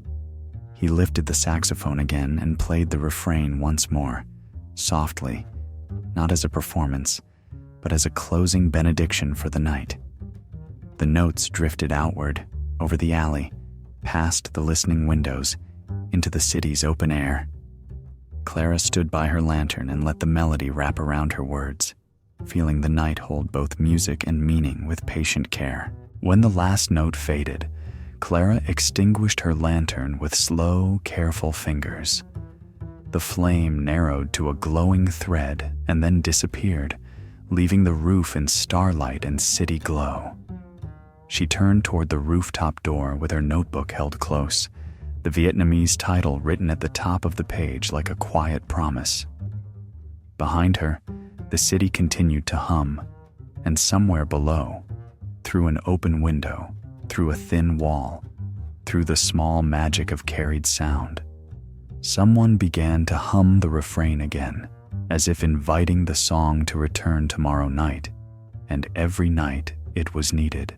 He lifted the saxophone again and played the refrain once more, softly, not as a performance, but as a closing benediction for the night. The notes drifted outward, over the alley, past the listening windows, into the city's open air. Clara stood by her lantern and let the melody wrap around her words, feeling the night hold both music and meaning with patient care. When the last note faded, Clara extinguished her lantern with slow, careful fingers. The flame narrowed to a glowing thread and then disappeared, leaving the roof in starlight and city glow. She turned toward the rooftop door with her notebook held close, the Vietnamese title written at the top of the page like a quiet promise. Behind her, the city continued to hum, And somewhere below, through an open window, through a thin wall, through the small magic of carried sound, someone began to hum the refrain again, as if inviting the song to return tomorrow night, and every night it was needed.